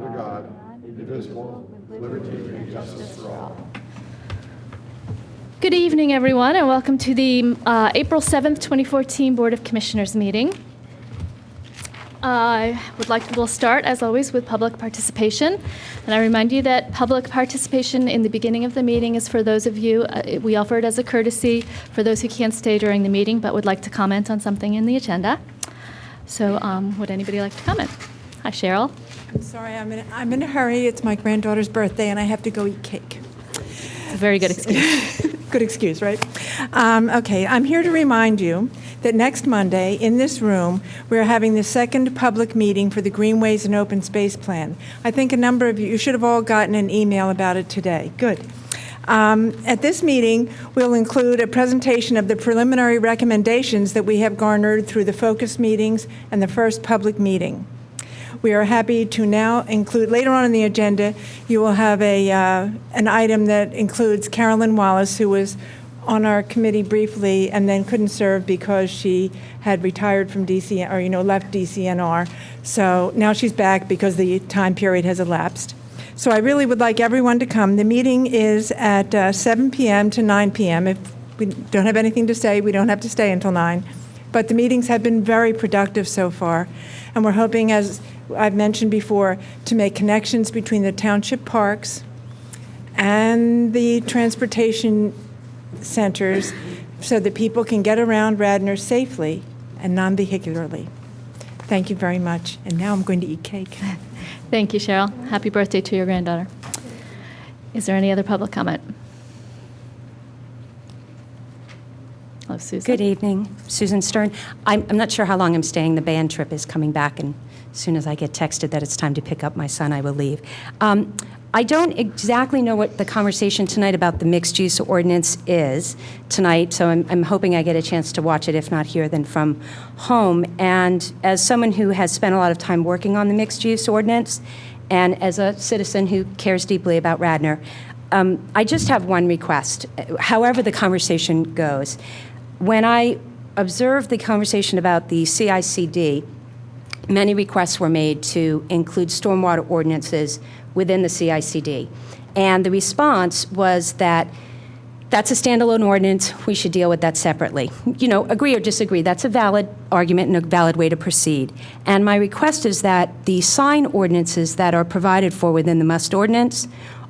under God, indivisible, with liberty and justice for all. Good evening, everyone, and welcome to the April 7th, 2014 Board of Commissioners meeting. We'll start, as always, with public participation. And I remind you that public participation in the beginning of the meeting is for those of you, we offer it as a courtesy for those who can't stay during the meeting but would like to comment on something in the agenda. So would anybody like to comment? Hi, Cheryl. I'm sorry, I'm in a hurry. It's my granddaughter's birthday, and I have to go eat cake. It's a very good excuse. Good excuse, right? Okay, I'm here to remind you that next Monday, in this room, we're having the second public meeting for the Greenways and Open Space Plan. I think a number of you should have all gotten an email about it today. Good. At this meeting, we'll include a presentation of the preliminary recommendations that we have garnered through the focus meetings and the first public meeting. We are happy to now include, later on in the agenda, you will have an item that includes Carolyn Wallace, who was on our committee briefly and then couldn't serve because she had retired from DC, or left DCNR. So now she's back because the time period has elapsed. So I really would like everyone to come. The meeting is at 7 p.m. to 9 p.m. If we don't have anything to say, we don't have to stay until 9. But the meetings have been very productive so far. And we're hoping, as I've mentioned before, to make connections between the township parks and the transportation centers so that people can get around Radnor safely and non-vehicularly. Thank you very much. And now I'm going to eat cake. Thank you, Cheryl. Happy birthday to your granddaughter. Is there any other public comment? Hello, Susan. Good evening. Susan Stern. I'm not sure how long I'm staying. The band trip is coming back, and as soon as I get texted that it's time to pick up my son, I will leave. I don't exactly know what the conversation tonight about the mixed-use ordinance is tonight, so I'm hoping I get a chance to watch it, if not here, then from home. And as someone who has spent a lot of time working on the mixed-use ordinance, and as a citizen who cares deeply about Radnor, I just have one request, however the conversation goes. When I observed the conversation about the CICD, many requests were made to include stormwater ordinances within the CICD. And the response was that that's a standalone ordinance, we should deal with that separately. Agree or disagree, that's a valid argument and a valid way to proceed. And my request is that the sign ordinances that are provided for within the must ordinance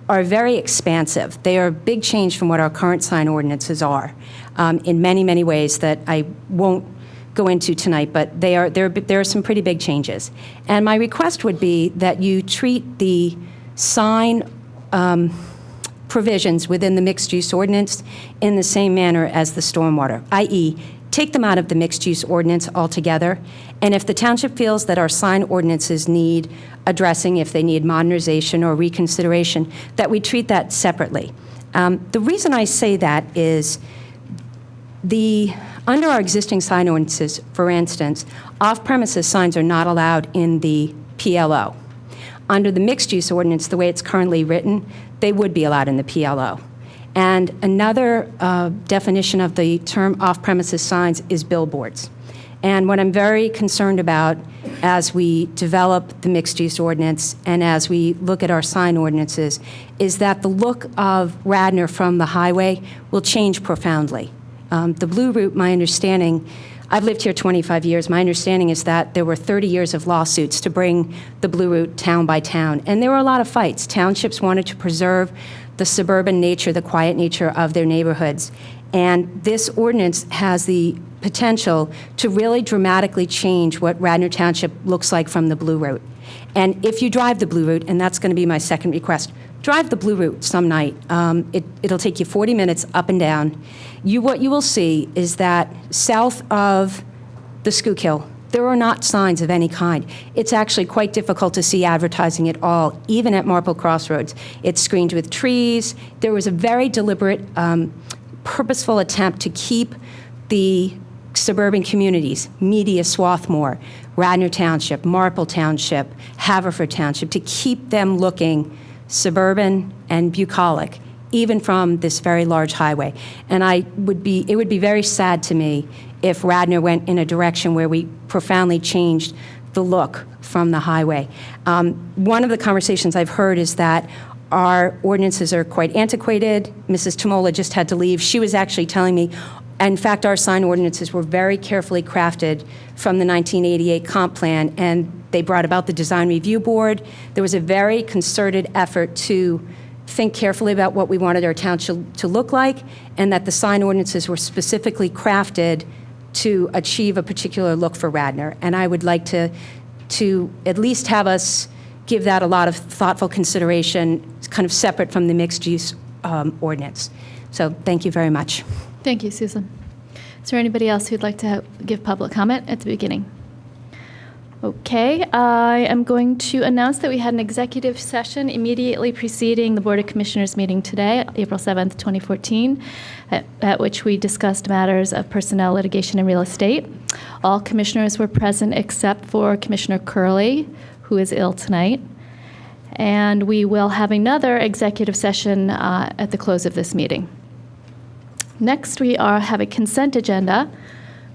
are very expansive. They are a big change from what our current sign ordinances are in many, many ways that I won't go into tonight, but there are some pretty big changes. And my request would be that you treat the sign provisions within the mixed-use ordinance in the same manner as the stormwater, i.e., take them out of the mixed-use ordinance altogether. And if the township feels that our sign ordinances need addressing, if they need modernization or reconsideration, that we treat that separately. The reason I say that is under our existing sign ordinances, for instance, off-premises signs are not allowed in the PLO. Under the mixed-use ordinance, the way it's currently written, they would be allowed in the PLO. And another definition of the term off-premises signs is billboards. And what I'm very concerned about as we develop the mixed-use ordinance and as we look at our sign ordinances is that the look of Radnor from the highway will change profoundly. The Blue Route, my understanding, I've lived here 25 years. My understanding is that there were 30 years of lawsuits to bring the Blue Route town by town. And there were a lot of fights. Townships wanted to preserve the suburban nature, the quiet nature of their neighborhoods. And this ordinance has the potential to really dramatically change what Radnor Township looks like from the Blue Route. And if you drive the Blue Route, and that's going to be my second request, drive the Blue Route some night. It'll take you 40 minutes up and down. What you will see is that south of the Schuylkill, there are not signs of any kind. It's actually quite difficult to see advertising at all, even at Marple Crossroads. It's screened with trees. There was a very deliberate, purposeful attempt to keep the suburban communities, Media, Swarthmore, Radnor Township, Marple Township, Haverford Township, to keep them looking suburban and bucolic, even from this very large highway. And it would be very sad to me if Radnor went in a direction where we profoundly changed the look from the highway. One of the conversations I've heard is that our ordinances are quite antiquated. Mrs. Tamola just had to leave. She was actually telling me, in fact, our sign ordinances were very carefully crafted from the 1988 comp plan, and they brought about the Design Review Board. There was a very concerted effort to think carefully about what we wanted our town to look like, and that the sign ordinances were specifically crafted to achieve a particular look for Radnor. And I would like to at least have us give that a lot of thoughtful consideration, kind of separate from the mixed-use ordinance. So thank you very much. Thank you, Susan. Is there anybody else who'd like to give public comment at the beginning? Okay, I am going to announce that we had an executive session immediately preceding the Board of Commissioners meeting today, April 7th, 2014, at which we discussed matters of personnel, litigation, and real estate. All commissioners were present except for Commissioner Curley, who is ill tonight. And we will have another executive session at the close of this meeting. Next, we have a consent agenda,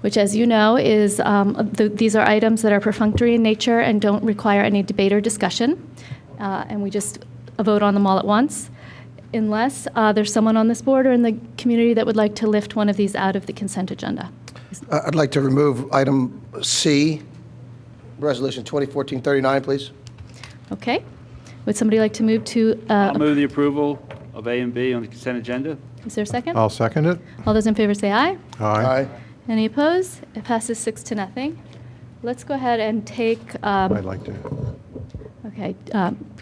which, as you know, is these are items that are perfunctory in nature and don't require any debate or discussion, and we just vote on them all at once, unless there's someone on this board or in the community that would like to lift one of these out of the consent agenda. I'd like to remove item C, Resolution 2014-39, please. Okay. Would somebody like to move to? I'll move the approval of A and B on the consent agenda. Is there a second? I'll second it. All those in favor say aye. Aye. Any opposed? It passes 6-0. Let's go ahead and take. I'd like to. Okay.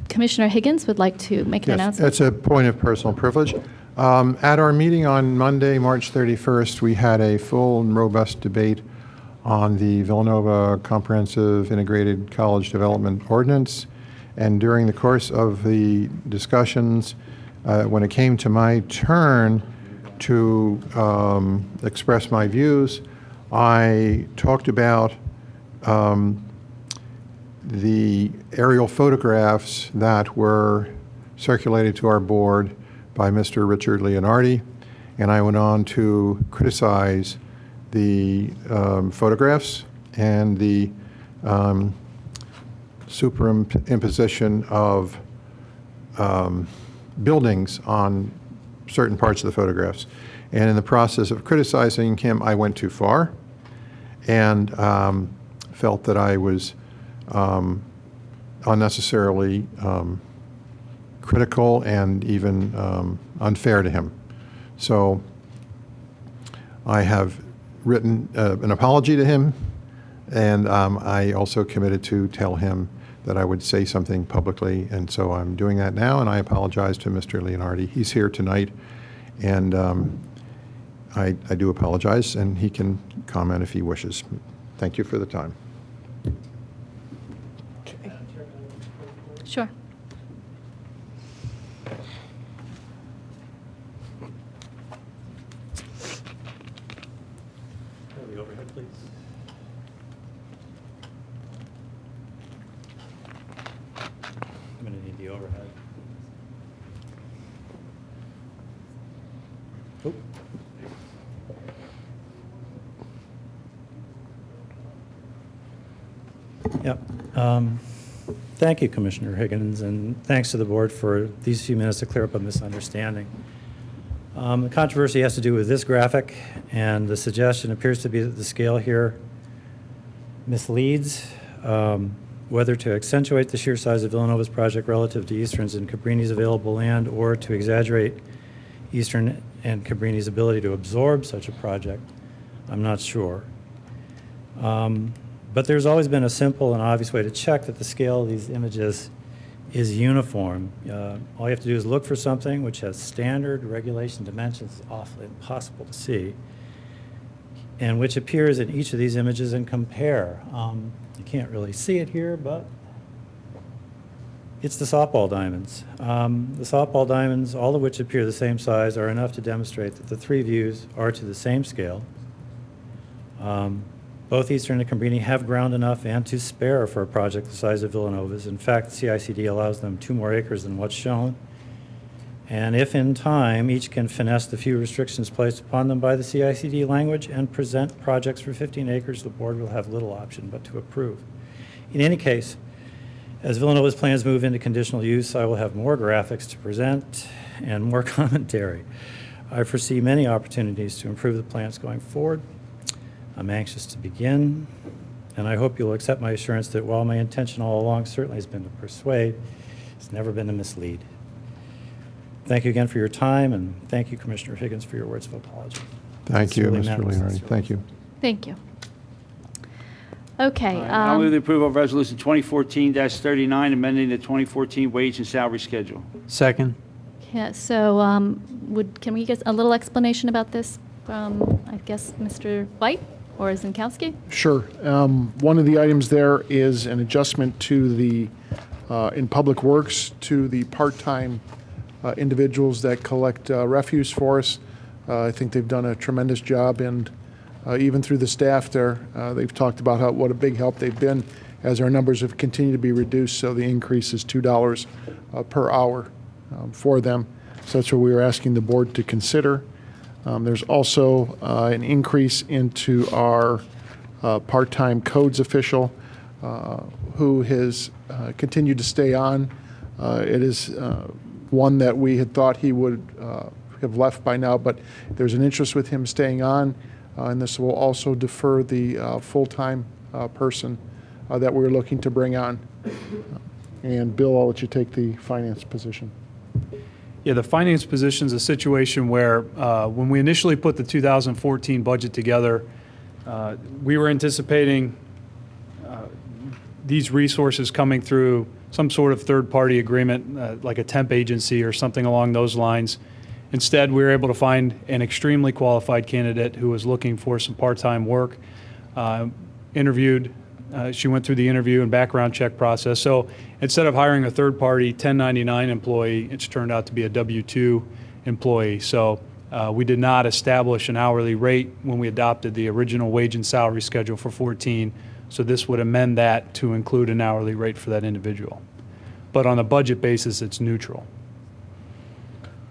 Commissioner Higgins would like to make an Yes, announcement. it's a point of personal privilege. At our meeting on Monday, March 31st, we had a full and robust debate on the Villanova Comprehensive Integrated College Development Ordinance. And during the course of the discussions, when it came to my turn to express my views, I talked about the aerial photographs that were circulated to our board by Mr. Richard Leonardi, and I went on to criticize the photographs and the superimposition of buildings on certain parts of the photographs. And in the process of criticizing him, I went too far and felt that I was unnecessarily critical and even unfair to him. So I have written an apology to him, and I also committed to tell him that I would say something publicly, and so I'm doing that now, and I apologize to Mr. Leonardi. He's here tonight, and I do apologize, and he can comment if he wishes. Thank you for the time. Sure. The overhead, please. I'm going to need the overhead. Oh. Yep. Thank you, Commissioner Higgins, and thanks to the board for these few minutes to clear up a misunderstanding. The controversy has to do with this graphic, and the suggestion appears to be that the scale here misleads whether to accentuate the sheer size of Villanova's project relative to Eastern's and Cabrini's available land, or to exaggerate Eastern and Cabrini's ability to absorb such a project. I'm not sure. But there's always been a simple and obvious way to check that the scale of these images is uniform. All you have to do is look for something which has standard regulation dimensions, awfully impossible to see, and which appears in each of these images, and compare. You can't really see it here, but it's the softball diamonds. The softball diamonds, all of which appear the same size, are enough to demonstrate that the three views are to the same scale. Both Eastern and Cabrini have ground enough and to spare for a project the size of Villanova's. In fact, CICD allows them 2 more acres than what's shown. And if in time, each can finesse the few restrictions placed upon them by the CICD language and present projects for 15 acres, the board will have little option but to approve. In any case, as Villanova's plans move into conditional use, I will have more graphics to present and more commentary. I foresee many opportunities to improve the plans going forward. I'm anxious to begin, and I hope you'll accept my assurance that while my intention all along certainly has been to persuade, it's never been to mislead. Thank you again for your time, and thank you, Commissioner Higgins, for your words of apology. Thank you, Sincerely, Mr. Madam Leonardi. Secretary. Thank you. Thank you. Okay. I'll move the approval of Resolution 2014-39, amending the 2014 wage and salary schedule. Second. Yeah, so can we get a little explanation about this from, I guess, Mr. White or Zinkowski? Sure. One of the items there is an adjustment to the, in Public Works, to the part-time individuals that collect refuse for us. I think they've done a tremendous job, and even through the staff there, they've talked about what a big help they've been as our numbers have continued to be reduced, so the increase is $2 per hour for them. So that's what we were asking the board to consider. There's also an increase into our part-time codes official who has continued to stay on. It is one that we had thought he would have left by now, but there's an interest with him staying on, and this will also defer the full-time person that we're looking to bring on. And Bill, I'll let you take the finance position. Yeah, the finance position is a situation where when we initially put the 2014 budget together, we were anticipating these resources coming through some sort of third-party agreement, like a temp agency or something along those lines. Instead, we were able to find an extremely qualified candidate who was looking for some part-time work, interviewed. She went through the interview and background check process. So instead of hiring a third-party 1099 employee, it's turned out to be a W-2 employee. So we did not establish an hourly rate when we adopted the original wage and salary schedule for 14. So this would amend that to include an hourly rate for that individual. But on a budget basis, it's neutral.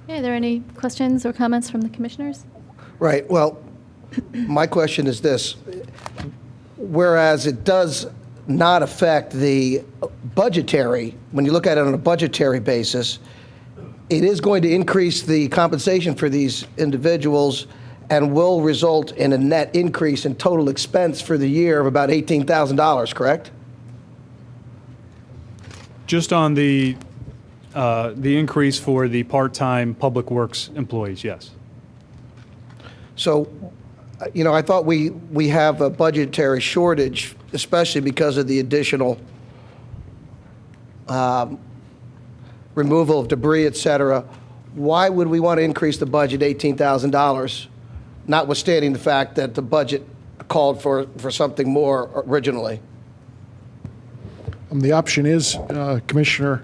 Okay, are there any questions or comments from the commissioners? Right, well, my question is this. Whereas it does not affect the budgetary, when you look at it on a budgetary basis, it is going to increase the compensation for these individuals and will result in a net increase in total expense for the year of about $18,000, correct? Just on the increase for the part-time public works employees, yes. So, I thought we have a budgetary shortage, especially because of the additional removal of debris, et cetera. Why would we want to increase the budget $18,000, notwithstanding the fact that the budget called for something more originally? The option is, Commissioner,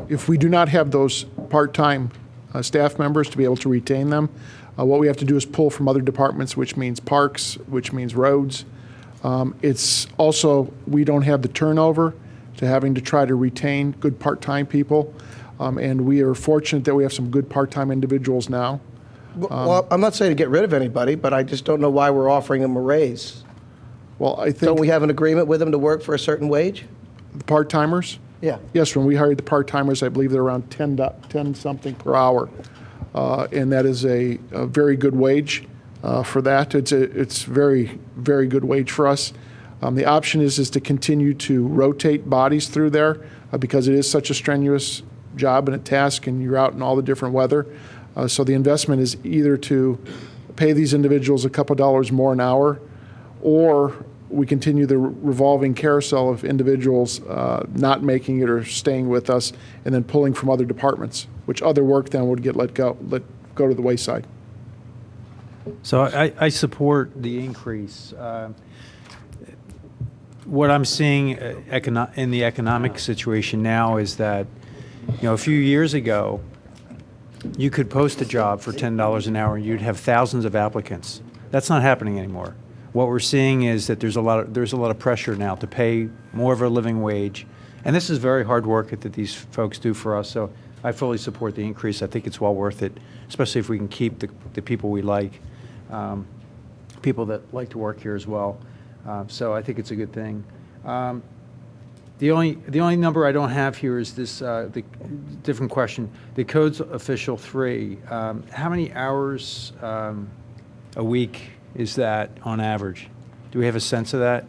if we do not have those part-time staff members to be able to retain them, what we have to do is pull from other departments, which means parks, which means roads. It's also, we don't have the turnover to having to try to retain good part-time people. And we are fortunate that we have some good part-time individuals now. Well, I'm not saying to get rid of anybody, but I just don't know why we're offering them a raise. Well, I Don't think we have an agreement with them to work for a certain wage? the part-timers, Yeah. yes, when we hired the part-timers, I believe they're around 10 something per hour. And that is a very good wage for that. It's very, very good wage for us. The option is to continue to rotate bodies through there because it is such a strenuous job and a task, and you're out in all the different weather. So the investment is either to pay these individuals a couple dollars more an hour, or we continue the revolving carousel of individuals not making it or staying with us and then pulling from other departments, which other work then would get let go to the wayside. So I support the increase. What I'm seeing in the economic situation now is that, a few years ago, you could post a job for $10 an hour and you'd have thousands of applicants. That's not happening anymore. What we're seeing is that there's a lot of pressure now to pay more of a living wage, and this is very hard work that these folks do for us. So I fully support the increase. I think it's well worth it, especially if we can keep the people we like, people that like to work here as well. So I think it's a good thing. The only number I don't have here is this, the different question. The code's official 3. How many hours a week is that on average? Do we have a sense of that?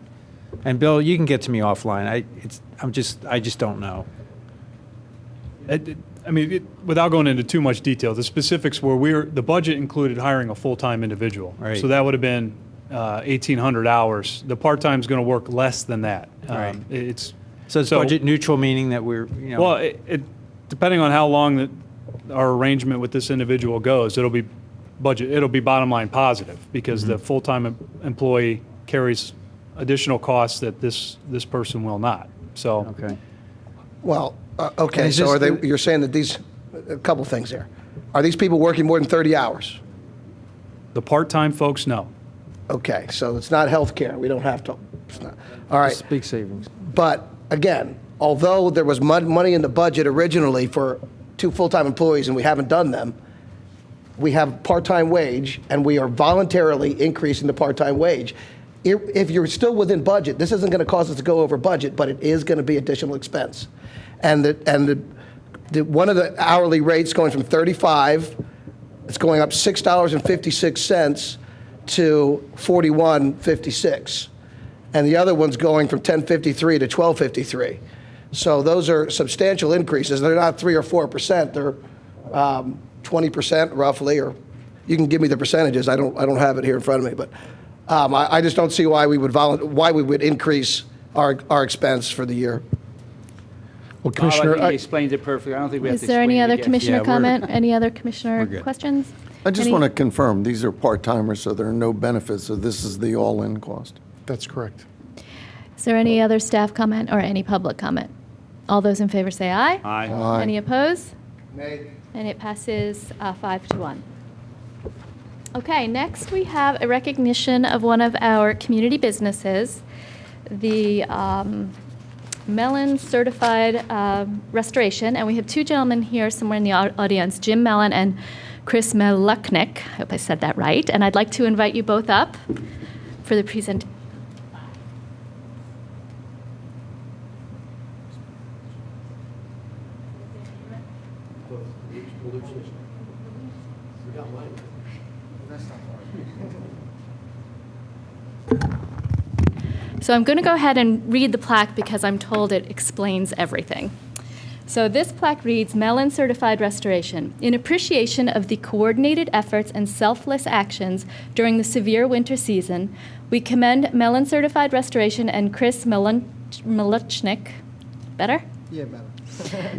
And Bill, you can get to me offline. I just don't know. I mean, without going into too much detail, the specifics were the budget included hiring a full-time individual. Right. So that would have been 1,800 hours. The part-time's going to work less than that. Right. So it's budget neutral, meaning that we're, you know. Well, depending on how long our arrangement with this individual goes, it'll be bottom line positive because the full-time employee carries additional costs that this person will not. So. Okay. Well, okay, And is so this you're saying that a couple things here. Are these people working more than 30 hours? The part-time folks, no. Okay, so it's not health care. We don't have to. All right. It's big savings. But again, although there was money in the budget originally for 2 full-time employees and we haven't done them, we have part-time wage and we are voluntarily increasing the part-time wage. If you're still within budget, this isn't going to cause us to go over budget, but it is going to be additional expense. And one of the hourly rates going from 35, it's going up $6.56 to 41.56. And the other one's going from 10.53 to 12.53. So those are substantial increases. They're not 3 or 4%. They're 20% roughly, or you can give me the percentages. I don't have it here in front of me, but I just don't see why we would increase our expense for the year. Well, Bob, I Commissioner, think he explained it perfectly. I don't think we have Is to there explain any it other again. commissioner Yeah, we're- comment? Any other We're commissioner good. questions? I just Any- want to confirm, these are part-timers, so there are no benefits, so this is the all-in cost. that's correct. Is there any other staff comment or any public comment? All those in favor say aye. Aye. Aye. Any opposed? Nay. And it passes 5-1. Okay, next we have a recognition of one of our community businesses, the Mellon Certified Restoration, and we have 2 gentlemen here somewhere in the audience, Jim Mellon and Chris Meluknik. I hope I said that right. And I'd like to invite you both up for the presentation. So I'm going to go ahead and read the plaque because I'm told it explains everything. So this plaque reads, Mellon Certified Restoration. In appreciation of the coordinated efforts and selfless actions during the severe winter season, we commend Mellon Certified Restoration and Chris Meluknik, better? Yeah, madam.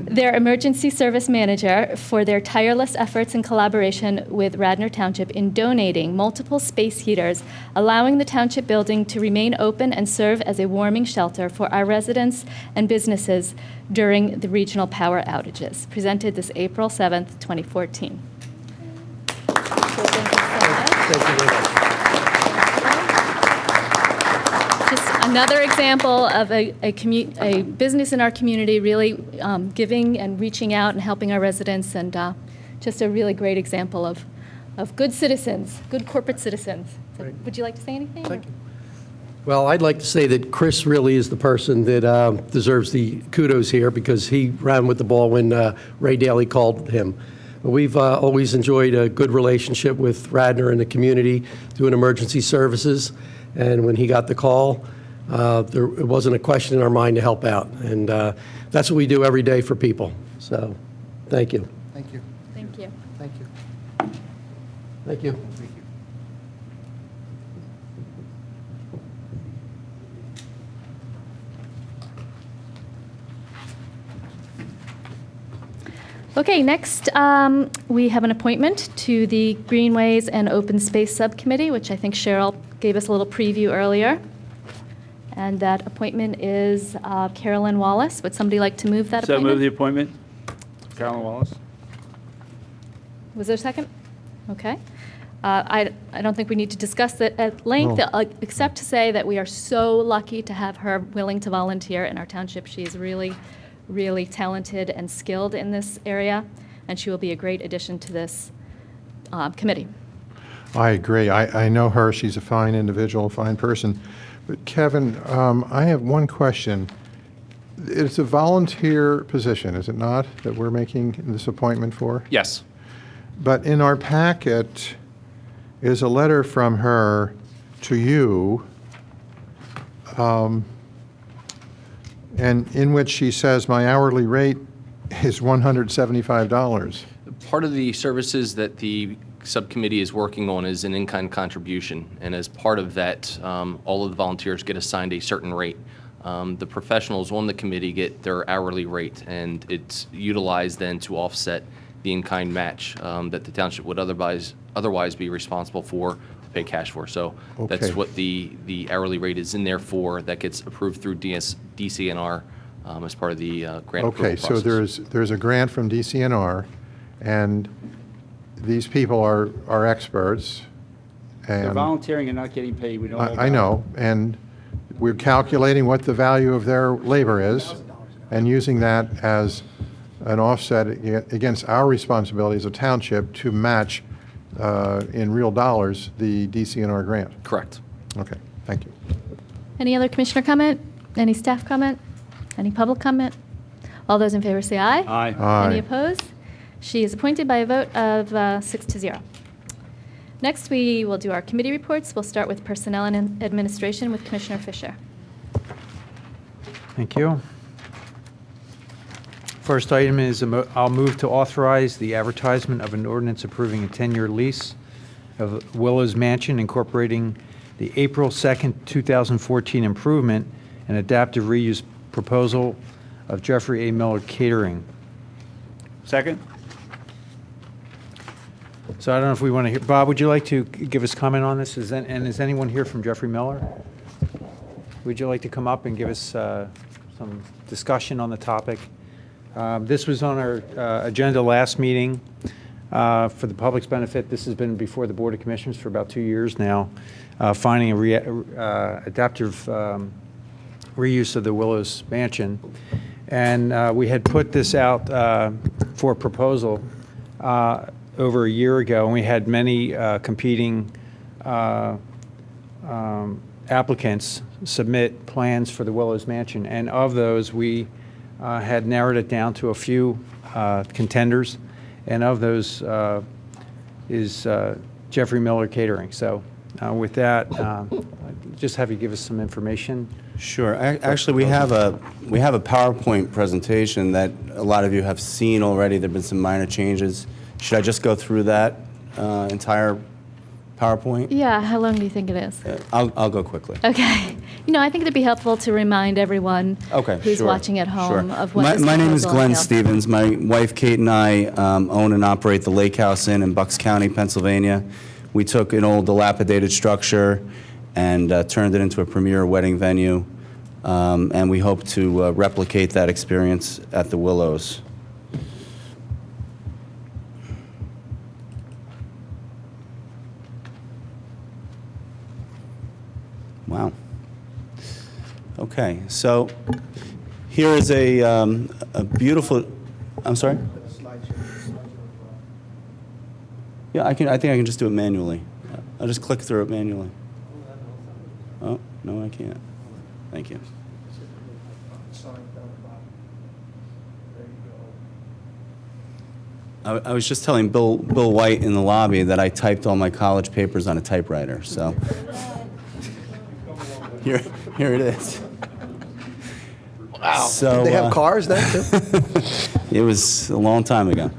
Their emergency service manager for their tireless efforts and collaboration with Radnor Township in donating multiple space heaters, allowing the township building to remain open and serve as a warming shelter for our residents and businesses during the regional power outages. Presented this April 7th, 2014. Just another example of a business in our community really giving and reaching out and helping our residents, and just a really great example of good citizens, good corporate citizens. So would you like to say anything? Thank you. Well, I'd like to say that Chris really is the person that deserves the kudos here because he ran with the ball when Ray Daly called him. We've always enjoyed a good relationship with Radnor and the community doing emergency services. And when he got the call, it wasn't a question in our mind to help out. And that's what we do every day for people. So thank you. Thank you. Thank you. Thank you. Thank you. Okay, next we have an appointment to the Greenways and Open Space Subcommittee, which I think Cheryl gave us a little preview earlier. And that appointment is Carolyn Wallace. Would somebody like to move that So appointment? move the appointment. Carolyn Wallace. Was there a second? Okay. I don't think we need to discuss that at length, except to say that we are so lucky to have her willing to volunteer in our township. She is really, really talented and skilled in this area, and she will be a great addition to this committee. I agree. I know her. She's a fine individual, fine person. But Kevin, I have one question. It's a volunteer position, is it not, that we're making this appointment for? Yes. But in our packet is a letter from her to you, and in which she says, my hourly rate is $175. Part of the services that the subcommittee is working on is an in-kind contribution, and as part of that, all of the volunteers get assigned a certain rate. The professionals on the committee get their hourly rate, and it's utilized then to offset the in-kind match that the township would otherwise be responsible for, pay cash for. So that's Okay. what the hourly rate is in there for. That gets approved through DCNR as part of the grant approval Okay, process. so there's a grant from DCNR, and these people are experts. They're And volunteering and not getting paid. We know all I about know, and we're calculating what the value of their labor is and using that as an offset against our responsibility as a township to match in real dollars the DCNR grant. Correct. Okay, thank you. Any other commissioner comment? Any staff comment? Any public comment? All those in favor say aye. Aye. Aye. Any opposed? She is appointed by a vote of 6-0. Next, we will do our committee reports. We'll start with Personnel and Administration with Commissioner Fisher. Thank you. First item is I'll move to authorize the advertisement of an ordinance approving a 10-year lease of Willows Mansion incorporating the April 2nd, 2014 improvement and adaptive reuse proposal of Jeffrey A. Miller Catering. Second? So I don't know if we want to hear, Bob, would you like to give us comment on this? And is anyone here from Jeffrey Miller? Would you like to come up and give us some discussion on the topic? This was on our agenda last meeting for the public's benefit. This has been before the Board of Commissioners for about 2 years now, finding a adaptive reuse of the Willows Mansion. And we had put this out for proposal over a year ago, and we had many competing applicants submit plans for the Willows Mansion. And of those, we had narrowed it down to a few contenders, and of those is Jeffrey Miller Catering. So with that, just have you give us some information. Sure. Actually, we have a PowerPoint presentation that a lot of you have seen already. There have been some minor changes. Should I just go through that entire PowerPoint? Yeah, how long do you think it is? I'll go quickly. Okay. I think it'd be helpful to remind everyone who's sure, watching at home sure. of what this My name is proposal Glenn entails. Stevens. My wife Kate and I own and operate the Lake House Inn in Bucks County, Pennsylvania. We took an old dilapidated structure and turned it into a premier wedding venue, and we hope to replicate that experience at the Willows. Wow. Okay, so here is a beautiful. I'm sorry. Yeah, I think I can just do it manually. I'll just click through it manually. Oh no, I can't. Thank you. I was just telling Bill White in the lobby that I typed all my college papers on a typewriter. So. Here it is. Wow. So, They have cars then, too? It was a long time ago.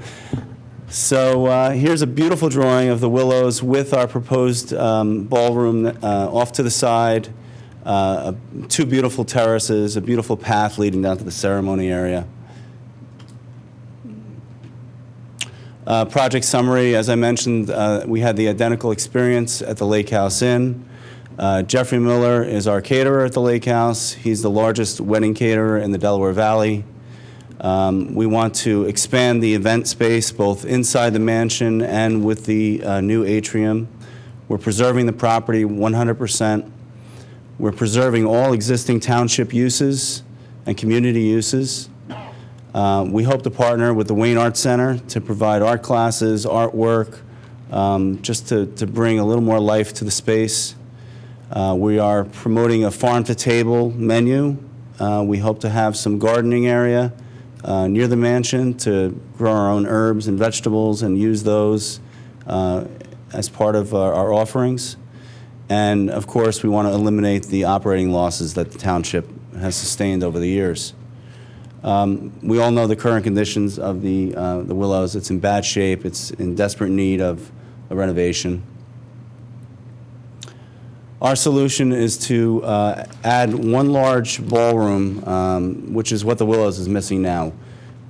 So here's a beautiful drawing of the Willows with our proposed ballroom off to the side, 2 beautiful terraces, a beautiful path leading down to the ceremony area. Project summary, as I mentioned, we had the identical experience at the Lake House Inn. Jeffrey Miller is our caterer at the Lake House. He's the largest wedding caterer in the Delaware Valley. We want to expand the event space both inside the mansion and with the new atrium. We're preserving the property 100%. We're preserving all existing township uses and community uses. We hope to partner with the Wayne Arts Center to provide art classes, artwork, just to bring a little more life to the space. We are promoting a farm-to-table menu we hope to have some gardening area near the mansion to grow our own herbs and vegetables and use those as part of our offerings. And of course, we want to eliminate the operating losses that the township has sustained over the years. We all know the current conditions of the Willows. It's in bad shape. It's in desperate need of a renovation. Our solution is to add one large ballroom, which is what the Willows is missing now.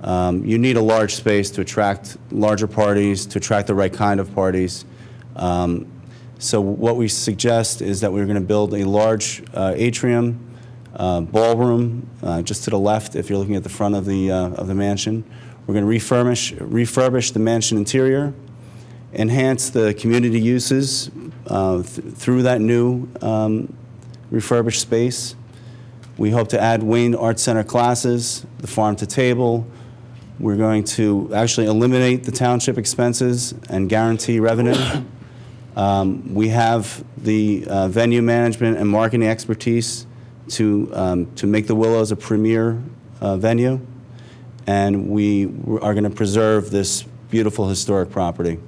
You need a large space to attract larger parties, to attract the right kind of parties. So what we suggest is that we're going to build a large atrium, ballroom, just to the left if you're looking at the front of the mansion. We're going to refurbish the mansion interior, enhance the community uses through that new refurbished space. We hope to add Wayne Arts Center classes, the farm to table. We're going to actually eliminate the township expenses and guarantee revenue. We have the venue management and marketing expertise to make the Willows a premier venue, and we are going to preserve this beautiful historic property.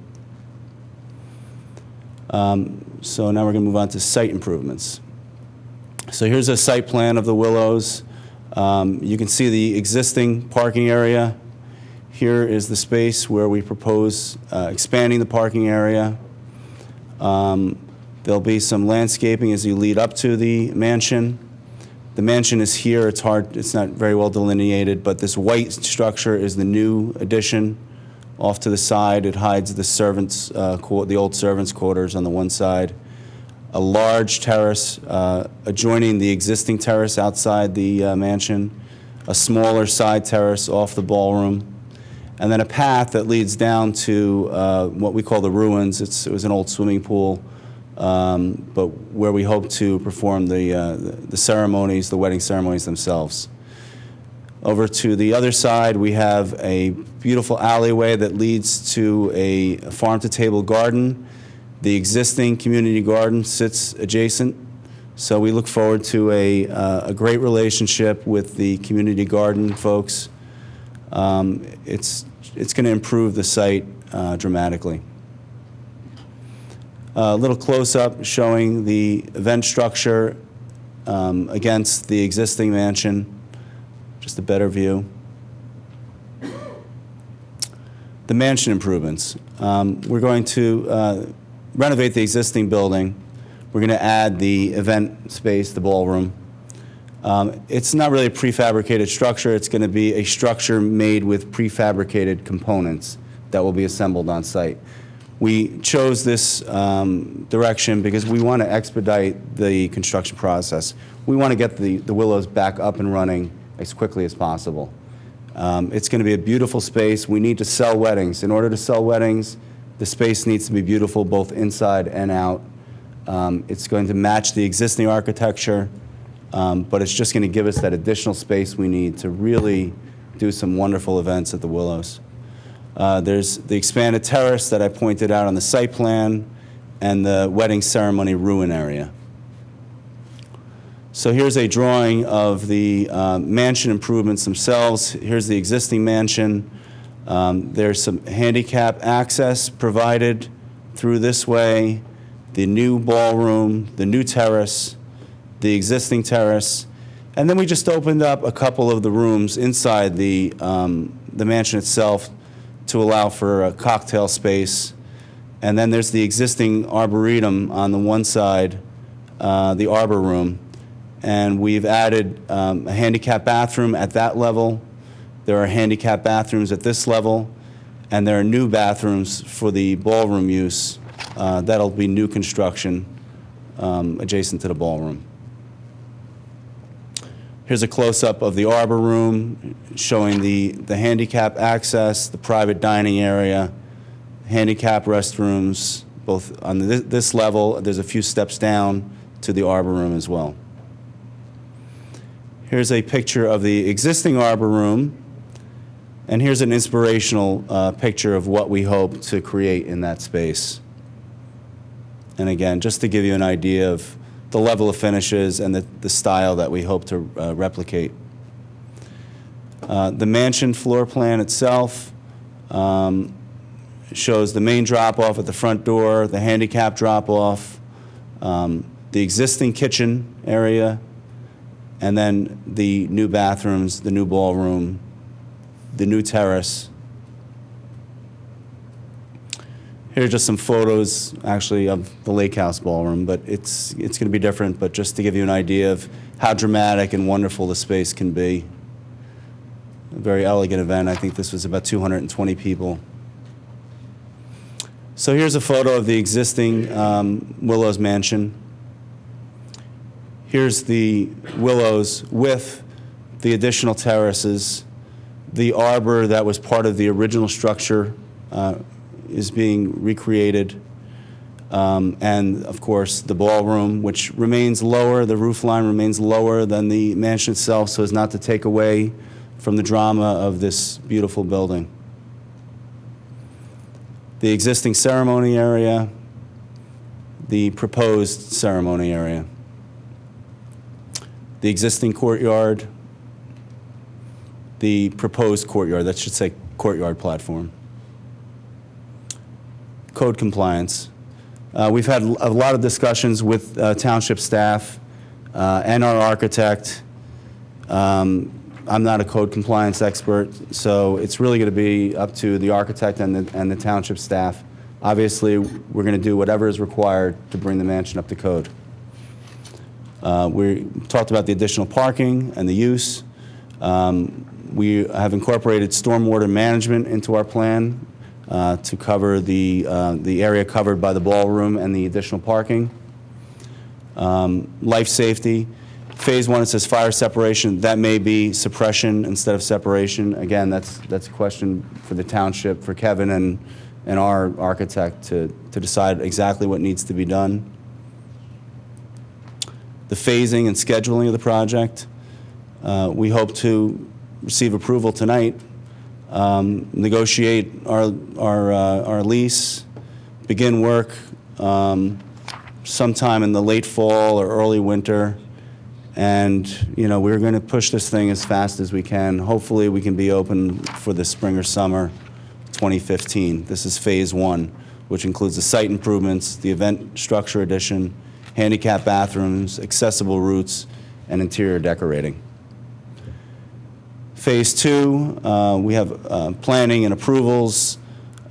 So now we're going to move on to site improvements. So here's a site plan of the Willows. You can see the existing parking area. Here is the space where we propose expanding the parking area. There'll be some landscaping as you lead up to the mansion. The mansion is here. It's hard, it's not very well delineated, but this white structure is the new addition. Off to the side, it hides the servants, the old servants' quarters on the one side. A large terrace adjoining the existing terrace outside the mansion. A smaller side terrace off the ballroom. And then a path that leads down to what we call the ruins. It was an old swimming pool, but where we hope to perform the ceremonies, the wedding ceremonies themselves. Over to the other side, we have a beautiful alleyway that leads to a farm-to-table garden. The existing community garden sits adjacent, so we look forward to a great relationship with the community garden folks. It's going to improve the site dramatically. A little close-up showing the event structure against the existing mansion. Just a better view. The mansion improvements. We're going to renovate the existing building. We're going to add the event space, the ballroom. It's not really a prefabricated structure. It's going to be a structure made with prefabricated components that will be assembled on site. We chose this direction because we want to expedite the construction process. We want to get the Willows back up and running as quickly as possible. It's going to be a beautiful space. We need to sell weddings. In order to sell weddings, the space needs to be beautiful both inside and out. It's going to match the existing architecture, but it's just going to give us that additional space we need to really do some wonderful events at the Willows. There's the expanded terrace that I pointed out on the site plan and the wedding ceremony ruin area. So here's a drawing of the mansion improvements themselves. Here's the existing mansion. There's some handicap access provided through this way, the new ballroom, the new terrace, the existing terrace, and then we just opened up a couple of the rooms inside the mansion itself to allow for a cocktail space. And then there's the existing arboretum on the one side, the arbor room. And we've added a handicap bathroom at that level. There are handicap bathrooms at this level. And there are new bathrooms for the ballroom use. That'll be new construction adjacent to the ballroom. Here's a close-up of the arbor room showing the handicap access, the private dining area, handicap restrooms, both on this level. There's a few steps down to the arbor room as well. Here's a picture of the existing arbor room, and here's an inspirational picture of what we hope to create in that space. And again, just to give you an idea of the level of finishes and the style that we hope to replicate. The mansion floor plan itself shows the main drop-off at the front door, the handicap drop-off, the existing kitchen area, and then the new bathrooms, the new ballroom, the new terrace. Here are just some photos, actually, of the Lake House Ballroom, but it's going to be different, but just to give you an idea of how dramatic and wonderful the space can be. A very elegant event. I think this was about 220 people. So here's a photo of the existing Willows mansion. Here's the Willows with the additional terraces. The arbor that was part of the original structure is being recreated. And, of course, the ballroom, which remains lower, the roof line remains lower than the mansion itself, so as not to take away from the drama of this beautiful building. The existing ceremony area, the proposed ceremony area, the existing courtyard, the proposed courtyard, that should say courtyard platform. Code compliance. We've had a lot of discussions with Township staff and our architect. I'm not a code compliance expert, so it's really going to be up to the architect and the Township staff. Obviously, we're going to do whatever is required to bring the mansion up to code. We talked about the additional parking and the use. We have incorporated stormwater management into our plan to cover the area covered by the ballroom and the additional parking. Life safety. Phase 1, it says fire separation. That may be suppression instead of separation. Again, that's a question for the Township, for Kevin and our architect to decide exactly what needs to be done. The phasing and scheduling of the project. We hope to receive approval tonight, negotiate our lease, begin work sometime in the late fall or early winter. And, you know, we're going to push this thing as fast as we can. Hopefully, we can be open for the spring or summer 2015. This is phase 1, which includes the site improvements, the event structure addition, handicap bathrooms, accessible routes, and interior decorating. Phase 2, we have planning and approvals.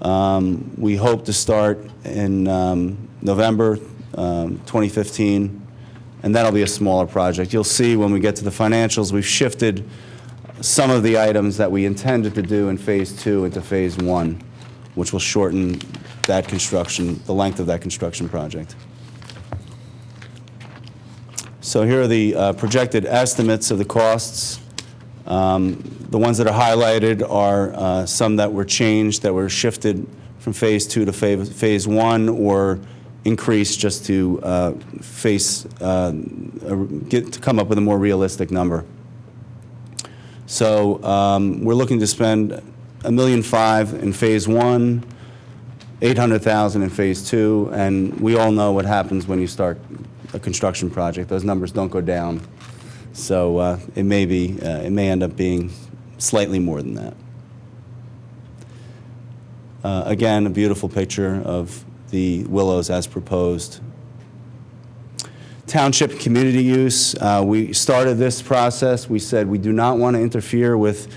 We hope to start in November 2015. And that'll be a smaller project. You'll see when we get to the financials, we've shifted some of the items that we intended to do in phase 2 into phase 1, which will shorten that construction, the length of that construction project. So here are the projected estimates of the costs. The ones that are highlighted are some that were changed, that were shifted from phase 2 to phase 1, or increase just to come up with a more realistic number. So we're looking to spend $1.5 million in phase 1, $800,000 in phase 2, and we all know what happens when you start a construction project. Those numbers don't go down. So it may end up being slightly more than that. Again, a beautiful picture of the Willows as proposed. Township community use. We started this process. We said we do not want to interfere with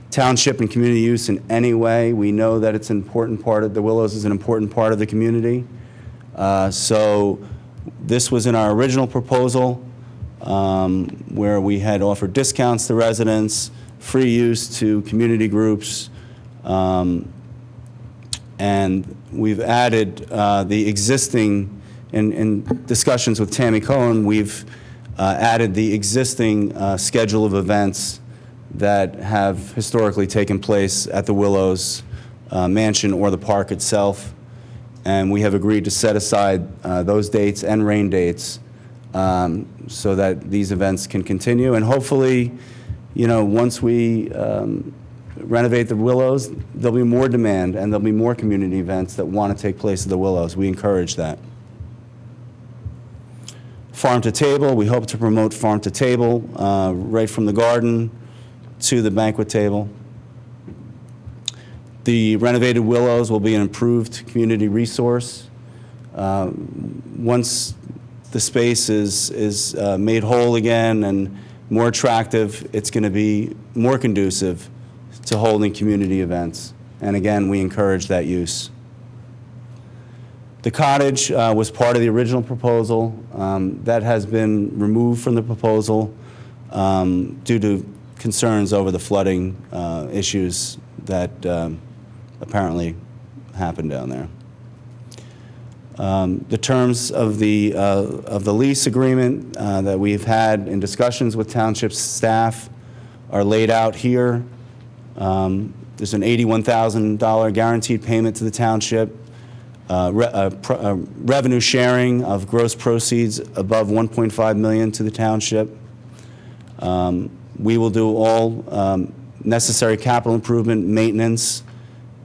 township and community use in any way. We know that it's an important part of the Willows is an important part of the community. So this was in our original proposal where we had offered discounts to residents, free use to community groups, and we've added the existing, in discussions with Tammy Cohen, we've added the existing schedule of events that have historically taken place at the Willows mansion or the park itself. And we have agreed to set aside those dates and rain dates so that these events can continue. And hopefully, you know, once we renovate the Willows, there'll be more demand and there'll be more community events that want to take place at the Willows. We encourage that. Farm to table, we hope to promote farm to table, right from the garden to the banquet table. The renovated Willows will be an improved community resource. Once the space is made whole again and more attractive, it's going to be more conducive to holding community events. And again, we encourage that use. The cottage was part of the original proposal. That has been removed from the proposal due to concerns over the flooding issues that apparently happened down there. The terms of the lease agreement that we've had in discussions with Township staff are laid out here. There's an $81,000 guaranteed payment to the Township, revenue sharing of gross proceeds above $1.5 million to the Township. We will do all necessary capital improvement, maintenance,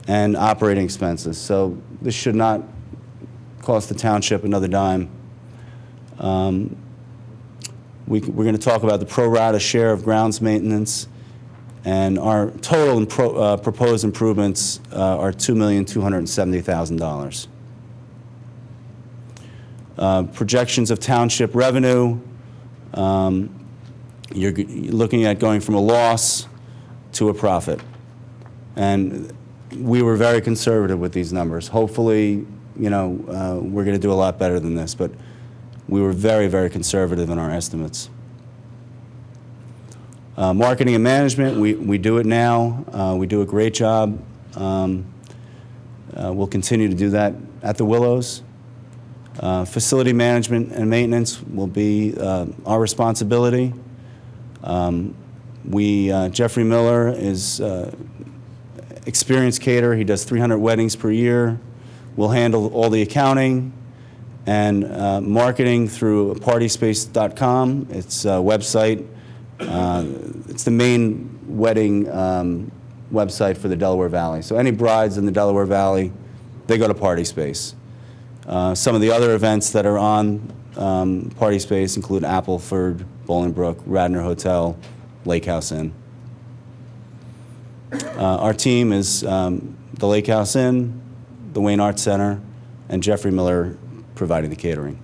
and operating expenses. So this should not cost the Township another dime. We're going to talk about the pro rata share of grounds maintenance, and our total proposed improvements are $2,270,000. Projections of Township revenue, you're looking at going from a loss to a profit. And we were very conservative with these numbers. Hopefully, we're going to do a lot better than this, but we were very, very conservative in our estimates. Marketing and management, we do it now. We do a great job. We'll continue to do that at the Willows. Facility management and maintenance will be our responsibility. Jeffrey Miller is experienced caterer. He does 300 weddings per year. We'll handle all the accounting and marketing through partyspace.com. It's a website. It's the main wedding website for the Delaware Valley. So any brides in the Delaware Valley, they go to Partyspace. Some of the other events that are on Partyspace include Appleford, Bolingbrook, Radnor Hotel, Lake House Inn. Our team is the Lake House Inn, the Wayne Arts Center, and Jeffrey Miller providing the catering.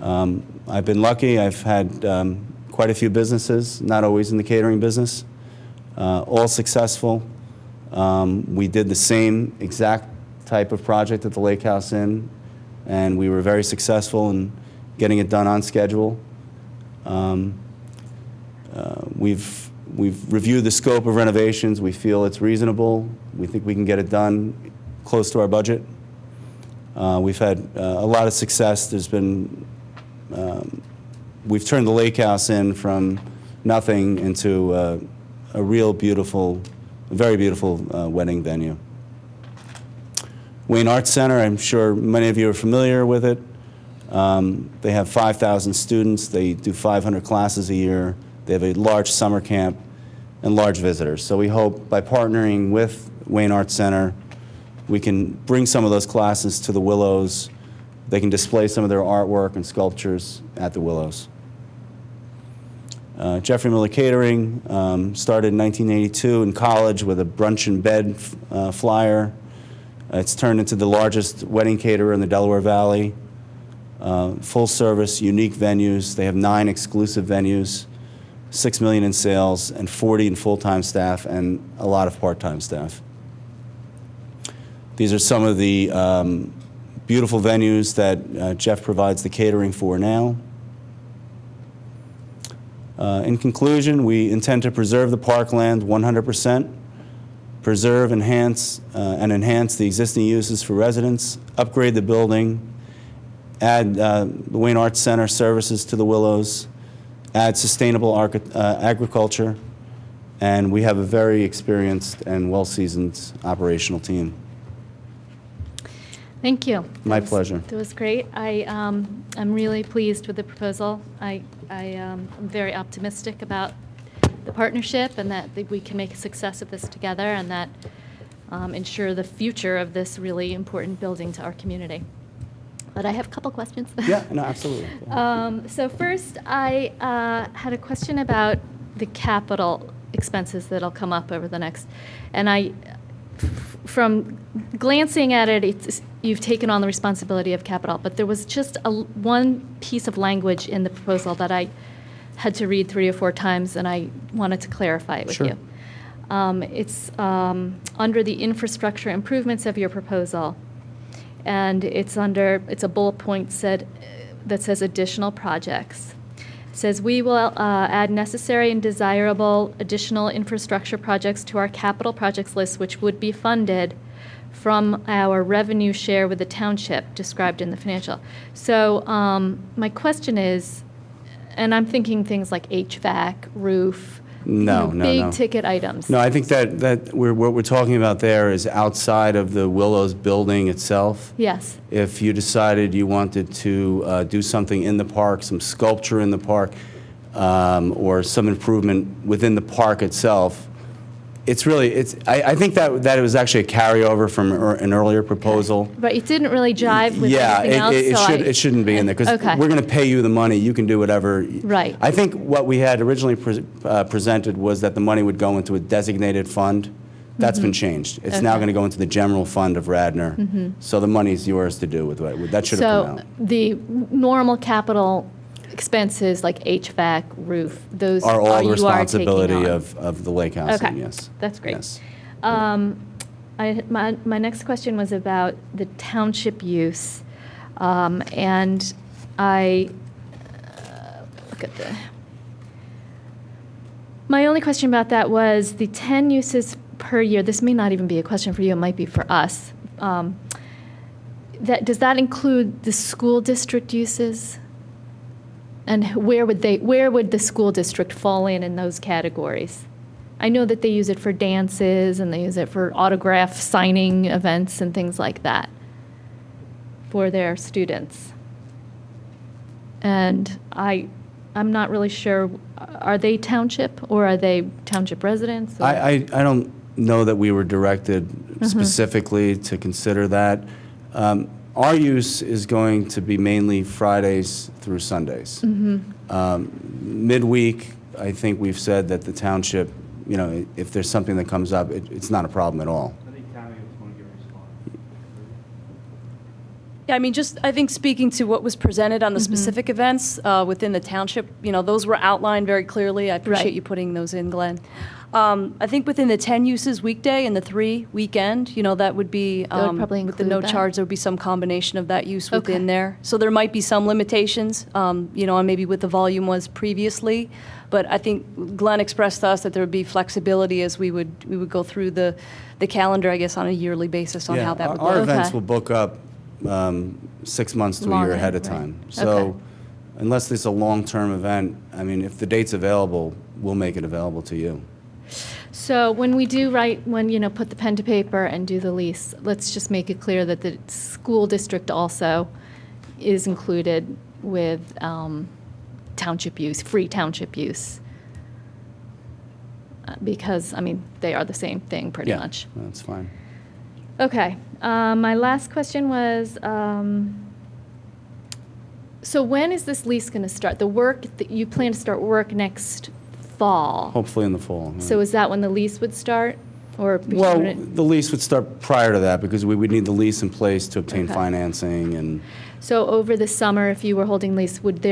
I've been lucky. I've had quite a few businesses, not always in the catering business, all successful. We did the same exact type of project at the Lake House Inn, and we were very successful in getting it done on schedule. We've reviewed the scope of renovations. We feel it's reasonable. We think we can get it done close to our budget. We've had a lot of success. There's been, we've turned the Lake House Inn from nothing into a real beautiful, very beautiful wedding venue. Wayne Arts Center, I'm sure many of you are familiar with it. They have 5,000 students. They do 500 classes a year. They have a large summer camp and large visitors. So we hope by partnering with Wayne Arts Center, we can bring some of those classes to the Willows. They can display some of their artwork and sculptures at the Willows. Jeffrey Miller Catering started in 1982 in college with a brunch and bed flyer. It's turned into the largest wedding caterer in the Delaware Valley. Full service, unique venues. They have 9 exclusive venues, $6 million in sales, and 40 in full-time staff, and a lot of part-time staff. These are some of the beautiful venues that Jeff provides the catering for now. In conclusion, we intend to preserve the parkland 100%, preserve, enhance, and enhance the existing uses for residents, upgrade the building, add the Wayne Arts Center services to the Willows, add sustainable agriculture, and we have a very experienced and well-seasoned operational team. Thank you. My pleasure. That was great. I'm really pleased with the proposal. I'm very optimistic about the partnership and that we can make a success of this together and that ensure the future of this really important building to our community. but I have a couple questions. Yeah, no, absolutely. So first, I had a question about the capital expenses that'll come up over the next, and from glancing at it, you've taken on the responsibility of capital, but there was just one piece of language in the proposal that I had to read 3 or 4 times, and I wanted to clarify it with Sure. you. It's under the infrastructure improvements of your proposal, and it's a bullet point that says additional projects. It says, we will add necessary and desirable additional infrastructure projects to our capital projects list, which would be funded from our revenue share with the township described in the financial. So my question is, and I'm thinking things like HVAC, roof, No. big ticket items. No, I think that what we're talking about there is outside of the Willows building itself. Yes. If you decided you wanted to do something in the park, some sculpture in the park, or some improvement within the park itself, I think that it was actually a carryover from an earlier proposal. But it didn't really jive with Yeah, anything else. it shouldn't be in there, because Okay. we're going to pay you the money, you can do whatever. Right. I think what we had originally presented was that the money would go into a designated fund. That's been changed. It's now Okay. going to go into the general fund of Radnor. So the money's yours to do with what, that should have come So out. the normal capital expenses like HVAC, roof, those Are all the you are responsibility taking on. of the lake house, Okay, yes. that's great. Yes. My next question was about the township use, and I look at the. My only question about that was the 10 uses per year. This may not even be a question for you; it might be for us. Does that include the school district uses? And where would the school district fall in those categories? I know that they use it for dances and they use it for autograph signing events and things like that for their students. And I'm not really sure, are they township or are they township residents? or- I don't know that we were directed specifically to consider that. Our use is going to be mainly Fridays through Sundays. Midweek, I think we've said that the township, if there's something that comes up, it's not a problem at all. I think Tammy was going to give a response. Yeah, I mean, I think speaking to what was presented on the specific events within the township, those were outlined very clearly. I appreciate Right. you putting those in, Glenn. I think within the 10 uses weekday and the 3 weekend, that would be, That would probably with the include no that. charge, there would be some combination of that use within Okay. there. So there might be some limitations, on maybe what the volume was previously. But I think Glenn expressed to us that there would be flexibility as we would go through the calendar, I guess, on a yearly basis on Yeah, how that would our look. events Okay. will book up 6 months to a Long year ahead of right. time. Okay. So unless it's a long-term event, I mean, if the date's available, we'll make it available to you. So when put the pen to paper and do the lease, let's just make it clear that the school district also is included with township use, free township use. Because, they are the same thing pretty Yeah, much. that's fine. Okay, my last question was, so when is this lease going to start? The work, that you plan to start work next fall? Hopefully in the fall. yeah. So is that when the lease would start? Or Well, between it- the lease would start prior to that, because we would need the lease in place to obtain Okay. financing and. So over the summer, if you were holding lease, would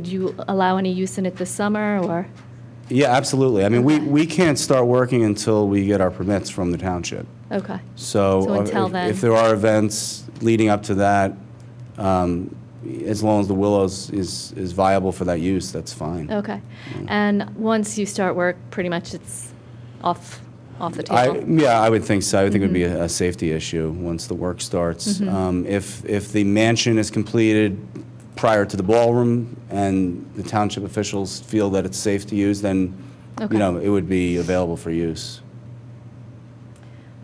you allow any use in it this summer, or? Yeah, absolutely. I mean, Okay. we can't start working until we get our permits from the township. Okay, So So until if- then. if there are events leading up to that, as long as the Willows is viable for that use, that's fine. okay. And once you start work, pretty much it's off the table? Yeah, I would think so. I would think it would be a safety issue once the work starts. If the mansion is completed prior to the ballroom and the township officials feel that it's safe to use, then, Okay. it would be available for use.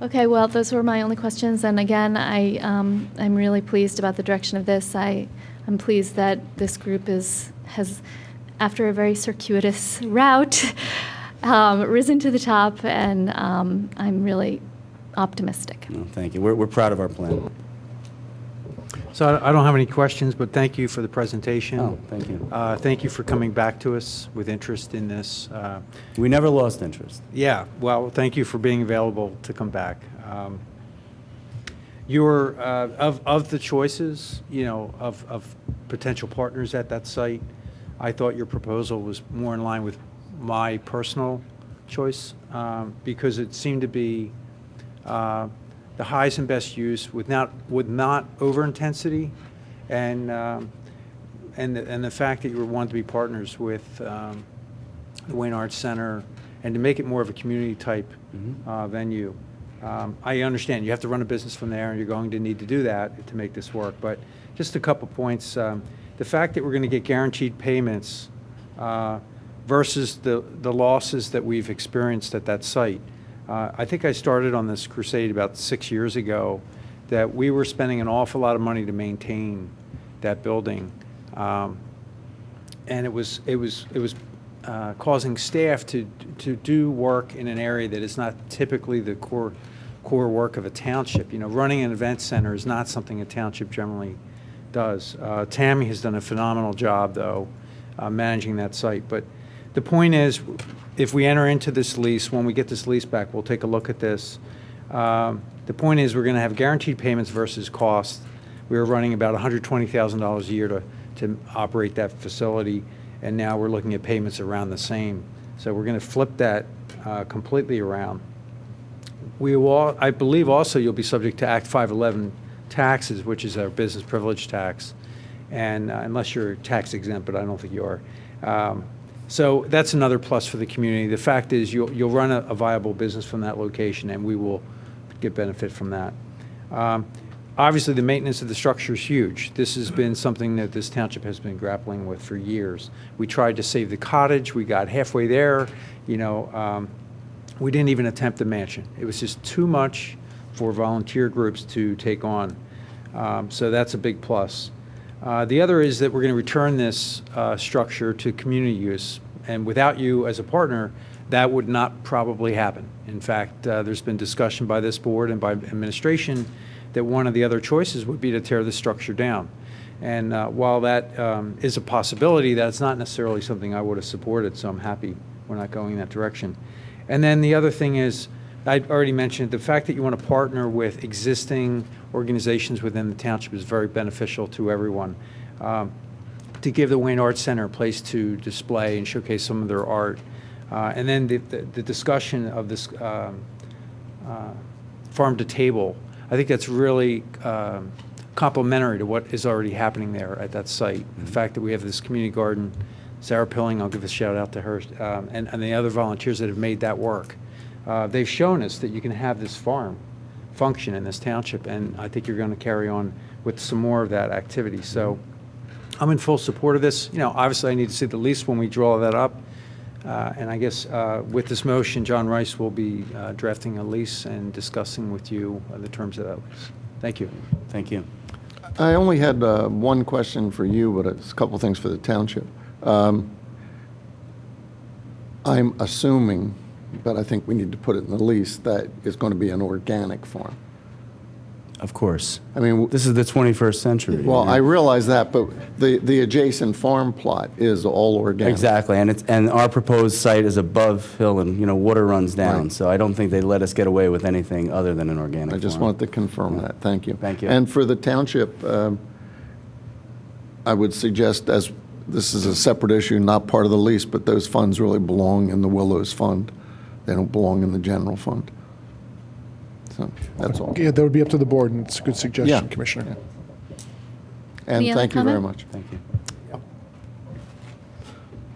Okay, well, those were my only questions, and again, I'm really pleased about the direction of this. I'm pleased that this group has, after a very circuitous route, risen to the top, and I'm really optimistic. No, thank you. We're proud of our plan. So I don't have any questions, but thank you for the presentation. Oh, thank you. Thank you for coming back to us with interest in this. We never lost interest. Yeah, well, thank you for being available to come back. Of the choices, of potential partners at that site, I thought your proposal was more in line with my personal choice, because it seemed to be the highest and best use with not over intensity, and the fact that you wanted to be partners with the Wayne Arts Center and to make it more of a community type venue. I understand you have to run a business from there, and you're going to need to do that to make this work. But just a couple points: the fact that we're going to get guaranteed payments versus the losses that we've experienced at that site. I think I started on this crusade about 6 years ago, that we were spending an awful lot of money to maintain that building, and it was causing staff to do work in an area that is not typically the core work of a township. Running an event center is not something a township generally does. Tammy has done a phenomenal job, though, managing that site. But the point is, if we enter into this lease, when we get this lease back, we'll take a look at this. The point is, we're going to have guaranteed payments versus cost. We were running about $120,000 a year to operate that facility, and now we're looking at payments around the same. So we're going to flip that completely around. I believe also you'll be subject to Act 511 taxes, which is our business privilege tax, and unless you're tax exempt, but I don't think you are. So that's another plus for the community. The fact is, you'll run a viable business from that location, and we will get benefit from that. Obviously, the maintenance of the structure is huge. This has been something that this township has been grappling with for years. We tried to save the cottage. We got halfway there. We didn't even attempt the mansion. It was just too much for volunteer groups to take on. So that's a big plus. The other is that we're going to return this structure to community use, and without you as a partner, that would not probably happen. In fact, there's been discussion by this board and by administration that one of the other choices would be to tear the structure down. And while that is a possibility, that's not necessarily something I would have supported, so I'm happy we're not going in that direction. And then the other thing is, I already mentioned, the fact that you want to partner with existing organizations within the township is very beneficial to everyone. To give the Wayne Arts Center a place to display and showcase some of their art. And then the discussion of this farm to table, I think that's really complementary to what is already happening there at that site. The fact that we have this community garden, Sarah Pilling, I'll give a shout out to her, and the other volunteers that have made that work. They've shown us that you can have this farm function in this township, and I think you're going to carry on with some more of that activity. So I'm in full support of this. Obviously I need to see the lease when we draw that up. And I guess with this motion, John Rice will be drafting a lease and discussing with you the terms of that lease. Thank you. Thank you. I only had one question for you, but it's a couple things for the township. I'm assuming, but I think we need to put it in the lease, that it's going to be an organic farm. Of course. I mean, This is the 21st century. well, I realize that, but the adjacent farm plot is all organic. Exactly, and our proposed site is above hill, and water runs down. Right. So I don't think they let us get away with anything other than an organic I just farm. wanted to confirm that. Thank you. Thank you. And for the township, I would suggest, as this is a separate issue, not part of the lease, but those funds really belong in the Willows Fund. They don't belong in the general fund. So that's all. Yeah, that would be up to the board, and it's a good suggestion, Yeah. Commissioner. And Any other thank you very comment? much. Thank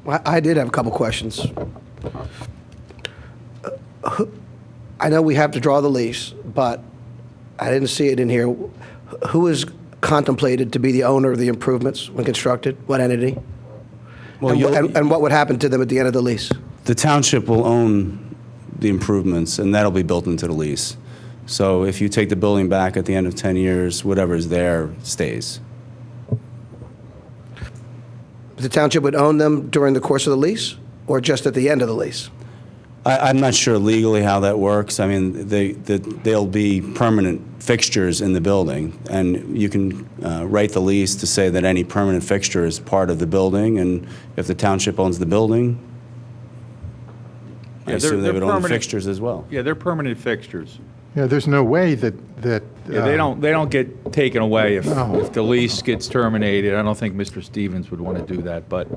you. I did have a couple questions. I know we have to draw the lease, but I didn't see it in here. Who is contemplated to be the owner of the improvements when constructed? What entity? Well, And what would happen to them at the end of the lease? the township will own the improvements, and that'll be built into the lease. So if you take the building back at the end of 10 years, whatever's there stays. The township would own them during the course of the lease, or just at the end of the lease? I'm not sure legally how that works. I mean, they'll be permanent fixtures in the building, and you can write the lease to say that any permanent fixture is part of the building, and if the township owns the building, I assume they would own the fixtures as well. Yeah, they're permanent fixtures. Yeah, there's no way that. Yeah, they don't get taken away if the lease gets terminated. I don't think Mr. Stevens would want to do that, but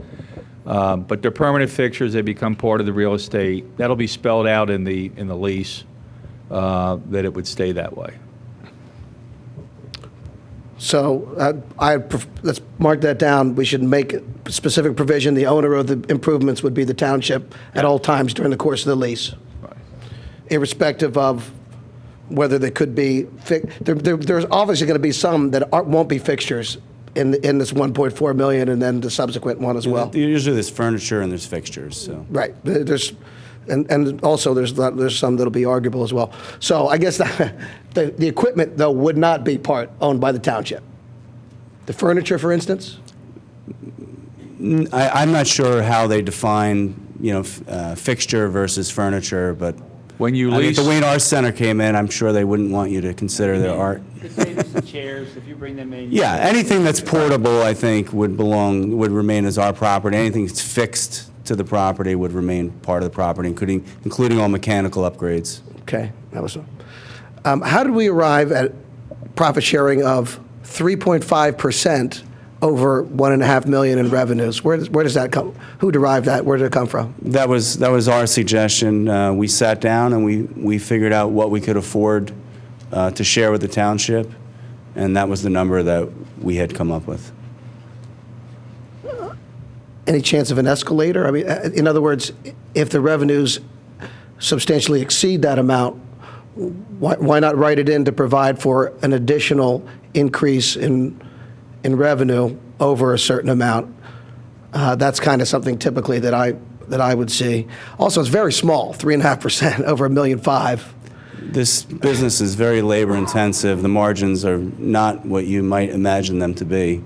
they're permanent fixtures. They become part of the real estate. That'll be spelled out in the lease that it would stay that way. So let's mark that down. We should make a specific provision. The owner of the improvements would be the township at all times during the course of the lease, irrespective of whether they could be there's obviously going to be some that won't be fixtures in this 1.4 million, and then the subsequent one as well. Usually there's furniture and there's fixtures. So. Right. And also there's some that'll be arguable as well. So I guess the equipment though would not be owned by the township. The furniture, for instance. I'm not sure how they define fixture versus furniture, but. When you lease, if the Wayne Arts Center came in, I'm sure they wouldn't want you to consider their art. The tables and chairs, if you bring them in. Yeah, anything that's portable, I think, would remain as our property. Anything that's fixed to the property would remain part of the property, including all mechanical upgrades. Okay, that was. How did we arrive at profit sharing of 3.5% over $1.5 million in revenues? Where does that come? Who derived that? Where did it come from? That was our suggestion. We sat down and we figured out what we could afford to share with the township, and that was the number that we had come up with. Any chance of an escalator? I mean, in other words, if the revenues substantially exceed that amount, why not write it in to provide for an additional increase in revenue over a certain amount? That's kind of something typically that I would see. Also, it's very small, 3.5% over $1.5 million. This business is very labor intensive. The margins are not what you might imagine them to be.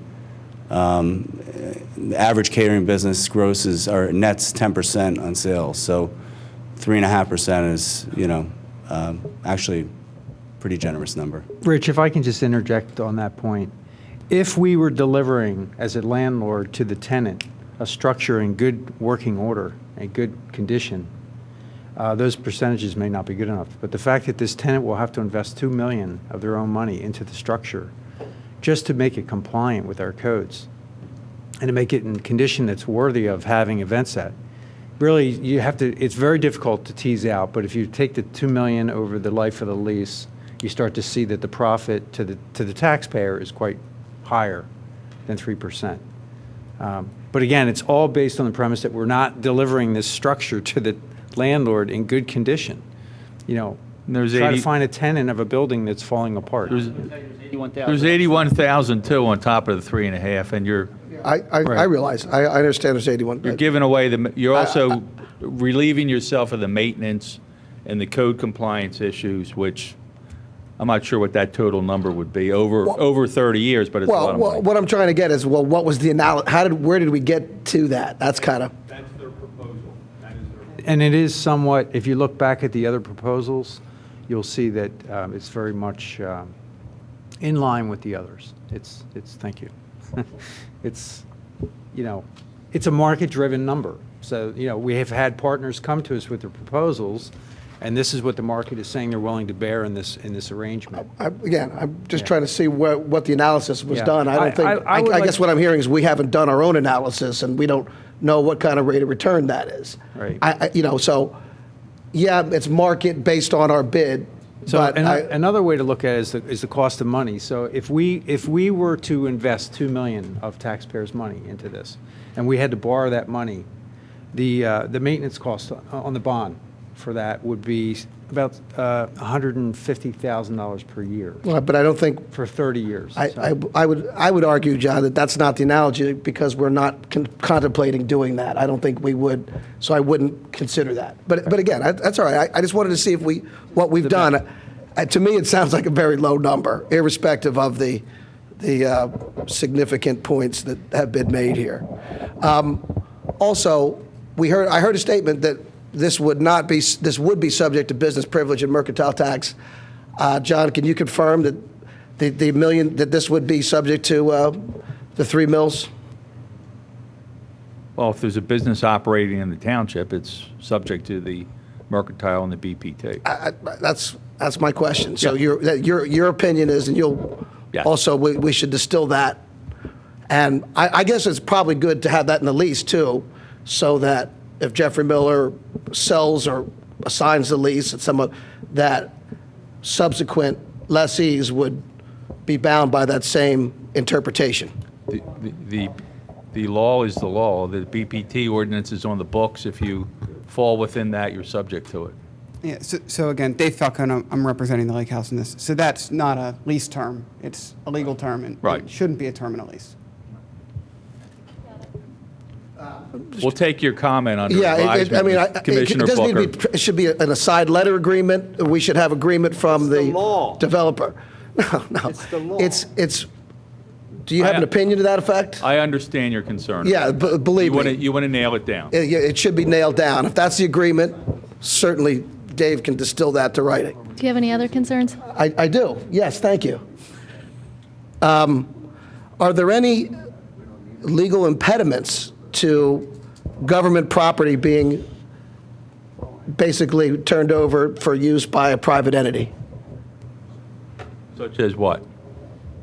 The average catering business grosses or nets 10% on sales, so 3.5% is actually a pretty generous number. Rich, if I can just interject on that point. If we were delivering, as a landlord, to the tenant a structure in good working order and good condition, those percentages may not be good enough. But the fact that this tenant will have to invest $2 million of their own money into the structure just to make it compliant with our codes and to make it in condition that's worthy of having events at, really, it's very difficult to tease out. But if you take the $2 million over the life of the lease, you start to see that the profit to the taxpayer is quite higher than 3%. But again, it's all based on the premise that we're not delivering this structure to the landlord in good condition. Try to find a tenant of a building that's falling apart. There's 81,000 too on top of the 3.5, and you're. I realize. I understand there's 81. You're giving away you're also relieving yourself of the maintenance and the code compliance issues, which I'm not sure what that total number would be over 30 years, but it's a lot of money. What I'm trying to get is, what was the analysis? Where did we get to that? That's kind of. That's their proposal. That is their. And it is somewhat, if you look back at the other proposals, you'll see that it's very much in line with the others. Thank you. It's a market-driven number. So, we have had partners come to us with their proposals, and this is what the market is saying they're willing to bear in this arrangement. I'm just trying to see what the analysis was done. I don't think. I guess what I'm hearing is we haven't done our own analysis, and we don't know what kind of rate of return that is. Right. It's market based on our bid. So another way to look at it is the cost of money. So if we were to invest $2 million of taxpayers' money into this, and we had to borrow that money, the maintenance cost on the bond for that would be about $150,000 per year. Well, but I don't think for 30 years. I would argue, John, that that's not the analogy, because we're not contemplating doing that. I don't think we would, so I wouldn't consider that. But again, that's all right. I just wanted to see what we've done. To me, it sounds like a very low number, irrespective of the significant points that have been made here. Also, I heard a statement that this would be subject to business privilege and mercantile tax. John, can you confirm that the million, that this would be subject to the 3 mills? Well, if there's a business operating in the township, it's subject to the mercantile and the BPT. That's my question. So Yeah. your opinion is, and you'll Yes. also, we should distill that. And I guess it's probably good to have that in the lease too, so that if Jeffrey Miller sells or assigns the lease, that subsequent lessees would be bound by that same interpretation. The law is the law. The BPT ordinance is on the books. If you fall within that, you're subject to it. Yeah, so again, Dave Falcone, I'm representing the Lake House in this. So that's not a lease term, it's a legal term, and Right. it shouldn't be a term in a lease. We'll take your comment under Yeah, advisement, I mean, Commissioner it doesn't need Booker. to be, it should be an aside letter agreement. We should have agreement from the developer. No. It's the law. It's, do you have an opinion to that effect? I understand your concern. Yeah, believe me. You want to nail it down. It should be nailed down. If that's the agreement, certainly Dave can distill that to writing. Do you have any other concerns? I do. Yes, thank you. Are there any legal impediments to government property being basically turned over for use by a private entity? Such as what?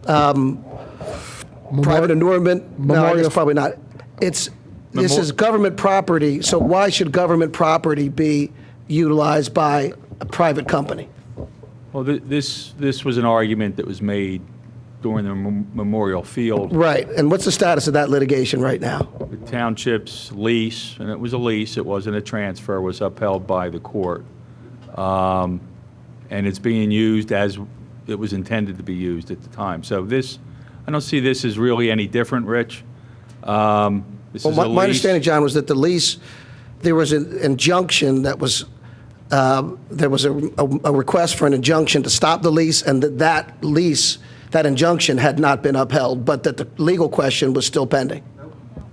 Private annulment? No, I Memorial- guess probably not. This is government property, so why should government property be utilized by a private company? Well, this was an argument that was made during the Memorial Field. Right, and what's the status of that litigation right now? The township's lease, and it was a lease, it wasn't a transfer, was upheld by the court. And it's being used as it was intended to be used at the time. So I don't see this as really any different, Rich. This Well, is a my lease. understanding, John, was that the lease, there was an injunction that was, there was a request for an injunction to stop the lease, and that lease, that injunction had not been upheld, but that the legal question was still pending.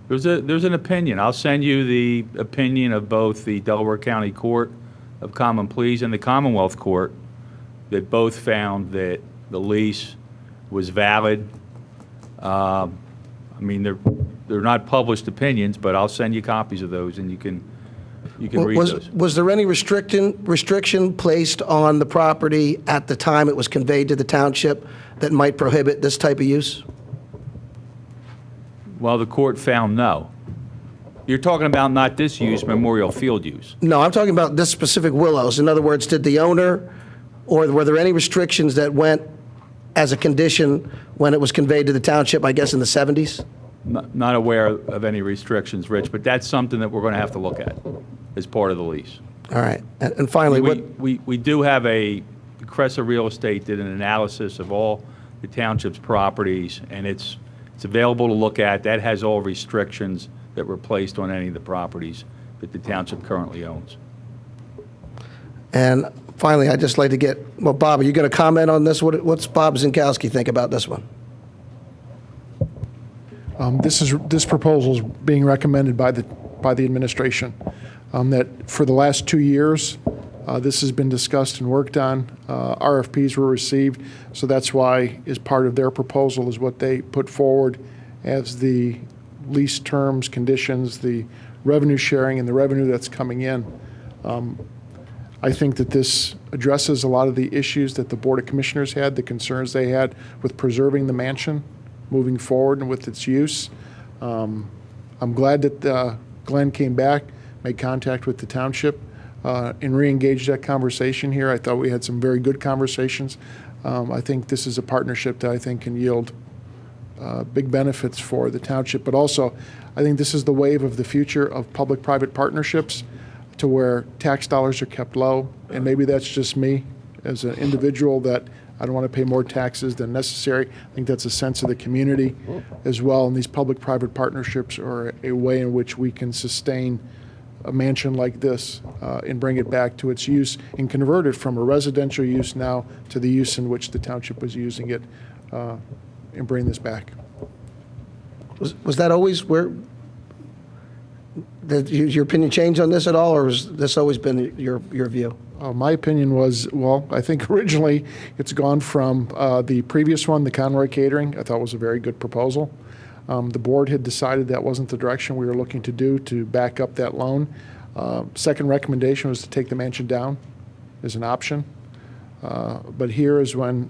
There's an opinion. I'll send you the opinion of both the Delaware County Court of Common Pleas and the Commonwealth Court that both found that the lease was valid. I mean, they're not published opinions, but I'll send you copies of those, and you can read those. Was there any restriction placed on the property at the time it was conveyed to the township that might prohibit this type of use? Well, the court found no. You're talking about not this use, Memorial Field use. No, I'm talking about this specific Willows. In other words, did the owner, or were there any restrictions that went as a condition when it was conveyed to the township, I guess, in the 70s? Not aware of any restrictions, Rich, but that's something that we're going to have to look at as part of the lease. All right. And finally, We do have Cressa Real Estate did an analysis of all the township's properties, and it's available to look at. That has all restrictions that were placed on any of the properties that the township currently owns. And finally, I'd just like to get, well, Bob, are you going to comment on this? What's Bob Zinkowski think about this one? This proposal is being recommended by the administration. That for the last 2 years, this has been discussed and worked on. RFPs were received, so that's why, as part of their proposal, is what they put forward as the lease terms, conditions, the revenue sharing, and the revenue that's coming in. I think that this addresses a lot of the issues that the Board of Commissioners had, the concerns they had with preserving the mansion moving forward and with its use. I'm glad that Glenn came back, made contact with the township, and re-engaged that conversation here. I thought we had some very good conversations. I think this is a partnership that I think can yield big benefits for the township, but also I think this is the wave of the future of public-private partnerships, to where tax dollars are kept low, and maybe that's just me as an individual that I don't want to pay more taxes than necessary. I think that's a sense of the community as well, and these public-private partnerships are a way in which we can sustain a mansion like this and bring it back to its use and convert it from a residential use now to the use in which the township was using it, and bring this back. Was that always where, Did your opinion change on this at all, or has this always been your view? My opinion was, well, I think originally it's gone from the previous one, the Conroy Catering. I thought was a very good proposal. The board had decided that wasn't the direction we were looking to do to back up that loan. Second recommendation was to take the mansion down as an option. But here is when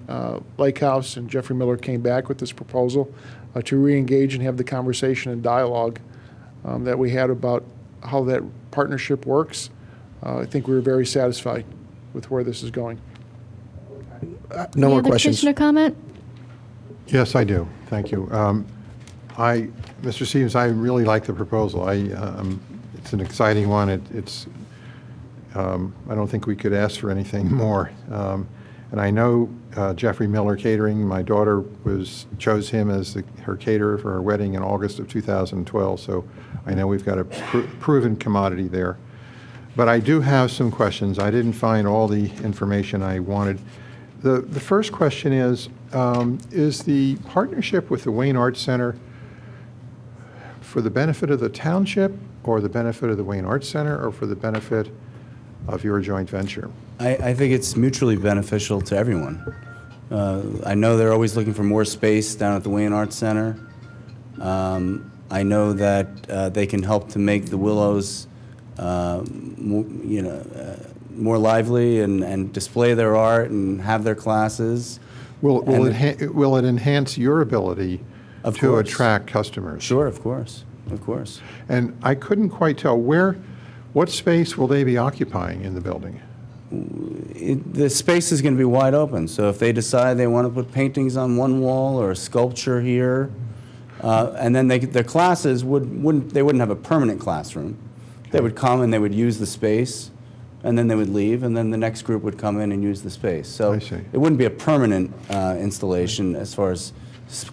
Lake House and Jeffrey Miller came back with this proposal to re-engage and have the conversation and dialogue that we had about how that partnership works. I think we were very satisfied with where this is going. No more Any other questions. Commissioner comment? Yes, I do. Thank you. Mr. Stevens, I really like the proposal. It's an exciting one. I don't think we could ask for anything more. And I know Jeffrey Miller Catering. My daughter chose him as her caterer for her wedding in August of 2012. So I know we've got a proven commodity there. But I do have some questions. I didn't find all the information I wanted. The first question is the partnership with the Wayne Arts Center for the benefit of the township, or the benefit of the Wayne Arts Center, or for the benefit of your joint venture? I think it's mutually beneficial to everyone. I know they're always looking for more space down at the Wayne Arts Center. I know that they can help to make the Willows more lively and display their art and have their classes. Will it enhance your ability to attract customers? Sure, of course, of course. And I couldn't quite tell what space will they be occupying in the building? The space is going to be wide open. So if they decide they want to put paintings on one wall or a sculpture here, and then their classes wouldn't have a permanent classroom. They would come and they would use the space, and then they would leave, and then the next group would come in and use the space. So it wouldn't be a permanent installation as far as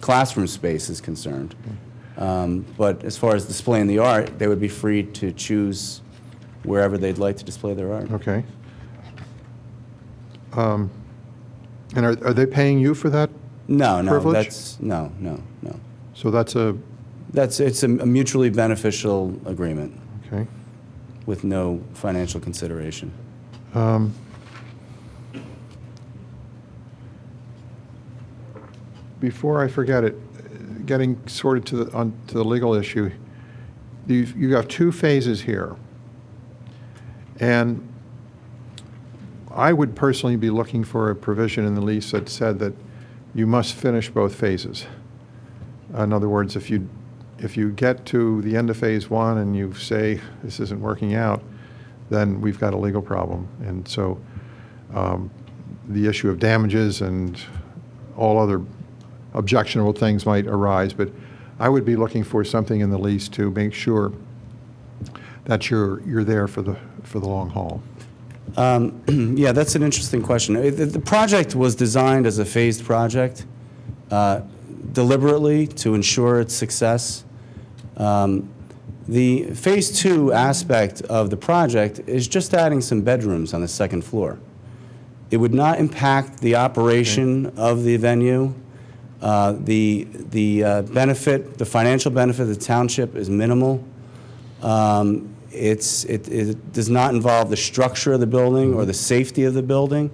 classroom space is concerned. But as far as displaying the art, they would be free to choose wherever they'd like to display their art. Okay. And are they paying you for that privilege? No. So it's a mutually beneficial agreement. Okay. With no financial consideration. Before I forget it, getting sorted to the legal issue, you have two phases here. And I would personally be looking for a provision in the lease that said that you must finish both phases. In other words, if you get to the end of phase one and you say this isn't working out, then we've got a legal problem. And so the issue of damages and all other objectionable things might arise, but I would be looking for something in the lease to make sure that you're there for the long haul. Yeah, that's an interesting question. The project was designed as a phased project deliberately to ensure its success. The phase two aspect of the project is just adding some bedrooms on the second floor. It would not impact the operation of the venue. The benefit, the financial benefit of the township is minimal. It does not involve the structure of the building or the safety of the building.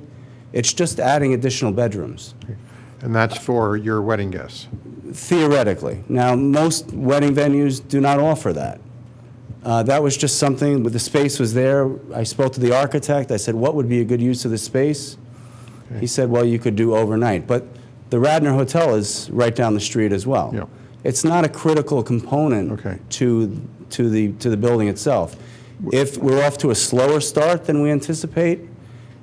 It's just adding additional bedrooms. And that's for your wedding guests? Theoretically. Now, most wedding venues do not offer that. That was just something, the space was there. I spoke to the architect. I said, what would be a good use of the space? Okay. He said, well, you could do overnight. But the Radnor Hotel is right down the street as well. Yeah. It's not a critical component to the building itself. If we're off to a slower start than we anticipate,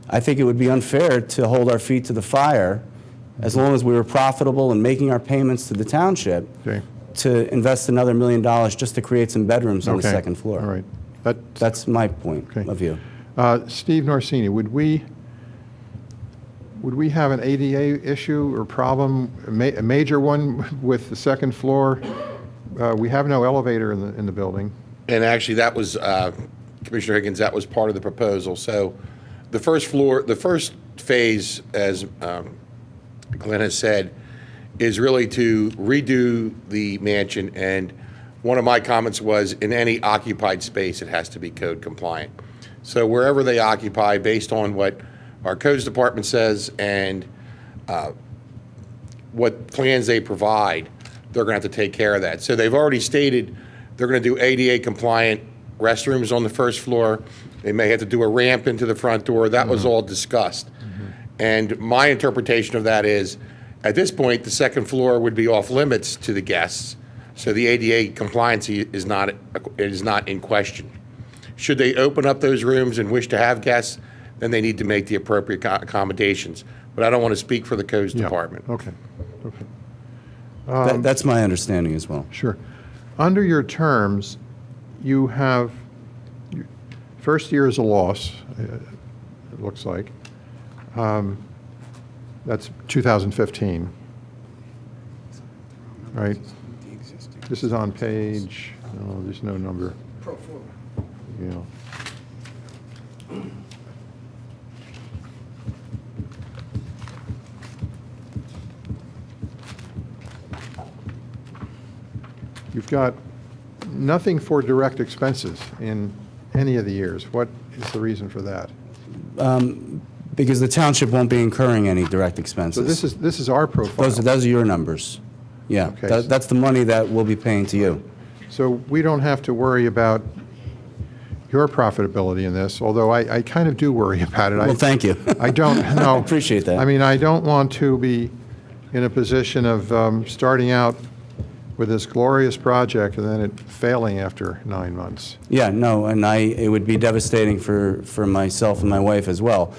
I think it would be unfair to hold our feet to the fire as long as we were profitable and making our payments to the township to invest another $1 million just to create some bedrooms on the second floor. All right. That's my point of view. Steve Norsini, would we have an ADA issue or problem, a major one with the second floor? We have no elevator in the building. And actually, that was, Commissioner Higgins, that was part of the proposal. So the first phase, as Glenn has said, is really to redo the mansion and one of my comments was, in any occupied space, it has to be code compliant. So wherever they occupy, based on what our codes department says and what plans they provide, they're going to have to take care of that. So they've already stated they're going to do ADA compliant restrooms on the first floor. They may have to do a ramp into the front door. That was all discussed. And my interpretation of that is, at this point, the second floor would be off limits to the guests, so the ADA compliance is not in question. Should they open up those rooms and wish to have guests, then they need to make the appropriate accommodations. But I don't want to speak for the codes department. Okay. Okay. That's my understanding as well. Sure. Under your terms, you have, first year is a loss, it looks like. That's 2015, right? This is on page, no, there's no number. Pro forma. Yeah. You've got nothing for direct expenses in any of the years. What is the reason for that? Because the township won't be incurring any direct So expenses. this is our profile. Those are your numbers. Yeah, Okay. that's the money that we'll be paying to you. So we don't have to worry about your profitability in this, although I kind of do worry about it. Well, thank you. I don't, no. I appreciate that. I mean, I don't want to be in a position of starting out with this glorious project and then it failing after 9 months. Yeah, no, and it would be devastating for myself and my wife as well.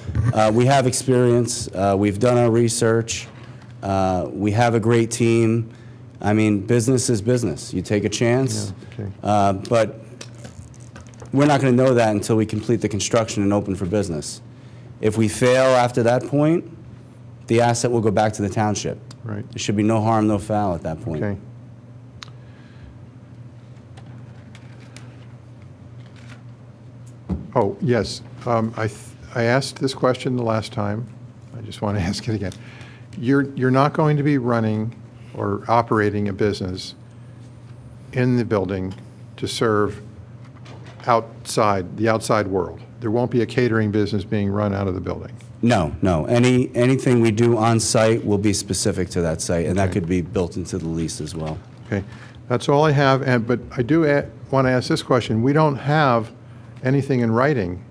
We have experience. We've done our research. We have a great team. I mean, business is business. You take a chance. Yeah, okay. But we're not going to know that until we complete the construction and open for business. If we fail after that point, the asset will go back to the township. Right. There should be no harm, no foul at that point. Okay. Oh, yes. I asked this question the last time. I just want to ask it again. You're not going to be running or operating a business in the building to serve the outside world. There won't be a catering business being run out of the building. No, no. Anything we do on site will be specific to that site, and that Okay. could be built into the lease as well. Okay. That's all I have. But I do want to ask this question. We don't have anything in writing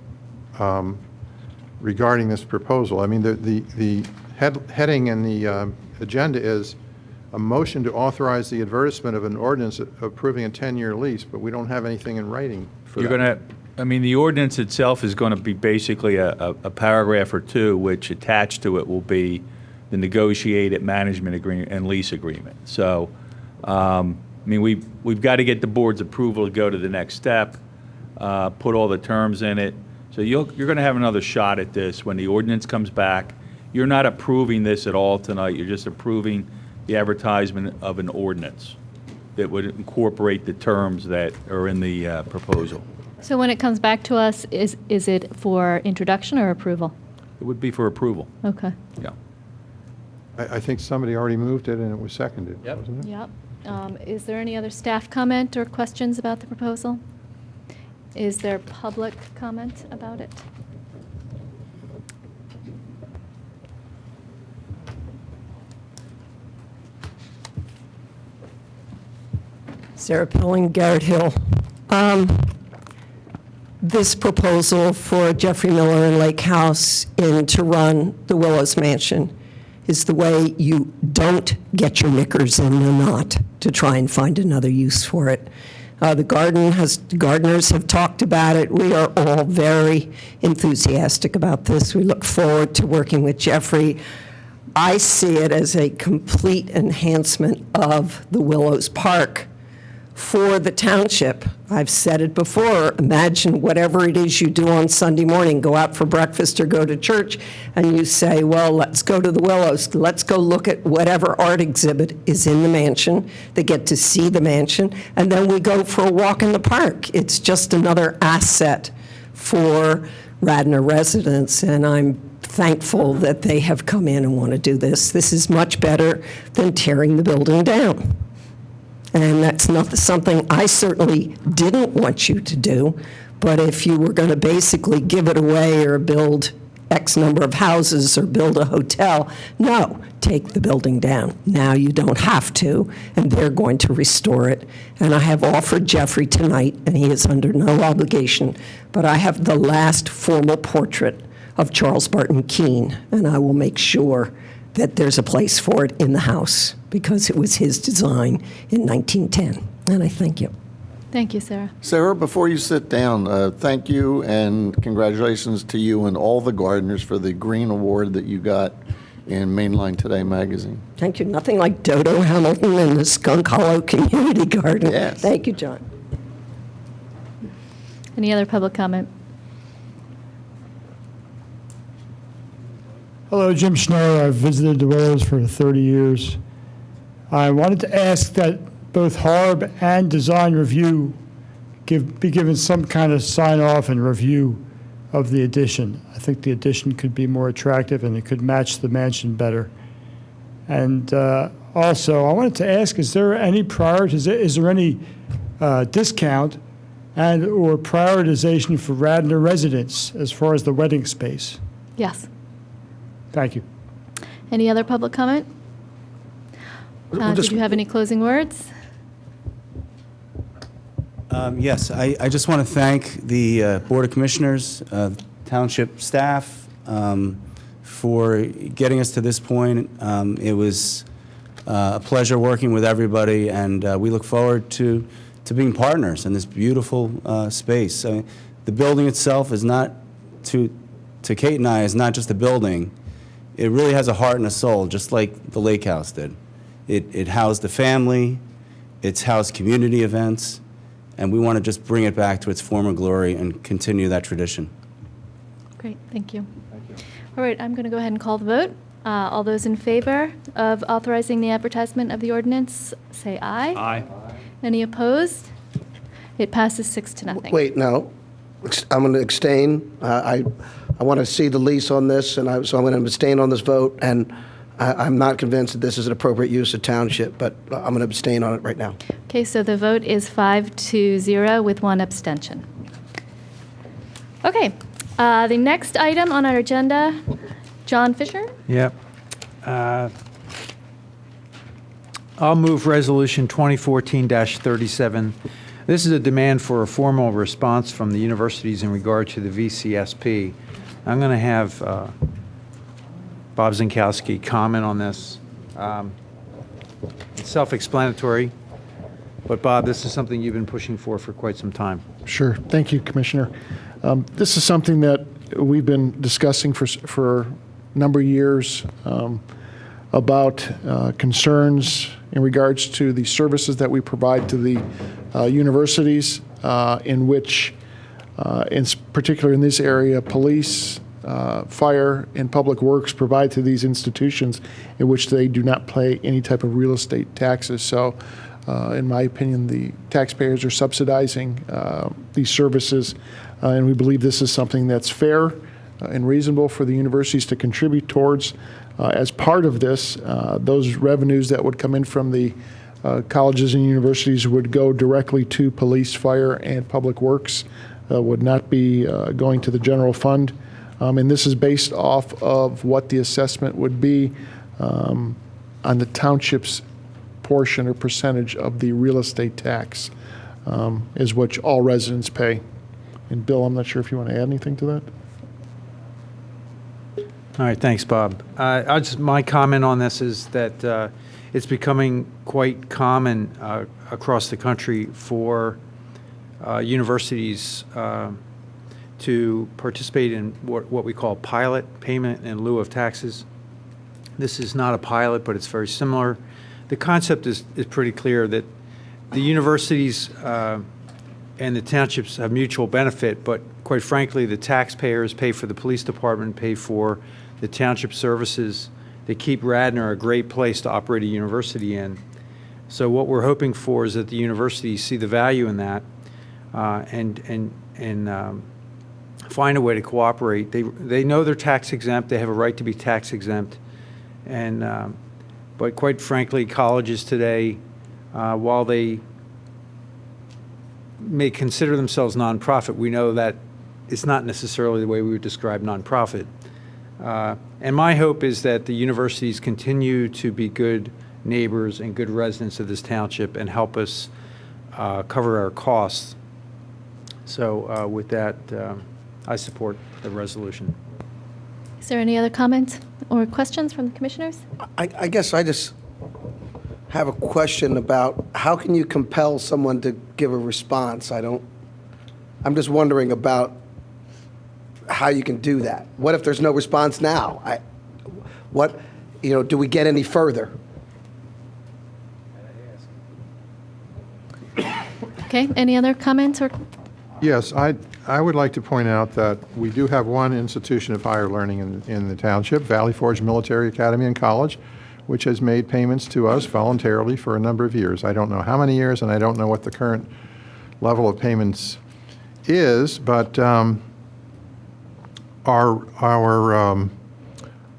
regarding this proposal. I mean, the heading in the agenda is a motion to authorize the advertisement of an ordinance approving a 10-year lease, but we don't have anything in writing for You're that. going to, I mean, the ordinance itself is going to be basically a paragraph or two, which attached to it will be the negotiated management agreement and lease agreement. So, I mean, we've got to get the board's approval to go to the next step, put all the terms in it. So you're going to have another shot at this when the ordinance comes back. You're not approving this at all tonight. You're just approving the advertisement of an ordinance that would incorporate the terms that are in the proposal. So when it comes back to us, is it for introduction or approval? It would be for approval, Okay. yeah. I think somebody already moved it and it was seconded, wasn't it? Yep. Is there any other staff comment or questions about the proposal? Is there public comment about it? Sarah Pilling, Garrett Hill. This proposal for Jeffrey Miller and Lake House to run the Willows Mansion is the way you don't get your knickers in the knot to try and find another use for it. The gardeners have talked about it. We are all very enthusiastic about this. We look forward to working with Jeffrey. I see it as a complete enhancement of the Willows Park for the township. I've said it before, imagine whatever it is you do on Sunday morning, go out for breakfast or go to church, and you say, well, let's go to the Willows, let's go look at whatever art exhibit is in the mansion. They get to see the mansion, and then we go for a walk in the park. It's just another asset for Radnor residents, and I'm thankful that they have come in and want to do this. This is much better than tearing the building down. And that's not something I certainly didn't want you to do, but if you were going to basically give it away or build X number of houses or build a hotel, no, take the building down. Now you don't have to, and they're going to restore it. And I have offered Jeffrey tonight, and he is under no obligation, but I have the last formal portrait of Charles Barton Keene, and I will make sure that there's a place for it in the house because it was his design in 1910. And I thank you. Thank you, Sarah. Sarah, before you sit down, thank you and congratulations to you and all the gardeners for the Green Award that you got in Mainline Today magazine. Thank you. Nothing like Dodo Hamilton and the Skunk Hollow Community Garden. Yes. Thank you, John. Any other public comment? Hello, Jim Schneider. I've visited the Willows for 30 years. I wanted to ask that both Harb and Design Review be given some kind of sign-off and review of the addition. I think the addition could be more attractive and it could match the mansion better. And also, I wanted to ask, is there any discount and or prioritization for Radnor residents as far as the wedding space? Yes. Thank you. Any other public comment? Did you have any closing words? Yes, I just want to thank the Board of Commissioners, Township staff, for getting us to this point. It was a pleasure working with everybody, and we look forward to being partners in this beautiful space. The building itself is not, to Kate and I, is not just a building. It really has a heart and a soul, just like the Lake House did. It housed the family, it's housed community events, and we want to just bring it back to its former glory and continue that tradition. Great, thank you. All right, I'm going to go ahead and call the vote. All those in favor of authorizing the advertisement of the ordinance, say aye. Aye. Any opposed? It passes 6-0. Wait, no. I'm going to abstain. I want to see the lease on this, and so I'm going to abstain on this vote, and I'm not convinced that this is an appropriate use of Township, but I'm going to abstain on it right now. Okay, so the vote is 5-0 with 1 abstention. Okay, the next item on our agenda, John Fisher. Yep. I'll move Resolution 2014-37. This is a demand for a formal response from the universities in regard to the VCSP. I'm going to have Bob Zinkowski comment on this. It's self-explanatory, but Bob, this is something you've been pushing for quite some time. Sure. Thank you, Commissioner. This is something that we've been discussing for a number of years about concerns in regards to the services that we provide to the universities, in which, in particular in this area, police, fire, and public works provide to these institutions in which they do not pay any type of real estate taxes. So, in my opinion, the taxpayers are subsidizing these services, and we believe this is something that's fair and reasonable for the universities to contribute towards. As part of this, those revenues that would come in from the colleges and universities would go directly to police, fire, and public works, would not be going to the general fund. And this is based off of what the assessment would be on the township's portion or percentage of the real estate tax, is which all residents pay. And Bill, I'm not sure if you want to add anything to that? All right, thanks, Bob. My comment on this is that it's becoming quite common across the country for universities to participate in what we call pilot payment in lieu of taxes. This is not a pilot, but it's very similar. The concept is pretty clear that the universities and the townships have mutual benefit, but quite frankly, the taxpayers pay for the police department, pay for the township services. They keep Radnor a great place to operate a university in. So what we're hoping for is that the universities see the value in that and find a way to cooperate. They know they're tax exempt. They have a right to be tax exempt. And but quite frankly, colleges today while they may consider themselves nonprofit, we know that it's not necessarily the way we would describe nonprofit. And my hope is that the universities continue to be good neighbors and good residents of this township and help us cover our costs. So with that, I support the resolution. Is there any other comments or questions from the commissioners? I guess I just have a question about how can you compel someone to give a response? I'm just wondering about how you can do that. What if there's no response now? Do we get any further? Okay, any other comments or? Yes, I would like to point out that we do have one institution of higher learning in the township, Valley Forge Military Academy and College, which has made payments to us voluntarily for a number of years. I don't know how many years, and I don't know what the current level of payments is, but our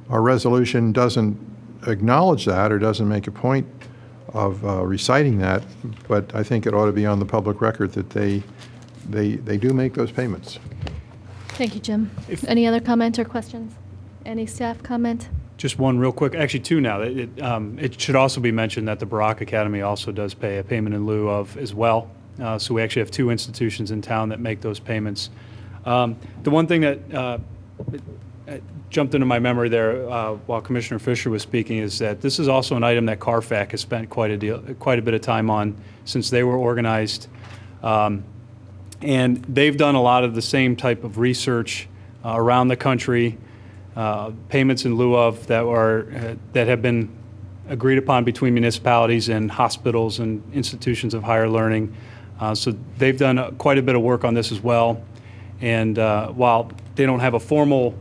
resolution doesn't acknowledge that or doesn't make a point of reciting that, but I think it ought to be on the public record that they do make those payments. Thank you, Jim. Any other comments or questions? Any staff comment? Just one real quick, actually two now. It should also be mentioned that the Barak Academy also does pay a payment in lieu of as well. So we actually have two institutions in town that make those payments. The one thing that jumped into my memory there while Commissioner Fisher was speaking is that this is also an item that CARFAC has spent quite a bit of time on since they were organized. And they've done a lot of the same type of research around the country, payments in lieu of that have been agreed upon between municipalities and hospitals and institutions of higher learning. So they've done quite a bit of work on this as well. And while they don't have a formal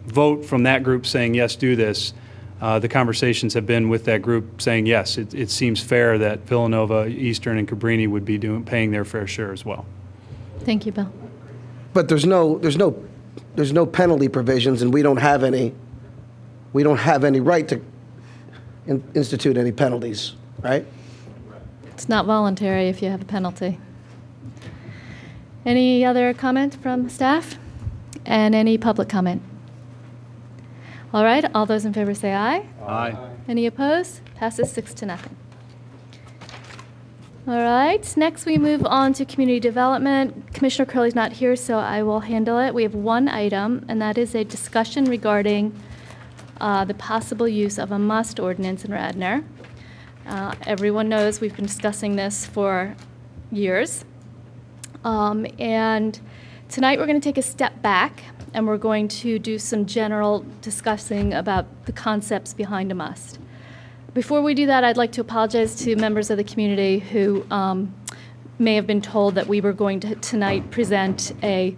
vote from that group saying, yes, do this, the conversations have been with that group saying, yes, it seems fair that Villanova, Eastern, and Cabrini would be paying their fair share as well. Thank you, Bill. But there's no penalty provisions, and we don't have any right to institute any penalties, right? It's not voluntary if you have a penalty. Any other comment from staff? And any public comment? All right, all those in favor say aye. Aye. Any opposed? Passes 6-0. All right, next we move on to community development. Commissioner Curley's not here, so I will handle it. We have one item, and that is a discussion regarding the possible use of a must ordinance in Radnor. Everyone knows we've been discussing this for years. And tonight we're going to take a step back and we're going to do some general discussing about the concepts behind a must. Before we do that, I'd like to apologize to members of the community who may have been told that we were going to tonight present a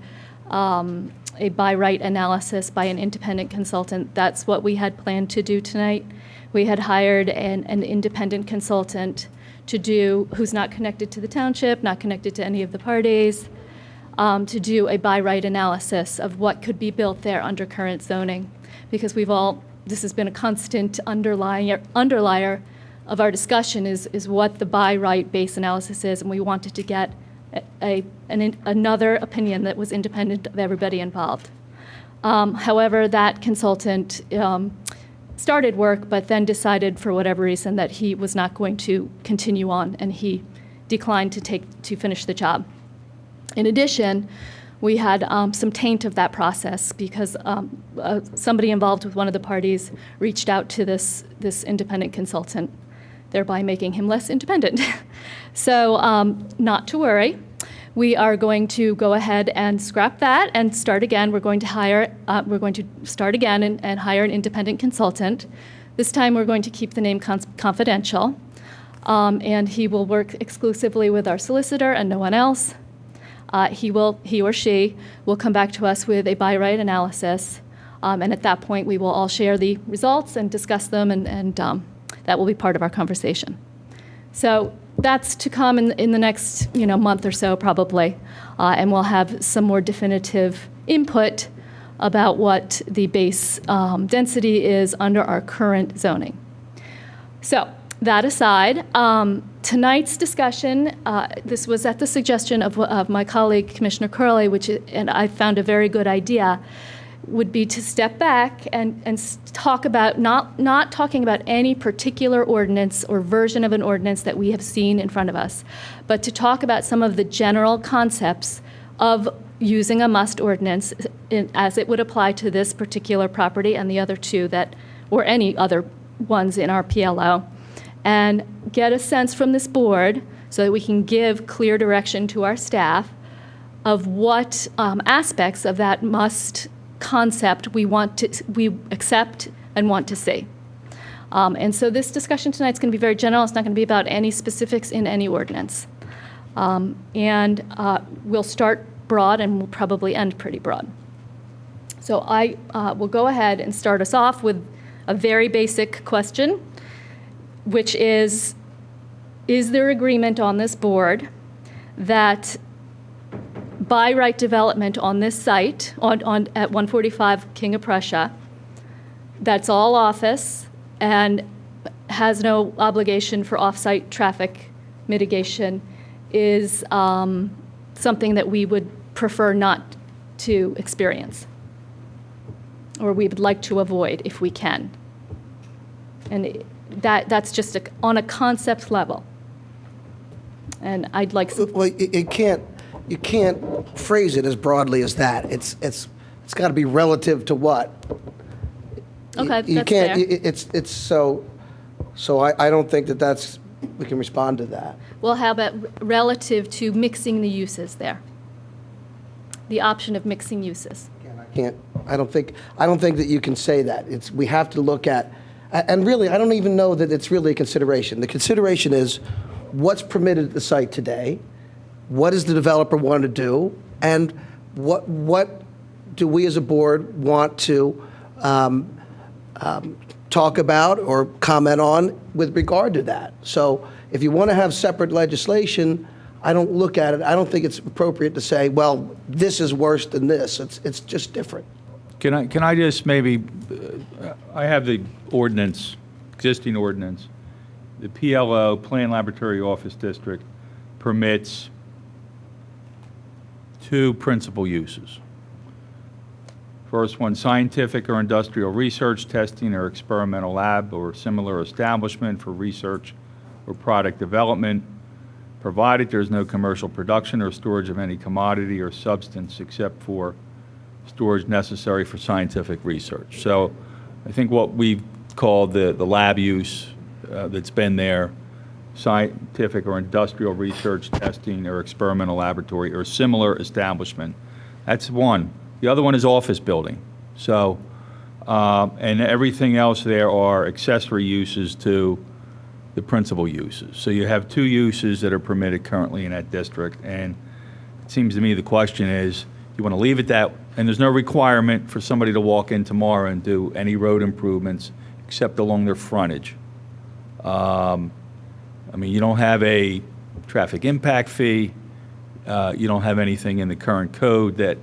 by right analysis by an independent consultant. That's what we had planned to do tonight. We had hired an independent consultant to do, who's not connected to the township, not connected to any of the parties, to do a by right analysis of what could be built there under current zoning. Because this has been a constant underlier of our discussion is what the by right base analysis is, and we wanted to get another opinion that was independent of everybody involved. However, that consultant started work, but then decided for whatever reason that he was not going to continue on, and he declined to finish the job. In addition, we had some taint of that process because somebody involved with one of the parties reached out to this independent consultant, thereby making him less independent. So not to worry. We are going to go ahead and scrap that and start again. We're going to start again and hire an independent consultant. This time we're going to keep the name confidential, and he will work exclusively with our solicitor and no one else. He or she will come back to us with a by right analysis, and at that point we will all share the results and discuss them, and that will be part of our conversation. So that's to come in the next month or so probably, and we'll have some more definitive input about what the base density is under our current zoning. So that aside, tonight's discussion, this was at the suggestion of my colleague, Commissioner Curley, and I found a very good idea, would be to step back and talk about, not talking about any particular ordinance or version of an ordinance that we have seen in front of us, but to talk about some of the general concepts of using a must ordinance as it would apply to this particular property and the other two or any other ones in our PLO, and get a sense from this board so that we can give clear direction to our staff of what aspects of that must concept we accept and want to see. And so this discussion tonight is going to be very general. It's not going to be about any specifics in any ordinance. We'll start broad and we'll probably end pretty broad. So I will go ahead and start us off with a very basic question, which is there agreement on this board that by right development on this site, at 145 King of Prussia, that's all office and has no obligation for off-site traffic mitigation, is something that we would prefer not to experience, or we would like to avoid if we can. And that's just on a concept level. And I'd like some... Well, you can't phrase it as broadly as that. It's got to be relative to what? Okay, you that's can't. fair. It's so. I don't think that's. We can respond to that. Well, how about relative to mixing the uses there? The option of mixing uses. I don't think that you can say that. We have to look at, and really, I don't even know that it's really a consideration. The consideration is what's permitted at the site today. What does the developer want to do, and what do we as a board want to talk about or comment on with regard to that? So if you want to have separate legislation, I don't look at it. I don't think it's appropriate to say, well, this is worse than this. It's just different. Can I just maybe, I have the ordinance, existing ordinance. The PLO, Plan Laboratory Office District, permits 2 principal uses. First one, scientific or industrial research, testing or experimental lab or similar establishment for research or product development, provided there's no commercial production or storage of any commodity or substance except for storage necessary for scientific research. So I think what we've called the lab use that's been there, scientific or industrial research, testing, or experimental laboratory, or similar establishment. That's one. The other one is office building. So, and everything else there are accessory uses to the principal uses. So you have 2 uses that are permitted currently in that district, and it seems to me the question is, you want to leave it that, and there's no requirement for somebody to walk in tomorrow and do any road improvements except along their frontage. I mean, you don't have a traffic impact fee. You don't have anything in the current code that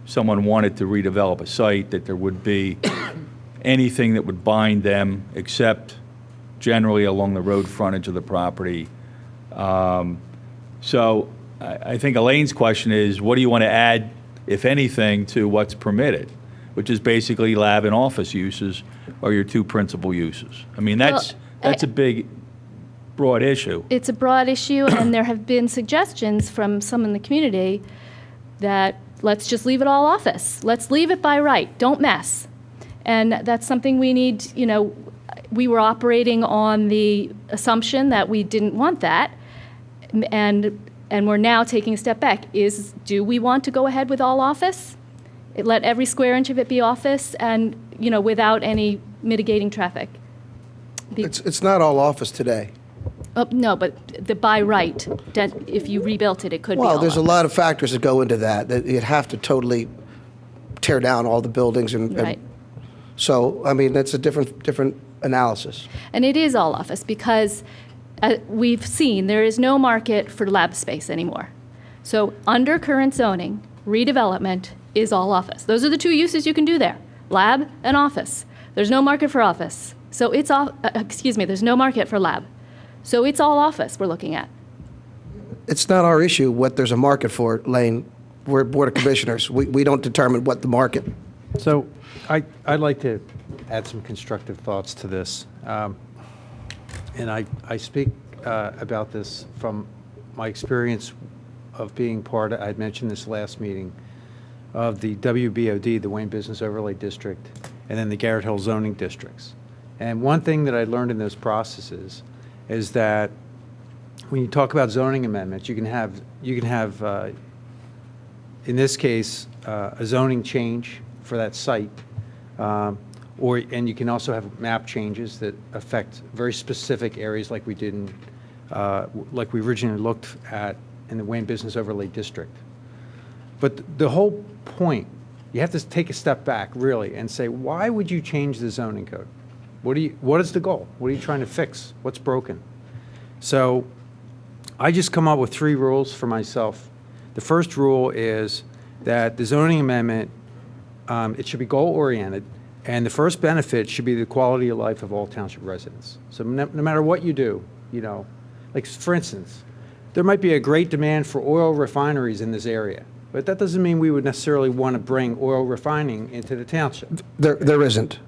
someone wanted to redevelop a site, that there would be anything that would bind them except generally along the road frontage of the property. So I think Elaine's question is, what do you want to add, if anything, to what's permitted, which is basically lab and office uses are your 2 principal uses. I mean, that's a big, broad issue. It's a broad issue, and there have been suggestions from some in the community that let's just leave it all office. Let's leave it by right. Don't mess. And that's something we need, we were operating on the assumption that we didn't want that, and we're now taking a step back. Do we want to go ahead with all office? Let every square inch of it be office and, without any mitigating traffic? It's not all office today. No, but the by right, if you rebuilt it, it could be all Well, there's a office. lot of factors that go into that. That you'd have to totally tear down all the buildings Right. So, I mean, that's a different analysis. And it is all office because we've seen there is no market for lab space anymore. So under current zoning, redevelopment is all office. Those are the 2 uses you can do there, lab and office. There's no market for office. So there's no market for lab. So it's all office we're looking at. It's not our issue what there's a market for, Lane. We're Board of Commissioners. We don't determine what the market. So I'd like to add some constructive thoughts to this. And I speak about this from my experience of being part of, I'd mentioned this last meeting, of the WBOD, the Wayne Business Overlay District, and then the Garrett Hill zoning districts. And one thing that I learned in those processes is that when you talk about zoning amendments, you can have in this case, a zoning change for that site, and you can also have map changes that affect very specific areas like we did in, like we originally looked at in the Wayne Business Overlay District. But the whole point, you have to take a step back really and say, why would you change the zoning code? What is the goal? What are you trying to fix? What's broken? So I just come up with 3 rules for myself. The first rule is that the zoning amendment, it should be goal-oriented, and the first benefit should be the quality of life of all township residents. So no matter what you do, you know, like for instance, there might be a great demand for oil refineries in this area, but that doesn't mean we would necessarily want to bring oil refining into the township. There isn't.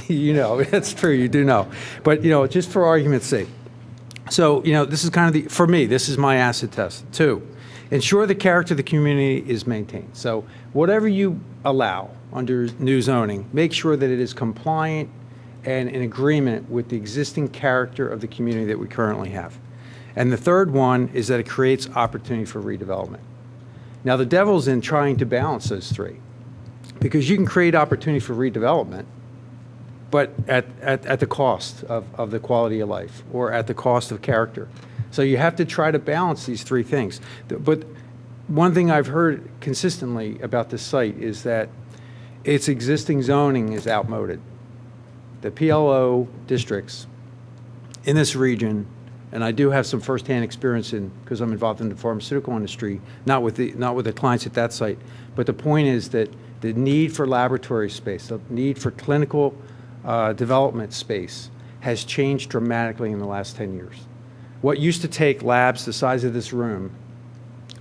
You know, that's true, you do know. But, you know, just for argument's sake. So, you know, this is kind of for me, this is my acid test. 2, ensure the character of the community is maintained. So whatever you allow under new zoning, make sure that it is compliant and in agreement with the existing character of the community that we currently have. And the third one is that it creates opportunity for redevelopment. Now, the devil's in trying to balance those 3, because you can create opportunity for redevelopment, but at the cost of the quality of life or at the cost of character. So you have to try to balance these 3 things. But one thing I've heard consistently about this site is that its existing zoning is outmoded. The PLO districts in this region, and I do have some firsthand experience in, because I'm involved in the pharmaceutical industry, not with the clients at that site, but the point is that the need for laboratory space, the need for clinical development space has changed dramatically in the last 10 years. What used to take labs the size of this room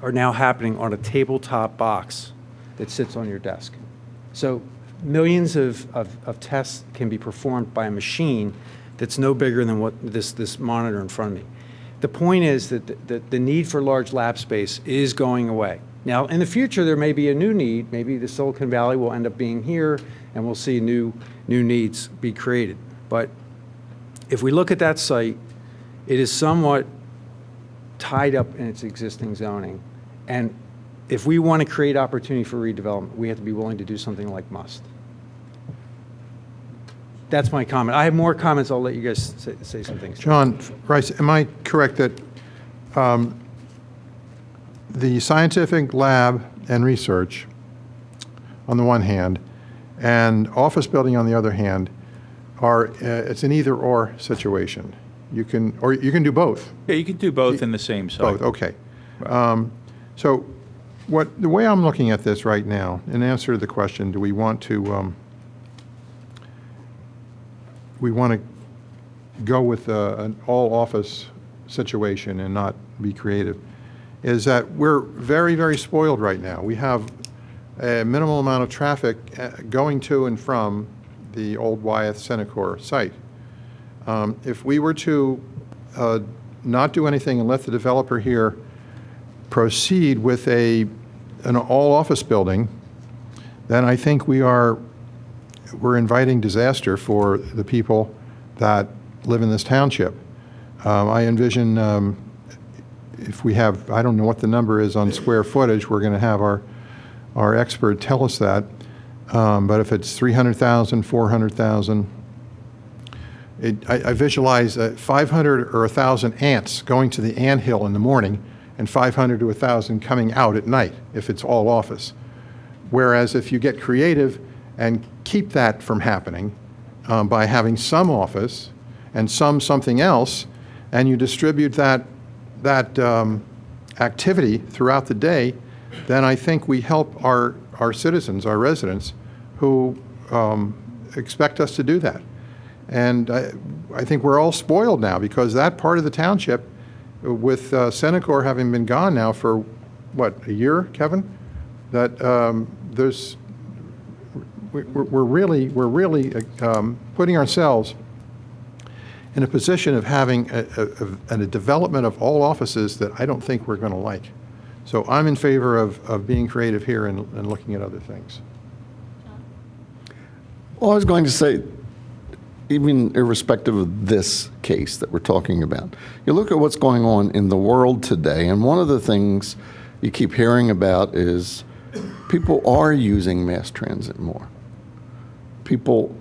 are now happening on a tabletop box that sits on your desk. So millions of tests can be performed by a machine that's no bigger than what this monitor in front of me. The point is that the need for large lab space is going away. Now, in the future, there may be a new need. Maybe the Silicon Valley will end up being here, and we'll see new needs be created. But if we look at that site, it is somewhat tied up in its existing zoning. And if we want to create opportunity for redevelopment, we have to be willing to do something like must. That's my comment. I have more comments. I'll let you guys say some things. John Rice, am I correct that the scientific lab and research on the one hand and office building on the other hand are, it's an either-or situation? You can do both. Yeah, you can do both in the same site. Both, okay. So the way I'm looking at this right now, in answer to the question, do we want to go with an all-office situation and not be creative, is that we're very, very spoiled right now. We have a minimal amount of traffic going to and from the old Wyeth-Senecor site. If we were to not do anything and let the developer here proceed with an all-office building, then I think we're inviting disaster for the people that live in this township. I envision if we have, I don't know what the number is on square footage, we're going to have our expert tell us that, but if it's 300,000, 400,000, I visualize 500 or 1,000 ants going to the anthill in the morning and 500 to 1,000 coming out at night if it's all office. Whereas if you get creative and keep that from happening by having some office and something else, and you distribute that activity throughout the day, then I think we help our citizens, our residents, who expect us to do that. And I think we're all spoiled now because that part of the township, with Senecor having been gone now for, what, a year, Kevin? That we're really putting ourselves in a position of having a development of all offices that I don't think we're going to like. So I'm in favor of being creative here and looking at other things. Well, I was going to say, even irrespective of this case that we're talking about, you look at what's going on in the world today, and one of the things you keep hearing about is people are using mass transit more. People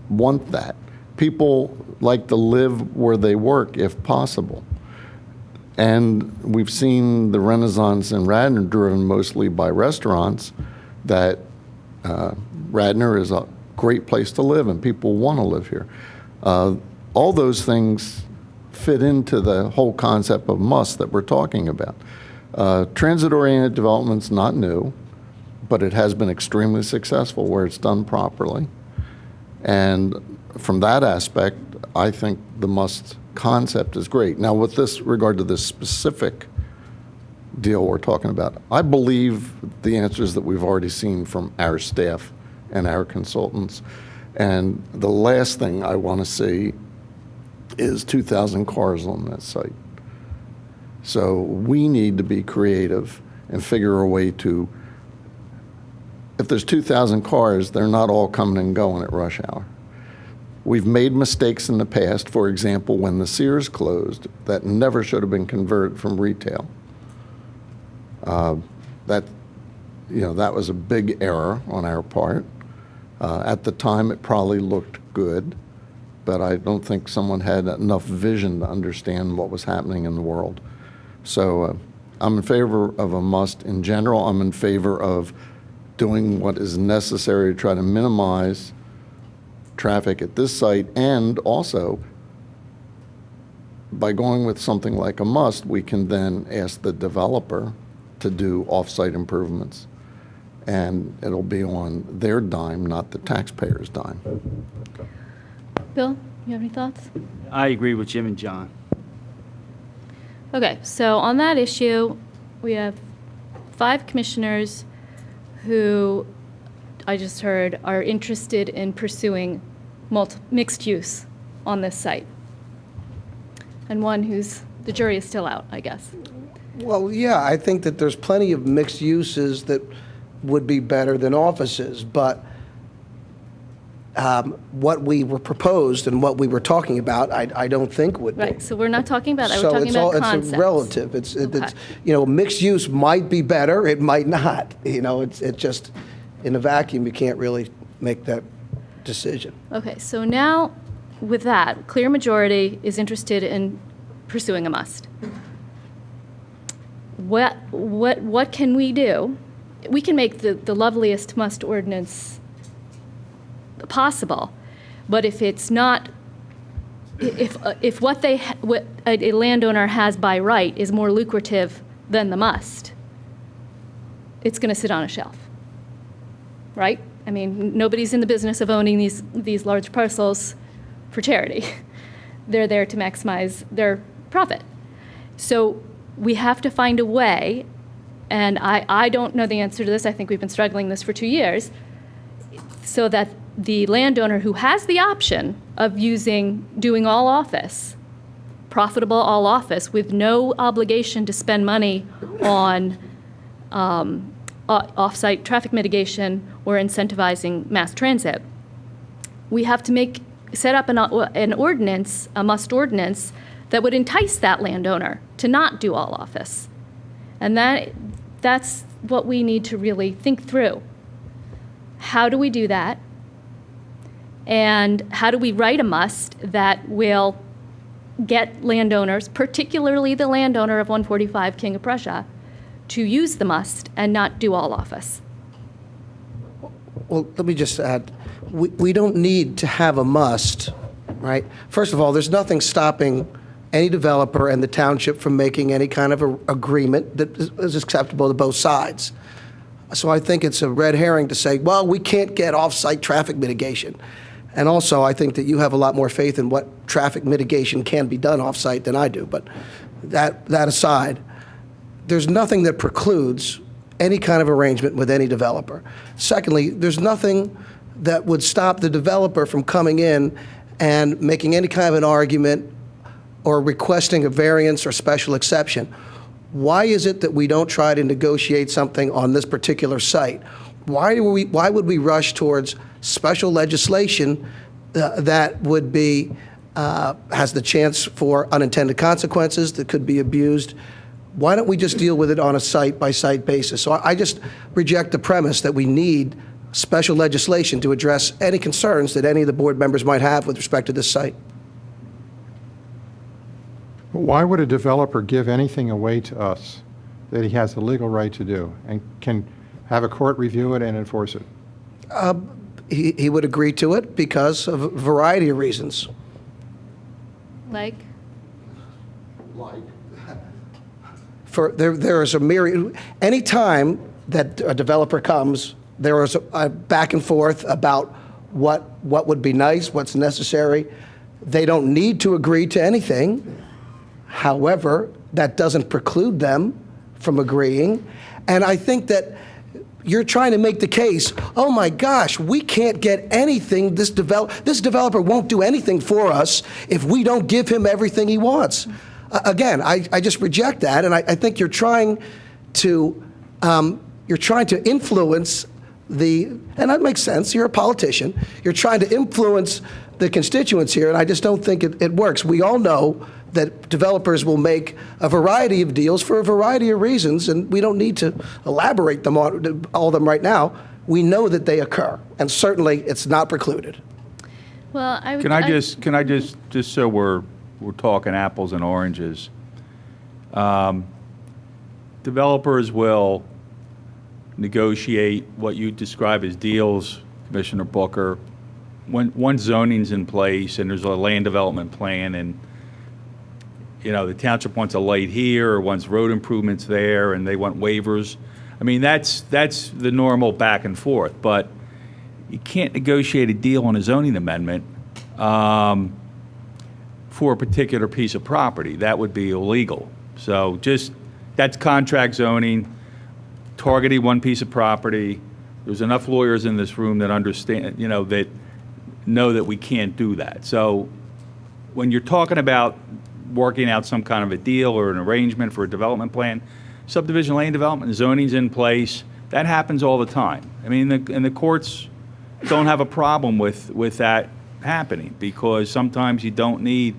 want that. People like to live where they work if possible. And we've seen the renaissance in Radnor driven mostly by restaurants, that Radnor is a great place to live and people want to live here. All those things fit into the whole concept of must that we're talking about. Transit-oriented development's not new, but it has been extremely successful where it's done properly. And from that aspect, I think the must concept is great. Now, with this regard to this specific deal we're talking about, I believe the answers that we've already seen from our staff and our consultants. And the last thing I want to see is 2,000 cars on that site. So we need to be creative and figure a way to, if there's 2,000 cars, they're not all coming and going at rush hour. We've made mistakes in the past. For example, when the Sears closed, that never should have been converted from retail. That was a big error on our part. At the time, it probably looked good, but I don't think someone had enough vision to understand what was happening in the world. So I'm in favor of a must in general. I'm in favor of doing what is necessary to try to minimize traffic at this site, and also by going with something like a must, we can then ask the developer to do off-site improvements, and it'll be on their dime, not the taxpayer's dime. Bill, you have any thoughts? I agree with Jim and John. Okay, so on that issue, we have 5 commissioners who I just heard are interested in pursuing mixed use on this site. And one who's, the jury is still out, I guess. Well, yeah, I think that there's plenty of mixed uses that would be better than offices, but what we were proposed and what we were talking about, I don't think would be. Right, so we're not talking about that, we're So talking about it's relative. It's mixed use might be better, it might not. It's just, in a vacuum, you can't really make that decision. Okay, so now with that, clear majority is interested in pursuing a must. What can we do? We can make the loveliest must ordinance possible, but if it's not, if what a landowner has by right is more lucrative than the must, it's going to sit on a shelf, right? I mean, nobody's in the business of owning these large parcels for charity. They're there to maximize their profit. So we have to find a way, and I don't know the answer to this. I think we've been struggling this for 2 years, so that the landowner who has the option of doing all office, profitable all office, with no obligation to spend money on off-site traffic mitigation or incentivizing mass transit, we have to set up an ordinance, a must ordinance, that would entice that landowner to not do all office. And that's what we need to really think through. How do we do that? And how do we write a must that will get landowners, particularly the landowner of 145 King of Prussia, to use the must and not do all office? Well, let me just add, we don't need to have a must, right? First of all, there's nothing stopping any developer and the township from making any kind of agreement that is acceptable to both sides. So I think it's a red herring to say, well, we can't get off-site traffic mitigation. And also, I think that you have a lot more faith in what traffic mitigation can be done off-site than I do. But that aside, there's nothing that precludes any kind of arrangement with any developer. Secondly, there's nothing that would stop the developer from coming in and making any kind of an argument or requesting a variance or special exception. Why is it that we don't try to negotiate something on this particular site? Why would we rush towards special legislation that would be, has the chance for unintended consequences that could be abused? Why don't we just deal with it on a site-by-site basis? So I just reject the premise that we need special legislation to address any concerns that any of the board members might have with respect to this site. Why would a developer give anything away to us that he has the legal right to do and can have a court review it and enforce it? He would agree to it because of a variety of reasons. Like? There is a myriad. Any time that a developer comes, there is a back and forth about what would be nice, what's necessary. They don't need to agree to anything. However, that doesn't preclude them from agreeing. And I think that you're trying to make the case, oh my gosh, we can't get anything, this developer won't do anything for us if we don't give him everything he wants. Again, I just reject that, and I think you're trying to influence and that makes sense, you're a politician, you're trying to influence the constituents here, and I just don't think it works. We all know that developers will make a variety of deals for a variety of reasons, and we don't need to elaborate them all of them right now. We know that they occur, and certainly it's not precluded. Well, Can I just so we're talking apples and oranges, developers will negotiate what you describe as deals, Commissioner Booker, when zoning's in place and there's a land development plan and the township wants a light here or wants road improvements there and they want waivers. I mean, that's the normal back and forth, but you can't negotiate a deal on a zoning amendment for a particular piece of property. That would be illegal. So that's contract zoning, targeting one piece of property. There's enough lawyers in this room that understand, that know that we can't do that. So when you're talking about working out some kind of a deal or an arrangement for a development plan, subdivision land development, zoning's in place, that happens all the time. I mean, and the courts don't have a problem with that happening because sometimes you don't need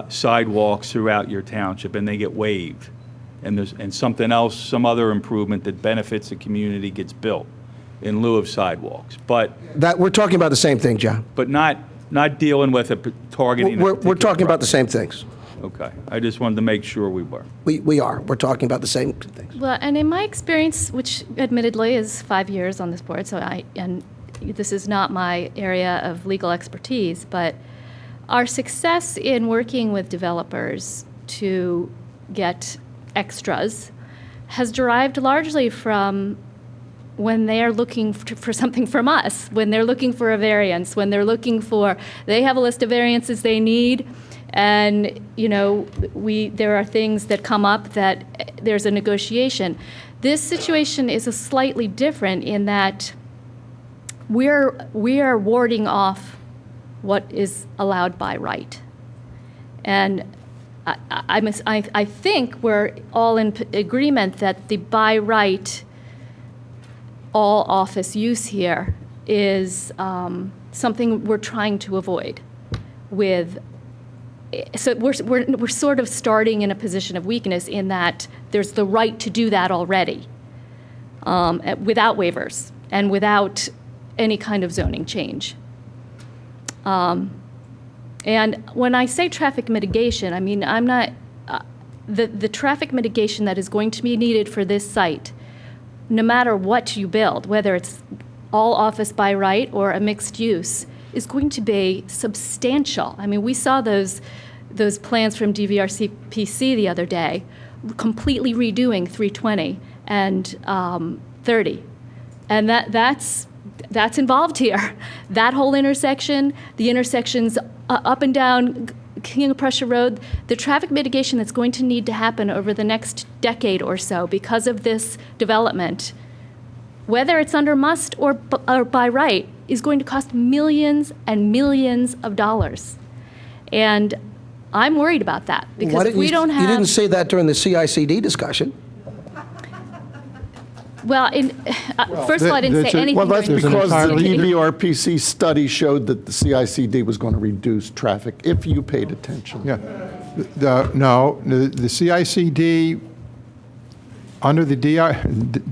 sidewalks throughout your township and they get waived. And something else, some other improvement that benefits the community gets built in lieu of sidewalks. But that we're talking about the same thing, John. But not dealing with targeting. We're talking about the same things. Okay. I just wanted to make sure we were. We are. We're talking about the same things. Well, and in my experience, which admittedly is 5 years on this board, and this is not my area of legal expertise, but our success in working with developers to get extras has derived largely from when they are looking for something from us, when they're looking for a variance, when they're looking for, they have a list of variances they need, and there are things that come up that there's a negotiation. This situation is a slightly different in that we are warding off what is allowed by right, and I think we're all in agreement that the by right all office use here is something we're trying to avoid. So we're sort of starting in a position of weakness in that there's the right to do that already without waivers and without any kind of zoning change. And when I say traffic mitigation, I mean I'm not the traffic mitigation that is going to be needed for this site, no matter what you build, whether it's all office by right or a mixed use, is going to be substantial. I mean, we saw those plans from DVRCPC the other day, completely redoing 320 and 30, and that's that's involved here. That whole intersection, the intersections up and down King of Prussia Road, the traffic mitigation that's going to need to happen over the next decade or so because of this development, whether it's under must or by right, is going to cost millions and millions of dollars. And I'm worried about that because if we don't have... You didn't say that during the CICD discussion. Well, first of all, I didn't say anything. Well, that's during because the CICD. EVRPC study showed that the CICD was going to reduce traffic if you paid attention. Yeah. No, the CICD, under the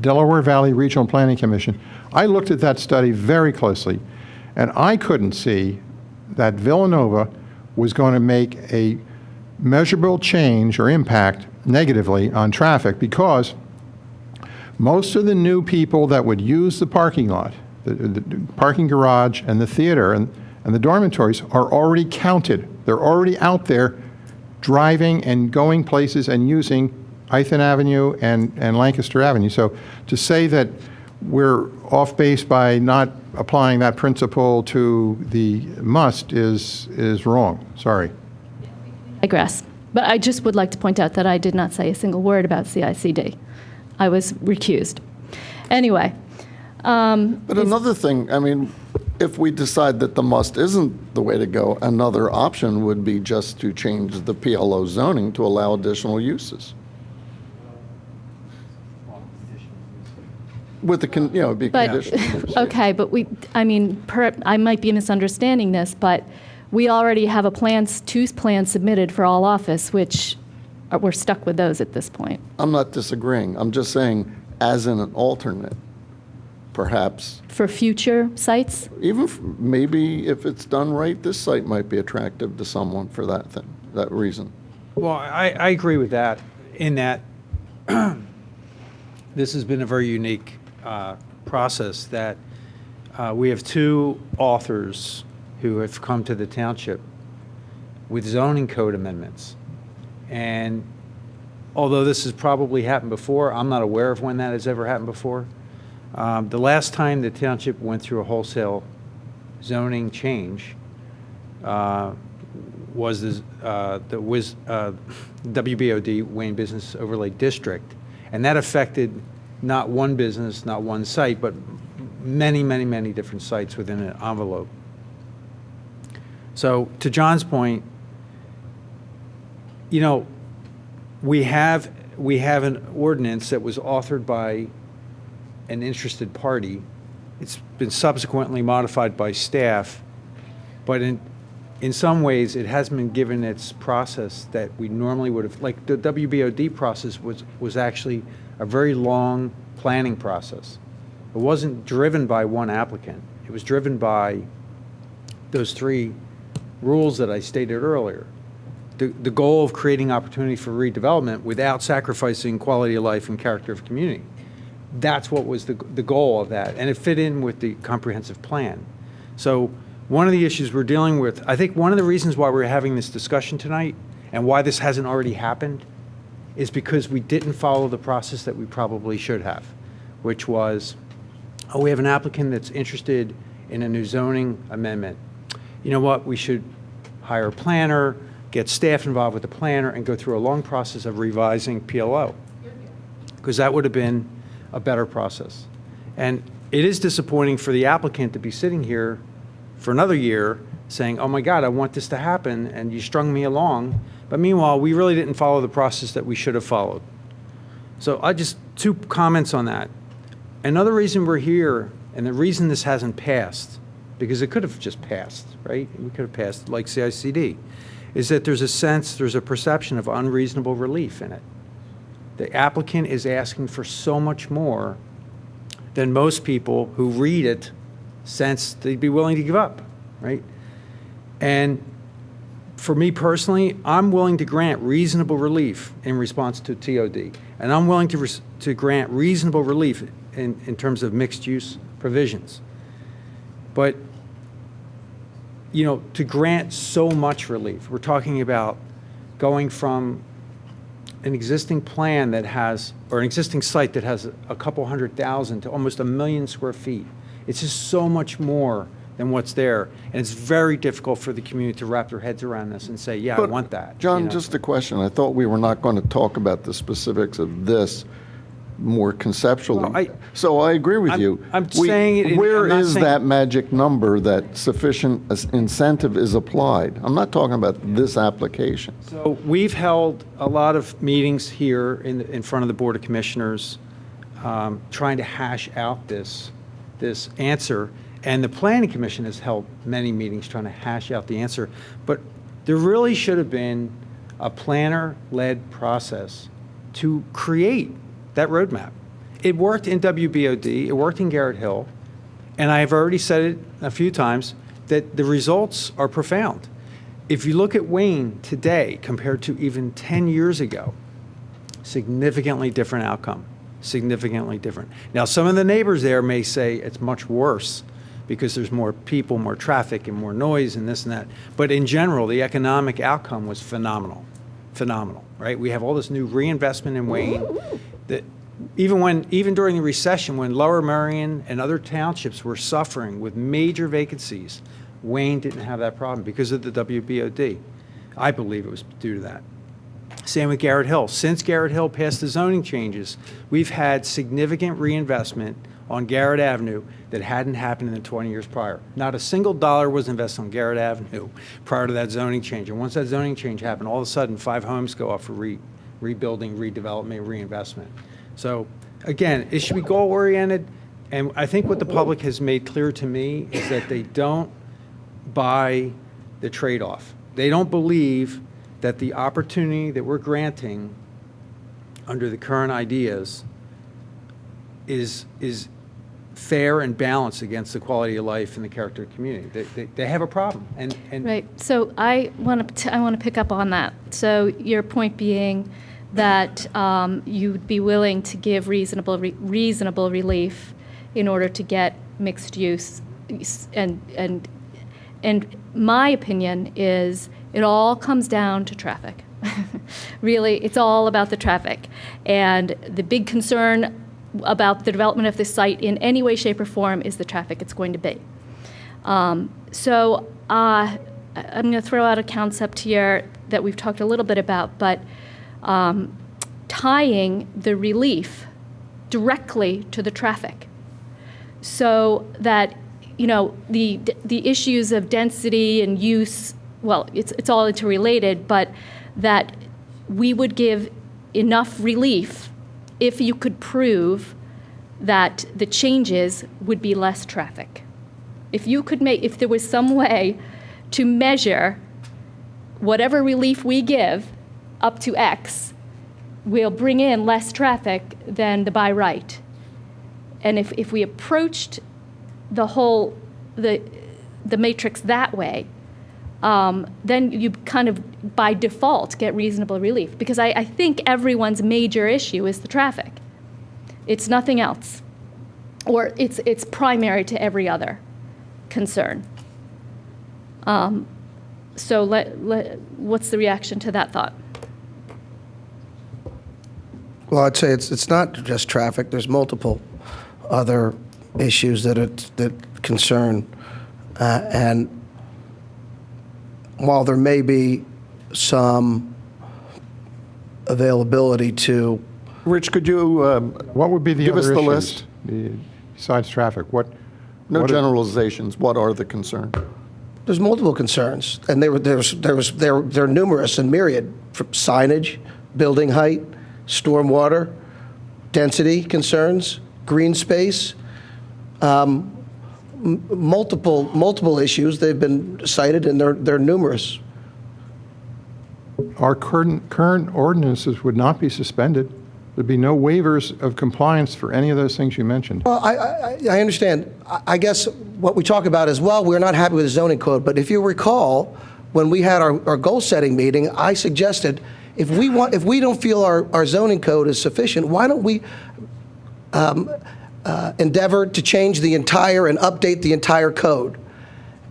Delaware Valley Regional Planning Commission, I looked at that study very closely, and I couldn't see that Villanova was going to make a measurable change or impact negatively on traffic because most of the new people that would use the parking lot, the parking garage and the theater and the dormitories are already counted. They're already out there driving and going places and using Ithan Avenue and Lancaster Avenue. So to say that we're off base by not applying that principle to the must is wrong. Sorry. I digress. But I just would like to point out that I did not say a single word about CICD. I was recused. Anyway. But another thing, I mean, if we decide that the must isn't the way to go, another option would be just to change the PLO zoning to allow additional uses. With the, it'd be conditional. Okay, but I might be misunderstanding this, but we already have two plans submitted for all office, which we're stuck with those at this point. I'm not disagreeing. I'm just saying, as an alternate, perhaps. For future sites? Even maybe if it's done right, this site might be attractive to someone for that reason. Well, I agree with that, in that this has been a very unique process that we have two authors who have come to the township with zoning code amendments. And although this has probably happened before, I'm not aware of when that has ever happened before. The last time the township went through a wholesale zoning change was the WBOD, Wayne Business Overlay District. And that affected not one business, not one site, but many, many, many different sites within an envelope. So to John's point, we have an ordinance that was authored by an interested party. It's been subsequently modified by staff, but in some ways it hasn't been given its process that we normally would have. Like the WBOD process was actually a very long planning process. It wasn't driven by one applicant. It was driven by those three rules that I stated earlier. The goal of creating opportunity for redevelopment without sacrificing quality of life and character of community. That's what was the goal of that, and it fit in with the comprehensive plan. So one of the issues we're dealing with, I think one of the reasons why we're having this discussion tonight and why this hasn't already happened is because we didn't follow the process that we probably should have, which was, we have an applicant that's interested in a new zoning amendment. You know what, we should hire a planner, get staff involved with the planner, and go through a long process of revising PLO, because that would have been a better process. And it is disappointing for the applicant to be sitting here for another year saying, oh my God, I want this to happen, and you strung me along. But meanwhile, we really didn't follow the process that we should have followed. So two comments on that. Another reason we're here, and the reason this hasn't passed, because it could have just passed, right? We could have passed like CICD, is that there's a perception of unreasonable relief in it. The applicant is asking for so much more than most people who read it sense they'd be willing to give up, right? And for me personally, I'm willing to grant reasonable relief in response to TOD, and I'm willing to grant reasonable relief in terms of mixed-use provisions. But to grant so much relief, we're talking about going from an existing plan that has, or an existing site that has a couple 100,000 to almost 1 million square feet. It's just so much more than what's there. And it's very difficult for the community to wrap their heads around this and say, yeah, I But, want that. John, you know? just a question. I thought we were not going to talk about the specifics of this more conceptually. Well, so I agree with you. I'm saying it- Where I'm not is saying- that magic number that sufficient incentive is applied? I'm not talking about this application. So we've held a lot of meetings here in front of the Board of Commissioners, trying to hash out this answer. And the Planning Commission has held many meetings trying to hash out the answer. But there really should have been a planner-led process to create that roadmap. It worked in WBOD, it worked in Garrett Hill, and I have already said it a few times that the results are profound. If you look at Wayne today compared to even 10 years ago, significantly different outcome, significantly different. Now, some of the neighbors there may say it's much worse because there's more people, more traffic, and more noise and this and that. But in general, the economic outcome was phenomenal, right? We have all this new reinvestment in Wayne that even during the recession, when Lower Merion and other townships were suffering with major vacancies, Wayne didn't have that problem because of the WBOD. I believe it was due to that. Same with Garrett Hill. Since Garrett Hill passed the zoning changes, we've had significant reinvestment on Garrett Avenue that hadn't happened in the 20 years prior. Not a single dollar was invested on Garrett Avenue prior to that zoning change. And once that zoning change happened, all of a sudden 5 homes go up for rebuilding, redevelopment, reinvestment. So again, it should be goal-oriented. And I think what the public has made clear to me is that they don't buy the trade-off. They don't believe that the opportunity that we're granting under the current ideas is fair and balanced against the quality of life and the character of the community. They have a problem. And Right. So I want to pick up on that. So your point being that you'd be willing to give reasonable relief in order to get mixed use, and my opinion is it all comes down to traffic. Really, it's all about the traffic, and the big concern about the development of this site in any way, shape, or form is the traffic it's going to be. So I'm going to throw out a concept here that we've talked a little bit about, but tying the relief directly to the traffic, so that the issues of density and use, well, it's all interrelated, but that we would give enough relief if you could prove that the changes would be less traffic. If there was some way to measure whatever relief we give up to X will bring in less traffic than the by right. And if we approached the matrix that way, then you kind of by default get reasonable relief, because I think everyone's major issue is the traffic. It's nothing else, or it's primary to every other concern. So what's the reaction to that thought? Well, I'd say it's not just traffic. There's multiple other issues that concern, and while there may be some availability to. Rich, could you What would be the give other us the issues list? besides traffic? No what generalizations. What are the concerns? There's multiple concerns, and they're numerous and myriad: from signage, building height, stormwater, density concerns, green space, multiple issues. They've been cited, and they're numerous. Our current ordinances would not be suspended. There'd be no waivers of compliance for any of those things you mentioned. Well, I understand. I guess what we talk about is, well, we're not happy with the zoning code. But if you recall, when we had our goal-setting meeting, I suggested if we don't feel our zoning code is sufficient, why don't we endeavor to change the entire and update the entire code?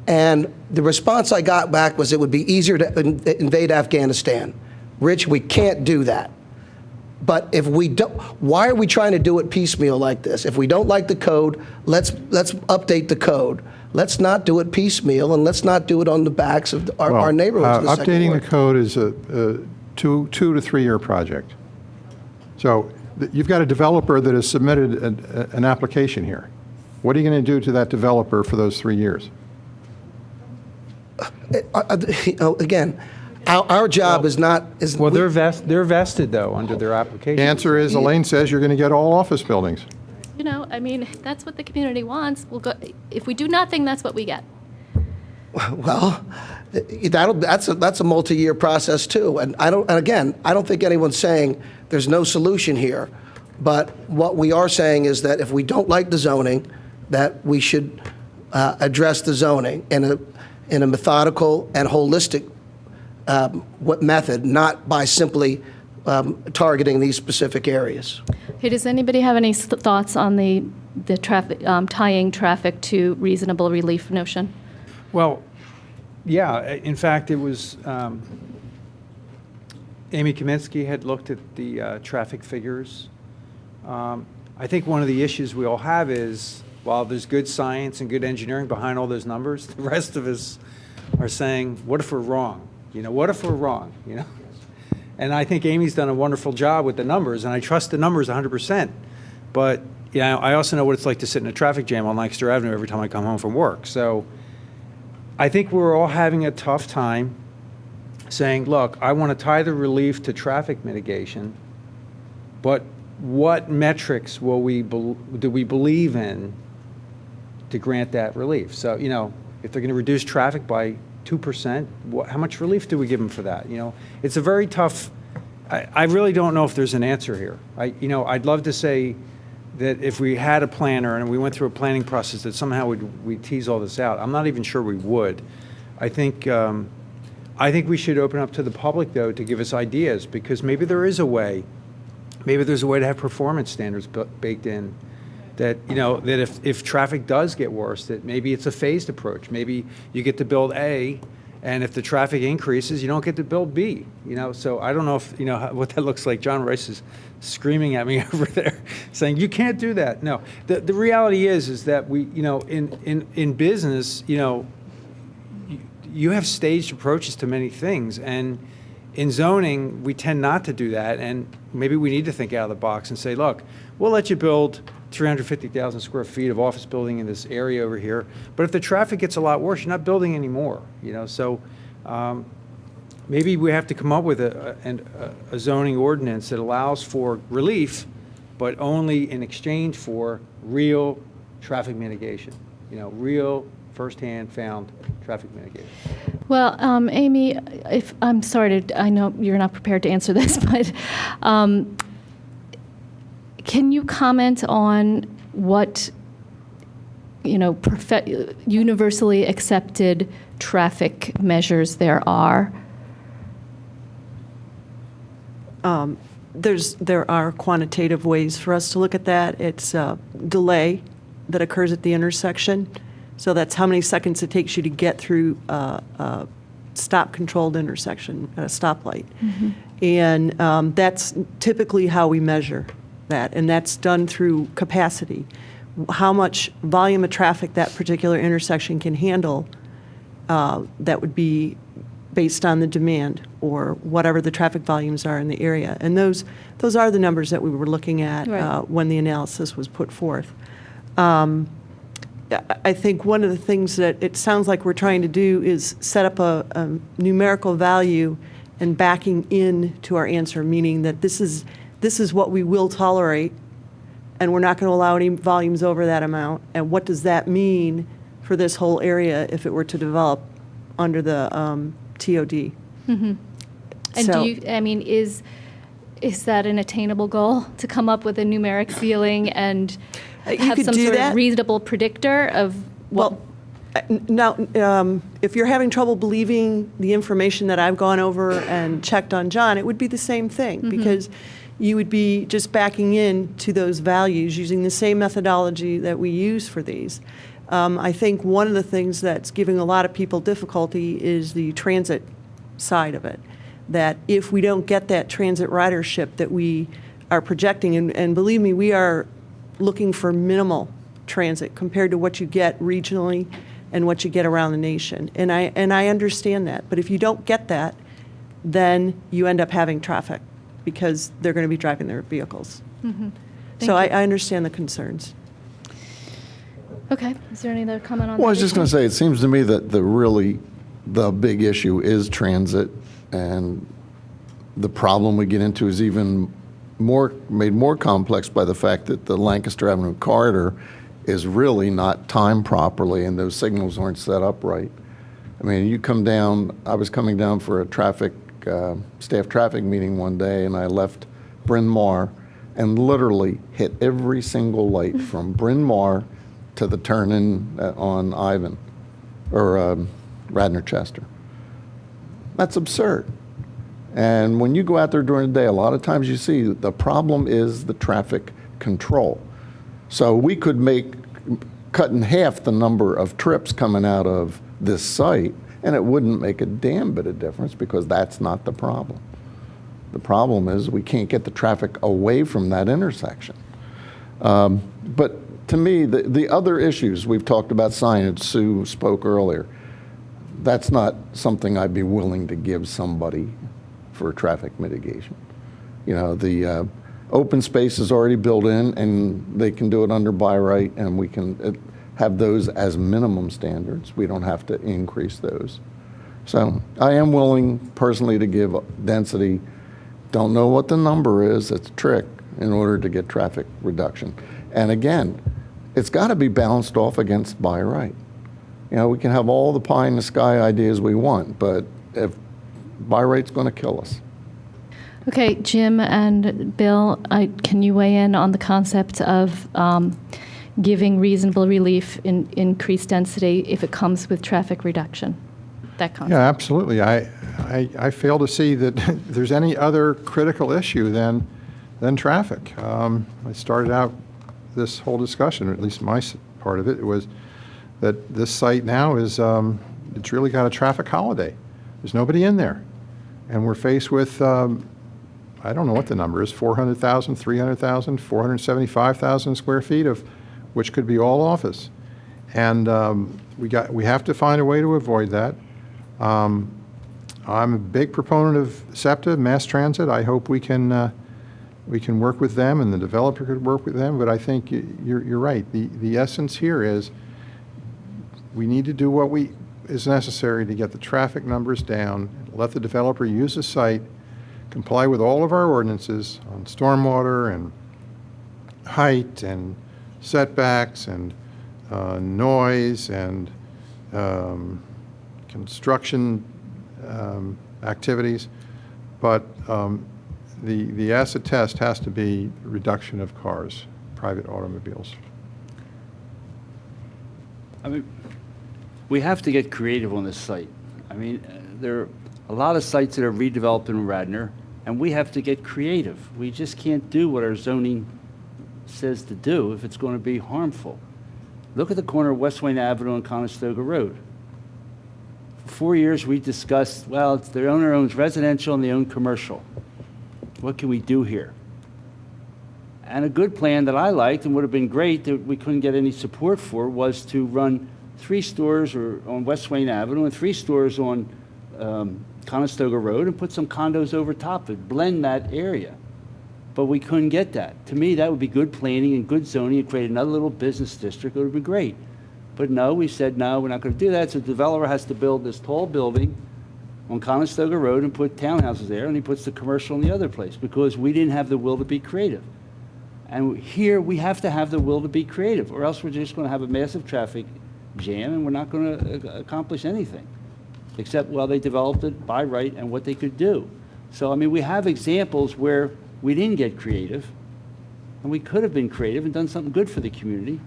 And the response I got back was it would be easier to invade Afghanistan. Rich, we can't do that. But if we don't, why are we trying to do it piecemeal like this? If we don't like the code, let's update the code. Let's not do it piecemeal, and let's not do it on the backs of our neighborhoods. in the second Updating ward. the code is a 2 to 3 year project. So you've got a developer that has submitted an application here. What are you going to do to that developer for those 3 years? Again, our job is not. Well, they're vested, though, under their application. The answer is, Elaine says, you're going to get all office buildings. You know, I mean, that's what the community wants. We'll go, if we do nothing, that's what we get. Well, that's a multi-year process too. And I don't think anyone's saying there's no solution here. But what we are saying is that if we don't like the zoning, that we should address the zoning in a methodical and holistic method, not by simply targeting these specific areas. Okay, does anybody have any thoughts on the traffic, tying traffic to reasonable relief notion? Well, yeah. In fact, it was Amy Kaminsky had looked at the traffic figures. I think one of the issues we all have is, while there's good science and good engineering behind all those numbers, the rest of us are saying, what if we're wrong? You know, what if we're wrong? You know? And I think Amy's done a wonderful job with the numbers, and I trust the numbers 100%. But yeah, I also know what it's like to sit in a traffic jam on Lancaster Avenue every time I come home from work. So I think we're all having a tough time saying, look, I want to tie the relief to traffic mitigation, but what metrics do we believe in to grant that relief? So, you know, if they're going to reduce traffic by 2%, how much relief do we give them for that? You know, it's a very tough, I really don't know if there's an answer here. I'd love to say that if we had a planner and we went through a planning process that somehow we'd tease all this out. I'm not even sure we would. I think we should open up to the public, though, to give us ideas, because maybe there is a way. Maybe there's a way to have performance standards baked in that, you know, that if traffic does get worse, that maybe it's a phased approach. Maybe you get to build A, and if the traffic increases, you don't get to build B, you know? So I don't know if, you know, what that looks like. John Rice is screaming at me over there saying, you can't do that. No, the reality is that we, you know, in business, you know, you have staged approaches to many things, and in zoning, we tend not to do that, and maybe we need to think out of the box and say, look, we'll let you build 350,000 square feet of office building in this area over here, but if the traffic gets a lot worse, you're not building anymore, you know? So maybe we have to come up with a zoning ordinance that allows for relief, but only in exchange for real traffic mitigation, you know, real firsthand found traffic mitigation. Well, Amy, I'm sorry I know you're not prepared to answer this, but can you comment on what, you know, universally accepted traffic measures there are? There are quantitative ways for us to look at that. It's delay that occurs at the intersection. So that's how many seconds it takes you to get through a stop-controlled intersection at a stoplight. Mm-hmm. And that's typically how we measure that, and that's done through capacity. How much volume of traffic that particular intersection can handle, that would be based on the demand or whatever the traffic volumes are in the area. And those are the numbers that we were looking at when the analysis was put forth. I think one of the things that it sounds like we're trying to do is set up a numerical value and backing in to our answer, meaning that this is what we will tolerate, and we're not going to allow any volumes over that amount. And what does that mean for this whole area if it were to develop under the TOD? Mm-hmm. And So- is that an attainable goal, to come up with a numeric ceiling and have could some do sort that. of reasonable predictor of what? Now, if you're having trouble believing the information that I've gone over and checked on John, it would be the same thing, because you would be just backing in to those values using the same methodology that we use for these. I think one of the things that's giving a lot of people difficulty is the transit side of it, that if we don't get that transit ridership that we are projecting, and believe me, we are looking for minimal transit compared to what you get regionally and what you get around the nation. And I understand that. But if you don't get that, then you end up having traffic because they're going to be driving their vehicles. Mm-hmm. So I understand the concerns. Okay. Is there any other comment on that? Well, I was just going to say, it seems to me that the big issue is transit, and the problem we get into is even made more complex by the fact that the Lancaster Avenue corridor is really not timed properly, and those signals aren't set up right. I mean, you come down, I was coming down for a staff traffic meeting one day, and I left Bryn Mawr and literally hit every single light from Bryn Mawr to the turn-in on Ivan, or Radnor Chester. That's absurd. And when you go out there during the day, a lot of times you see the problem is the traffic control. So we could cut in half the number of trips coming out of this site, and it wouldn't make a damn bit of difference because that's not the problem. The problem is we can't get the traffic away from that intersection. But to me, the other issues, we've talked about signage, Sue spoke earlier. That's not something I'd be willing to give somebody for traffic mitigation. You know, the open space is already built in, and they can do it under by right, and we can have those as minimum standards. We don't have to increase those. So I am willing personally to give density. Don't know what the number is, it's a trick, in order to get traffic reduction. And again, it's got to be balanced off against by right. You know, we can have all the pie in the sky ideas we want, but if by right's going to kill us. Okay, Jim and Bill, can you weigh in on the concept of giving reasonable relief in increased density if it comes with traffic reduction? That concept. Yeah, absolutely. I fail to see that there's any other critical issue than traffic. I started out this whole discussion, or at least my part of it, was that this site now is, it's really got a traffic holiday. There's nobody in there. And we're faced with, I don't know what the number is, 400,000, 300,000, 475,000 square feet of which could be all office. And we have to find a way to avoid that. I'm a big proponent of SEPTA, mass transit. I hope we can work with them, and the developer could work with them. But I think you're right. The essence here is we need to do what is necessary to get the traffic numbers down, let the developer use the site, comply with all of our ordinances on stormwater and height and setbacks and noise and construction activities. But the acid test has to be reduction of cars, private automobiles. I mean, we have to get creative on this site. I mean, there are a lot of sites that are redeveloped in Radnor, and we have to get creative. We just can't do what our zoning says to do if it's going to be harmful. Look at the corner of West Wayne Avenue and Conestoga Road. For 4 years, we discussed, well, it's the owner owns residential and they own commercial. What can we do here? And a good plan that I liked and would have been great that we couldn't get any support for was to run 3 stores on West Wayne Avenue and 3 stores on Conestoga Road and put some condos over top of it, blend that area. But we couldn't get that. To me, that would be good planning and good zoning and create another little business district. It would have been great. But no, we said, no, we're not going to do that. So the developer has to build this tall building on Conestoga Road and put townhouses there, and he puts the commercial in the other place because we didn't have the will to be creative. And here, we have to have the will to be creative, or else we're just going to have a massive traffic jam, and we're not going to accomplish anything, except, well, they developed it by right and what they could do. So, I mean, we have examples where we didn't get creative, and we could have been creative and done something good for the community,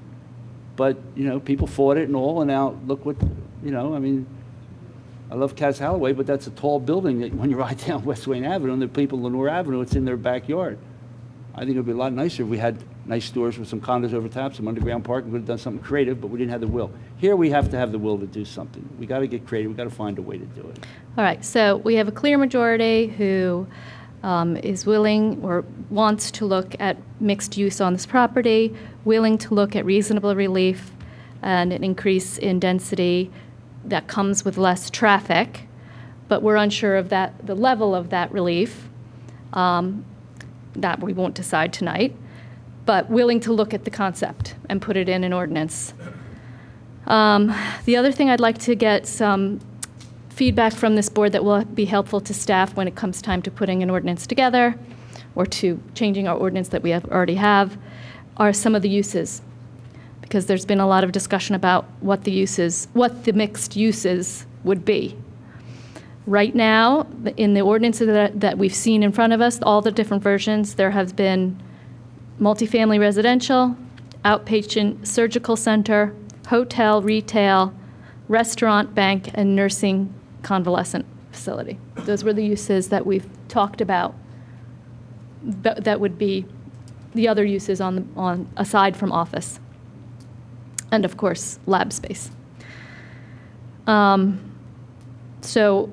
but, you know, people fought it and all, and now look what, you know, I mean, I love Cass Halloway, but that's a tall building that when you ride down West Wayne Avenue and the people in Lenore Avenue, it's in their backyard. I think it would be a lot nicer if we had nice stores with some condos over top, some underground parking. We would have done something creative, but we didn't have the will. Here we have to have the will to do something. We got to get creative. We got to find a way to do it. All right, so we have a clear majority who is willing or wants to look at mixed use on this property, willing to look at reasonable relief and an increase in density that comes with less traffic, but we're unsure of the level of that relief. That we won't decide tonight, but willing to look at the concept and put it in an ordinance. The other thing I'd like to get some feedback from this board that will be helpful to staff when it comes time to putting an ordinance together or to changing our ordinance that we already have are some of the uses, because there's been a lot of discussion about what the mixed uses would be. Right now, in the ordinances that we've seen in front of us, all the different versions, there have been multifamily residential, outpatient surgical center, hotel, retail, restaurant, bank, and nursing convalescent facility. Those were the uses that we've talked about that would be the other uses on aside from office. And of course, lab space. So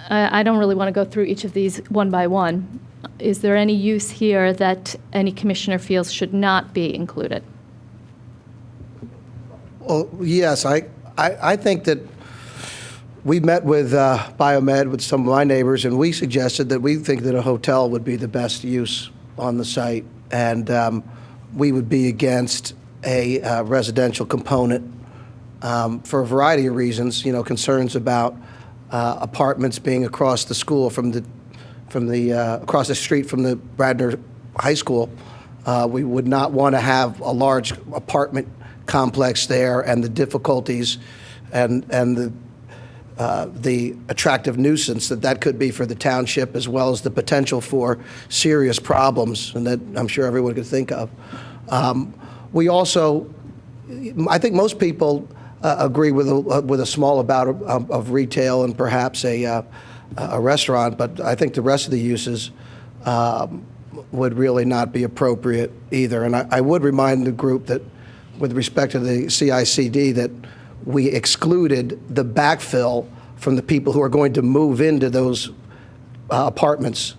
I don't really want to go through each of these one by one. Is there any use here that any commissioner feels should not be included? Well, yes, I think that we met with Biomed, with some of my neighbors, and we suggested that we think that a hotel would be the best use on the site, and we would be against a residential component for a variety of reasons, concerns about apartments being across the school across the street from the Radnor High School. We would not want to have a large apartment complex there, and the difficulties and the attractive nuisance that could be for the township, as well as the potential for serious problems, and that I'm sure everyone could think of. We also, I think most people agree with a small amount of retail and perhaps a restaurant, but I think the rest of the uses would really not be appropriate either. And I would remind the group that with respect to the CICD, that we excluded the backfill from the people who are going to move into those apartments,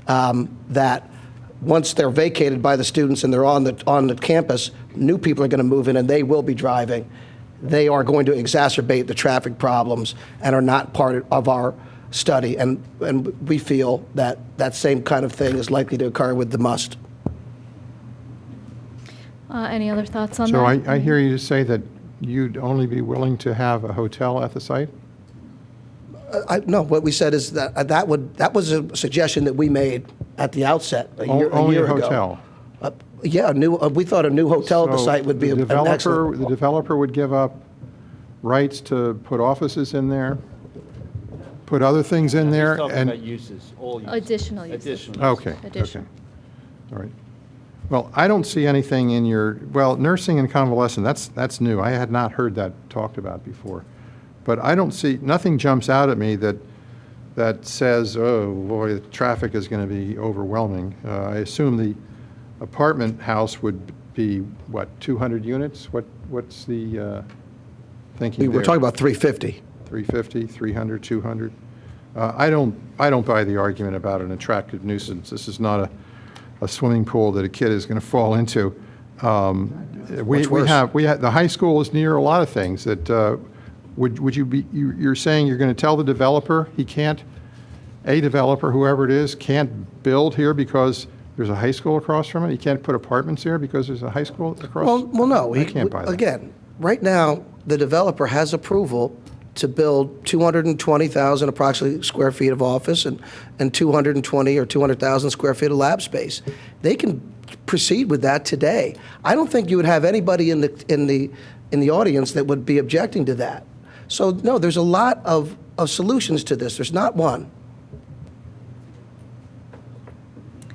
that once they're vacated by the students and they're on the campus, new people are going to move in and they will be driving. They are going to exacerbate the traffic problems and are not part of our study. And we feel that that same kind of thing is likely to occur with the must. Any other thoughts on So that? I hear you say that you'd only be willing to have a hotel at the site? No, what we said is that was a suggestion that we made at the outset a year Only a ago. hotel? Yeah, we thought a new hotel at the So site would be the an excellent. The developer would give up rights to put offices in there, put other things in there, Talking and... about uses, all uses. Additional uses. Additional Okay, uses. Additional. okay. All right. Well, I don't see anything in nursing and convalescent, that's new. I had not heard that talked about before. But I don't see, nothing jumps out at me that says, oh, boy, the traffic is going to be overwhelming. I assume the apartment house would be, what, 200 units? What's the thinking there? We're talking about 350. 350, 300, 200. I don't buy the argument about an attractive nuisance. This is not a swimming pool that a kid is going to fall into. We have the high school is near a lot of things that would you be you're saying you're going to tell the developer he can't, a developer, whoever it is, can't build here because there's a high school across from it? He can't put apartments here because there's a high school across? Well, no. I can't buy that. Again, right now, the developer has approval to build 220,000 approximately square feet of office and 220 or 200,000 square feet of lab space. They can proceed with that today. I don't think you would have anybody in the audience that would be objecting to that. So no, there's a lot of solutions to this. There's not one.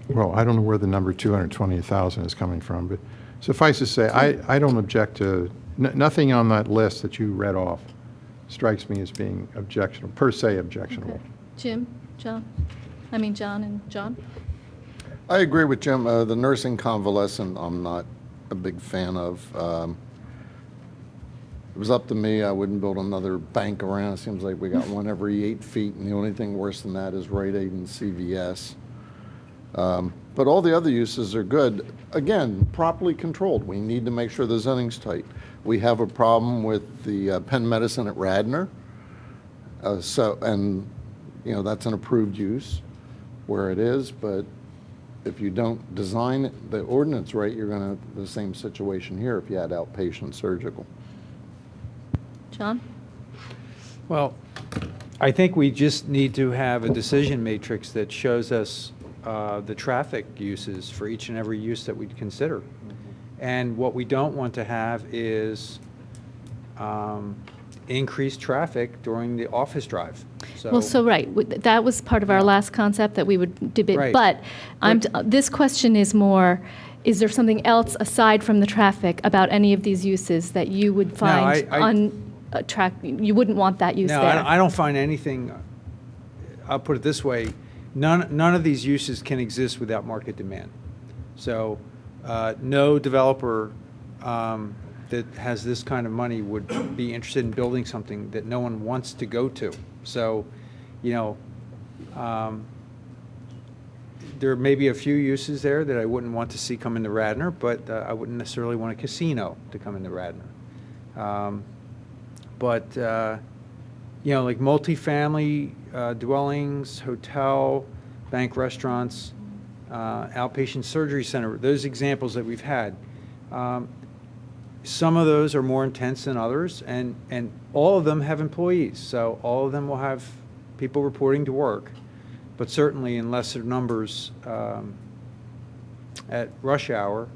Well, I don't know where the number 220,000 is coming from, but suffice to say, I don't object to, nothing on that list that you read off strikes me as being objectionable, per se objectionable. Okay. Jim, John and John? I agree with Jim. The nursing convalescent, I'm not a big fan of. If it was up to me, I wouldn't build another bank around. It seems like we got one every 8 feet, and the only thing worse than that is Rite Aid and CVS. But all the other uses are good. Again, properly controlled. We need to make sure the zoning's tight. We have a problem with the Penn Medicine at Radnor. And that's an approved use where it is, but if you don't design the ordinance right, you're going to have the same situation here if you had outpatient surgical. John? Well, I think we just need to have a decision matrix that shows us the traffic uses for each and every use that we'd consider. And what we don't want to have is increased traffic during the office drive. That was part of our last concept that we would debate. Right. But this question is more, is there something else aside from the traffic about any of these uses that you would find you wouldn't want that use there? No, I don't find anything, I'll put it this way, none of these uses can exist without market demand. So no developer that has this kind of money would be interested in building something that no one wants to go to. So, there may be a few uses there that I wouldn't want to see come into Radnor, but I wouldn't necessarily want a casino to come into Radnor. Like multifamily dwellings, hotel, bank restaurants, outpatient surgery center, those examples that we've had. Some of those are more intense than others, and all of them have employees, so all of them will have people reporting to work, but certainly in lesser numbers at rush hour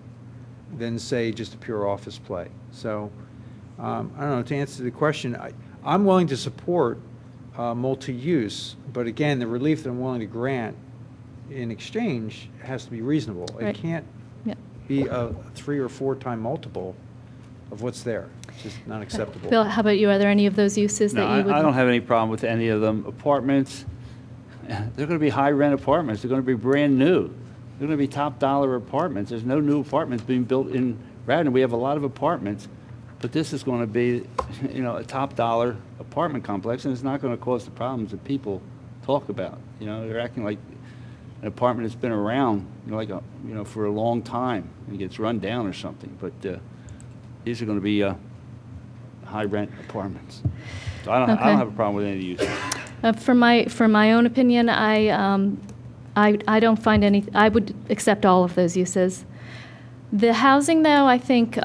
than, say, just a pure office play. So, I don't know, to answer the question, I'm willing to support multi-use, but again, the relief that I'm willing to grant in exchange has to be reasonable. Right. It can't be a 3 or 4 time multiple of what's there. It's just not acceptable. Bill, how about you? Are there any of those uses that you would? I don't have any problem with any of them. Apartments, they're going to be high-rent apartments. They're going to be brand new. They're going to be top-dollar apartments. There's no new apartments being built in Radnor. We have a lot of apartments, but this is going to be, a top-dollar apartment complex, and it's not going to cause the problems that people talk about. They're acting like an apartment that's been around, for a long time and it gets run down or something. But these are going to be high-rent apartments. So I don't have a problem with any of the uses. For my own opinion, I don't find any. I would accept all of those uses. The housing, though, I think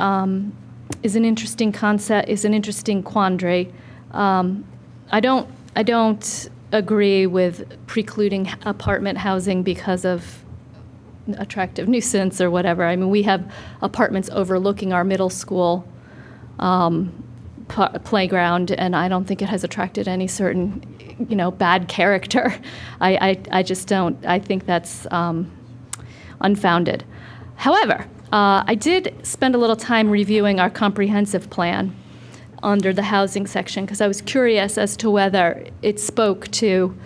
is an interesting concept. Is an interesting quandary. I don't agree with precluding apartment housing because of attractive nuisance or whatever. I mean, we have apartments overlooking our middle school playground, and I don't think it has attracted any certain, bad character. I just don't. I think that's unfounded. However, I did spend a little time reviewing our comprehensive plan under the housing section because I was curious as to whether it spoke to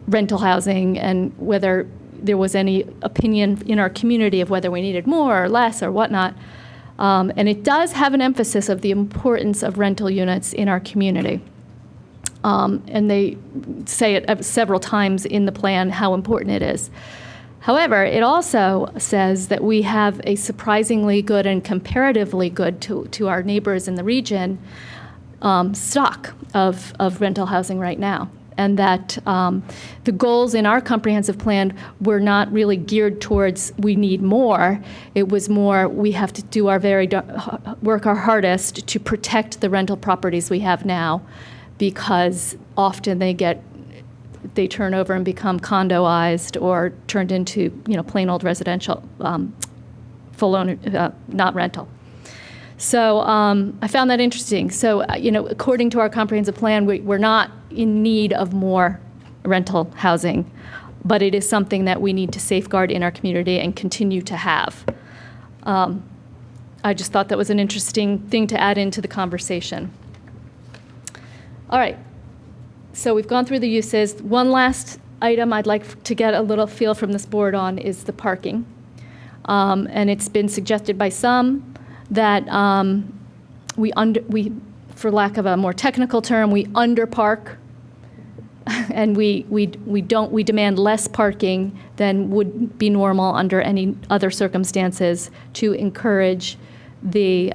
rental housing and whether there was any opinion in our community of whether we needed more or less or whatnot. And it does have an emphasis of the importance of rental units in our community. And they say it several times in the plan how important it is. However, it also says that we have a surprisingly good and comparatively good to our neighbors in the region stock of rental housing right now. And that the goals in our comprehensive plan were not really geared towards we need more. It was more we have to do work our hardest to protect the rental properties we have now, because often they turn over and become condoized or turned into plain old residential, full owner, not rental. So I found that interesting. So according to our comprehensive plan, we're not in need of more rental housing, but it is something that we need to safeguard in our community and continue to have. I just thought that was an interesting thing to add into the conversation. All right. So we've gone through the uses. One last item I'd like to get a little feel from this board on is the parking. And it's been suggested by some that we, for lack of a more technical term, we underpark and we demand less parking than would be normal under any other circumstances to encourage the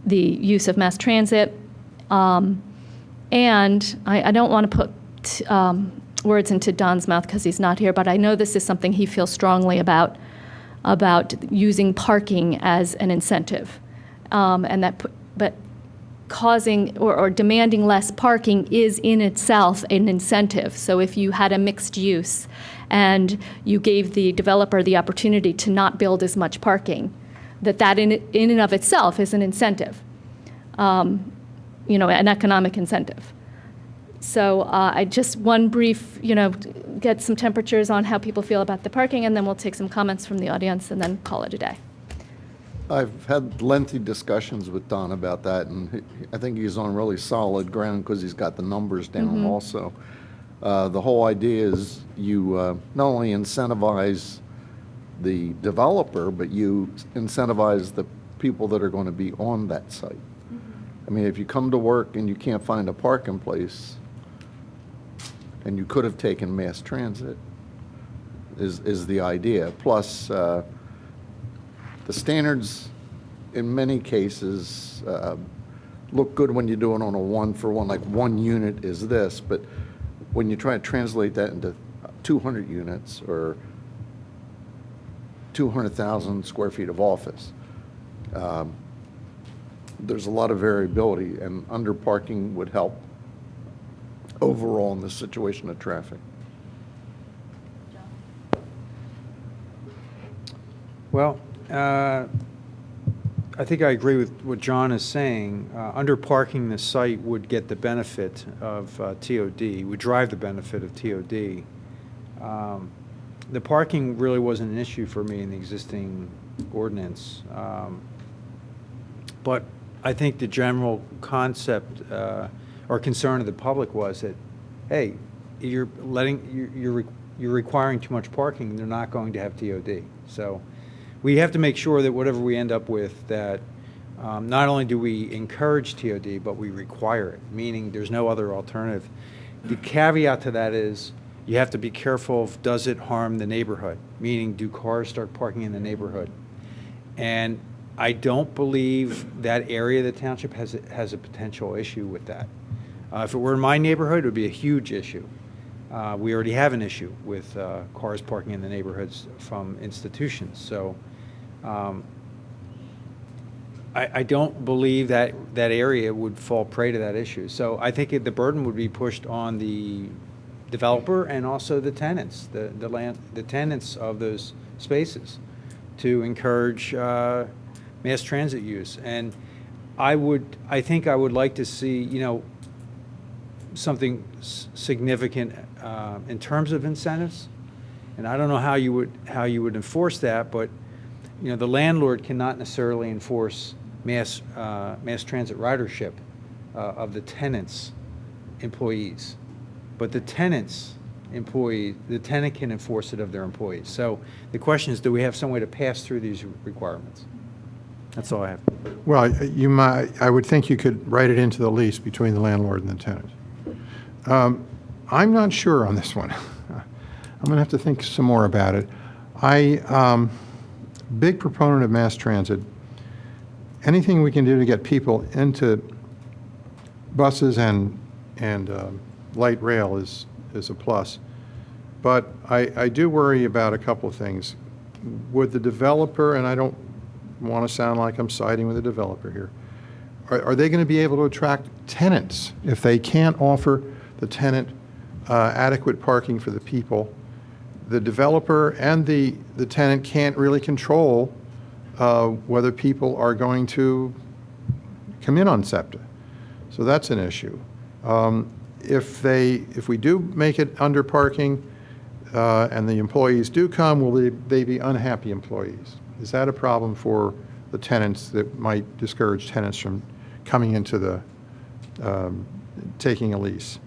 use of mass transit. And I don't want to put words into Don's mouth because he's not here, but I know this is something he feels strongly about using parking as an incentive, but causing or demanding less parking is in itself an incentive. So if you had a mixed use and you gave the developer the opportunity to not build as much parking, that in and of itself is an incentive, an economic incentive. So I just one brief, get some temperatures on how people feel about the parking, and then we'll take some comments from the audience and then call it a day. I've had lengthy discussions with Don about that, and I think he's on really solid ground because he's got the numbers down also. The whole idea is you not only incentivize the developer, but you incentivize the people that are going to be on that site. I mean, if you come to work and you can't find a parking place, and you could have taken mass transit, is the idea. Plus, the standards, in many cases, look good when you do it on a one-for-one, like 1 unit is this, but when you try to translate that into 200 units or 200,000 square feet of office, there's a lot of variability, and underparking would help overall in this situation of traffic. Well, I think I agree with what John is saying. Underparking the site would get the benefit of TOD, would drive the benefit of TOD. The parking really wasn't an issue for me in the existing ordinance. But I think the general concept or concern of the public was that, hey, you're requiring too much parking, they're not going to have TOD. So we have to make sure that whatever we end up with, that not only do we encourage TOD, but we require it, meaning there's no other alternative. The caveat to that is you have to be careful of, does it harm the neighborhood, meaning do cars start parking in the neighborhood? And I don't believe that area of the township has a potential issue with that. If it were in my neighborhood, it would be a huge issue. We already have an issue with cars parking in the neighborhoods from institutions. So I don't believe that area would fall prey to that issue. So I think the burden would be pushed on the developer and also the tenants, the tenants of those spaces, to encourage mass transit use. And I think I would like to see, something significant in terms of incentives. And I don't know how you would enforce that, but the landlord cannot necessarily enforce mass transit ridership of the tenants' employees, but the tenants' employees, the tenant can enforce it of their employees. So the question is, do we have some way to pass through these requirements? That's all I have. Well, I would think you could write it into the lease between the landlord and the tenant. I'm not sure on this one. I'm going to have to think some more about it. Big proponent of mass transit. Anything we can do to get people into buses and light rail is a plus. But I do worry about a couple of things. Would the developer, and I don't want to sound like I'm siding with the developer here, are they going to be able to attract tenants if they can't offer the tenant adequate parking for the people? The developer and the tenant can't really control whether people are going to come in on SEPTA. So that's an issue. If we do make it under parking and the employees do come, will they be unhappy employees? Is that a problem for the tenants that might discourage tenants from coming into the taking a lease?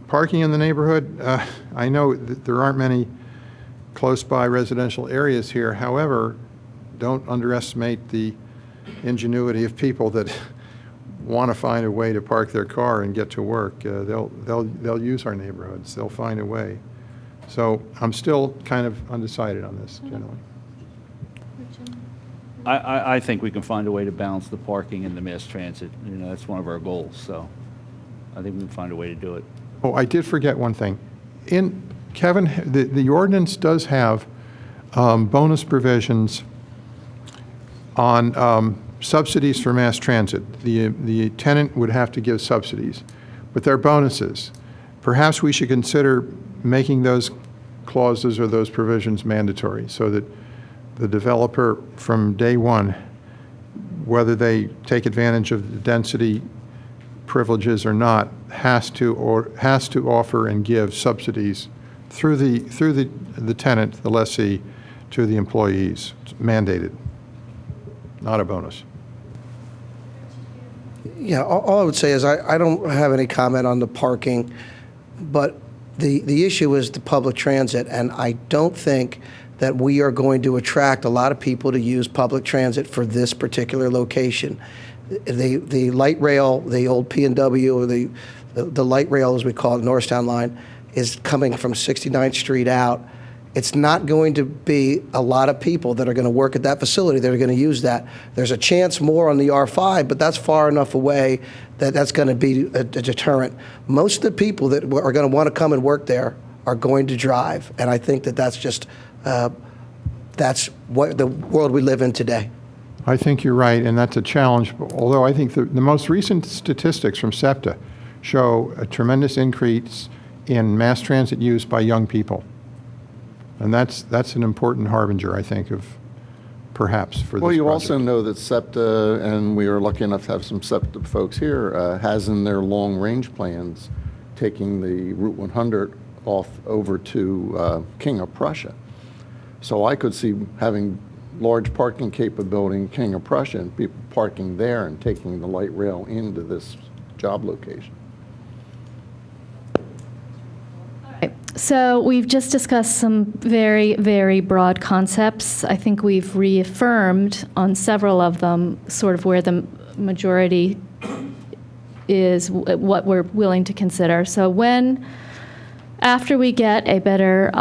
Parking in the neighborhood, I know that there aren't many close by residential areas here. However, don't underestimate the ingenuity of people that want to find a way to park their car and get to work, they'll use our neighborhoods. They'll find a way. So I'm still kind of undecided on this generally. I think we can find a way to balance the parking and the mass transit. That's one of our goals, so I think we can find a way to do it. Oh, I did forget one thing. Kevin, the ordinance does have bonus provisions on subsidies for mass transit. The tenant would have to give subsidies, but they're bonuses. Perhaps we should consider making those clauses or those provisions mandatory so that the developer from day one, whether they take advantage of the density privileges or not, has to offer and give subsidies through the tenant, the lessee, to the employees. It's mandated, not a bonus. Yeah, all I would say is I don't have any comment on the parking, but the issue is the public transit, and I don't think that we are going to attract a lot of people to use public transit for this particular location. The light rail, the old P&W, or the light rail, as we call it, Norristown line, is coming from 69th Street out. It's not going to be a lot of people that are going to work at that facility that are going to use that. There's a chance more on the R5, but that's far enough away that that's going to be a deterrent. Most of the people that are going to want to come and work there are going to drive, and I think that that's just that's what the world we live in today. I think you're right, and that's a challenge, although I think the most recent statistics from SEPTA show a tremendous increase in mass transit use by young people. And that's an important harbinger, I think, of perhaps for this Well, you project. also know that SEPTA, and we are lucky enough to have some SEPTA folks here, has in their long-range plans taking the Route 100 off over to King of Prussia. So I could see having large parking capability in King of Prussia and people parking there and taking the light rail into this job location. So we've just discussed some very, very broad concepts. I think we've reaffirmed on several of them sort of where the majority is, what we're willing to consider. So after we get a better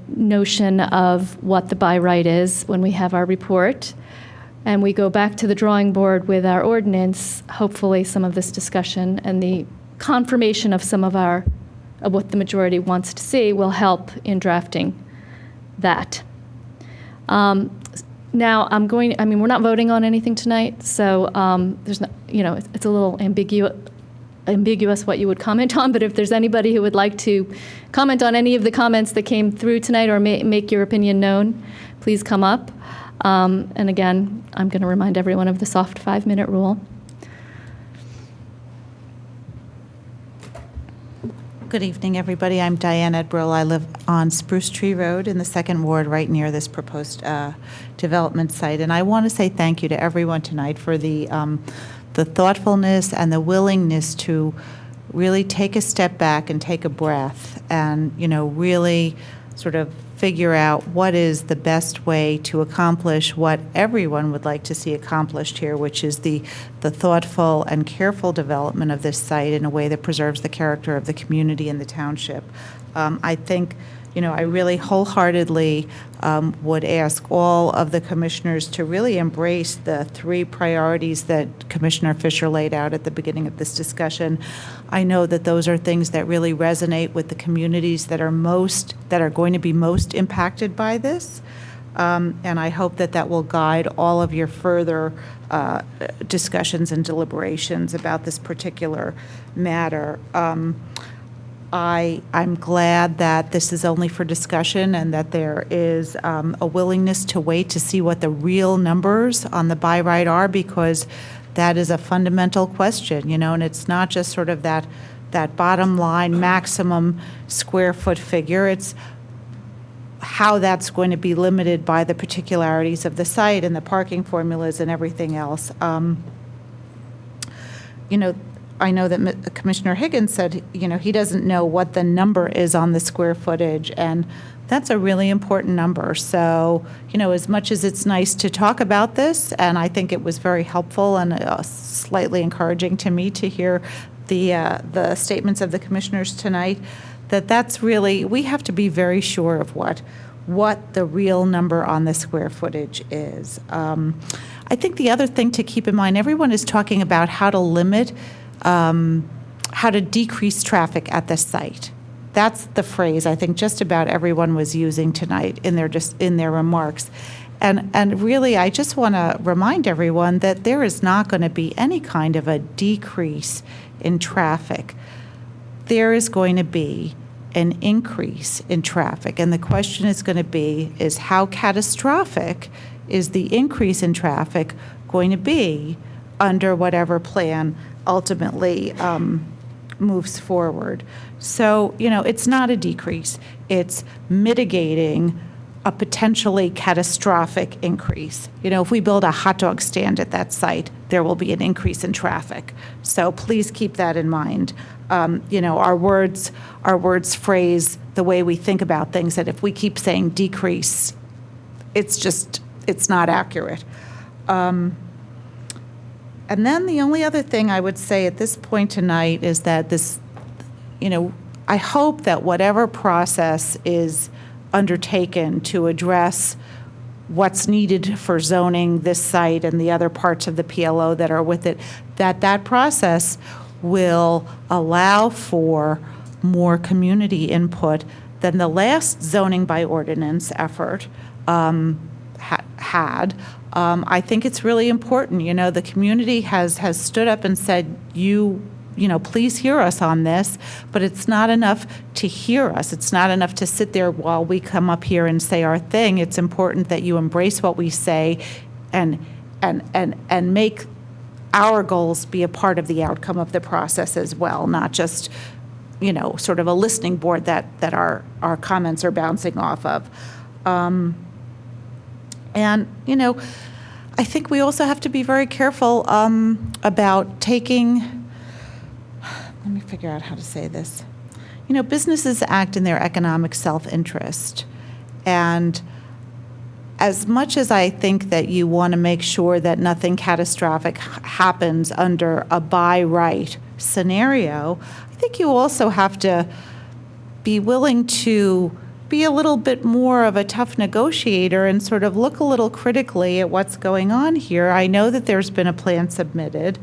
notion of what the by right is, when we have our report, and we go back to the drawing board with our ordinance, hopefully some of this discussion and the confirmation of some of what the majority wants to see will help in drafting that. Now, we're not voting on anything tonight, so there's not, it's a little ambiguous what you would comment on, but if there's anybody who would like to comment on any of the comments that came through tonight or make your opinion known, please come up. And again, I'm going to remind everyone of the soft 5-minute rule. Good evening, everybody. I'm Diane Edbrill. I live on Spruce Tree Road in the 2nd Ward, right near this proposed development site. And I want to say thank you to everyone tonight for the thoughtfulness and the willingness to really take a step back and take a breath and, really sort of figure out what is the best way to accomplish what everyone would like to see accomplished here, which is the thoughtful and careful development of this site in a way that preserves the character of the community and the township. I think, I really wholeheartedly would ask all of the commissioners to really embrace the 3 priorities that Commissioner Fisher laid out at the beginning of this discussion. I know that those are things that really resonate with the communities that are going to be most impacted by this. And I hope that will guide all of your further discussions and deliberations about this particular matter. I'm glad that this is only for discussion and that there is a willingness to wait to see what the real numbers on the by right are, because that is a fundamental question, and it's not just sort of that bottom line maximum square foot figure. It's how that's going to be limited by the particularities of the site and the parking formulas and everything else. I know that Commissioner Higgins said, he doesn't know what the number is on the square footage, and that's a really important number. So, as much as it's nice to talk about this, and I think it was very helpful and slightly encouraging to me to hear the statements of the commissioners tonight, that's really, we have to be very sure of what the real number on the square footage is. I think the other thing to keep in mind, everyone is talking about how to limit, how to decrease traffic at the site. That's the phrase I think just about everyone was using tonight in their remarks. And really, I just want to remind everyone that there is not going to be any kind of a decrease in traffic. There is going to be an increase in traffic. And the question is going to be, is how catastrophic is the increase in traffic going to be under whatever plan ultimately moves forward? So, it's not a decrease. It's mitigating a potentially catastrophic increase. If we build a hot dog stand at that site, there will be an increase in traffic. So please keep that in mind. Our words phrase the way we think about things, that if we keep saying decrease, it's not accurate. And then the only other thing I would say at this point tonight is that I hope that whatever process is undertaken to address what's needed for zoning this site and the other parts of the PLO that are with it, that process will allow for more community input than the last zoning by ordinance effort had. I think it's really important. The community has stood up and said, please hear us on this, but it's not enough to hear us. It's not enough to sit there while we come up here and say our thing. It's important that you embrace what we say and make our goals be a part of the outcome of the process as well, not just, sort of a listening board that our comments are bouncing off of. I think we also have to be very careful about taking, let me figure out how to say this. Businesses act in their economic self-interest. And as much as I think that you want to make sure that nothing catastrophic happens under a by right scenario, I think you also have to be willing to be a little bit more of a tough negotiator and sort of look a little critically at what's going on here. I know that there's been a plan submitted.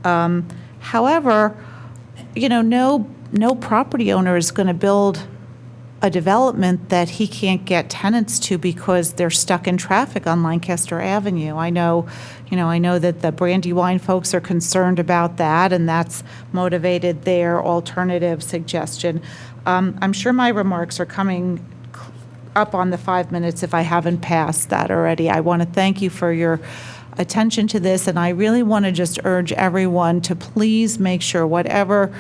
However, no property owner is going to build a development that he can't get tenants to because they're stuck in traffic on Lancaster Avenue. I know that the Brandywine folks are concerned about that, and that's motivated their alternative suggestion. I'm sure my remarks are coming up on the 5 minutes if I haven't passed that already. I want to thank you for your attention to this, and I really want to just urge everyone to please make sure whatever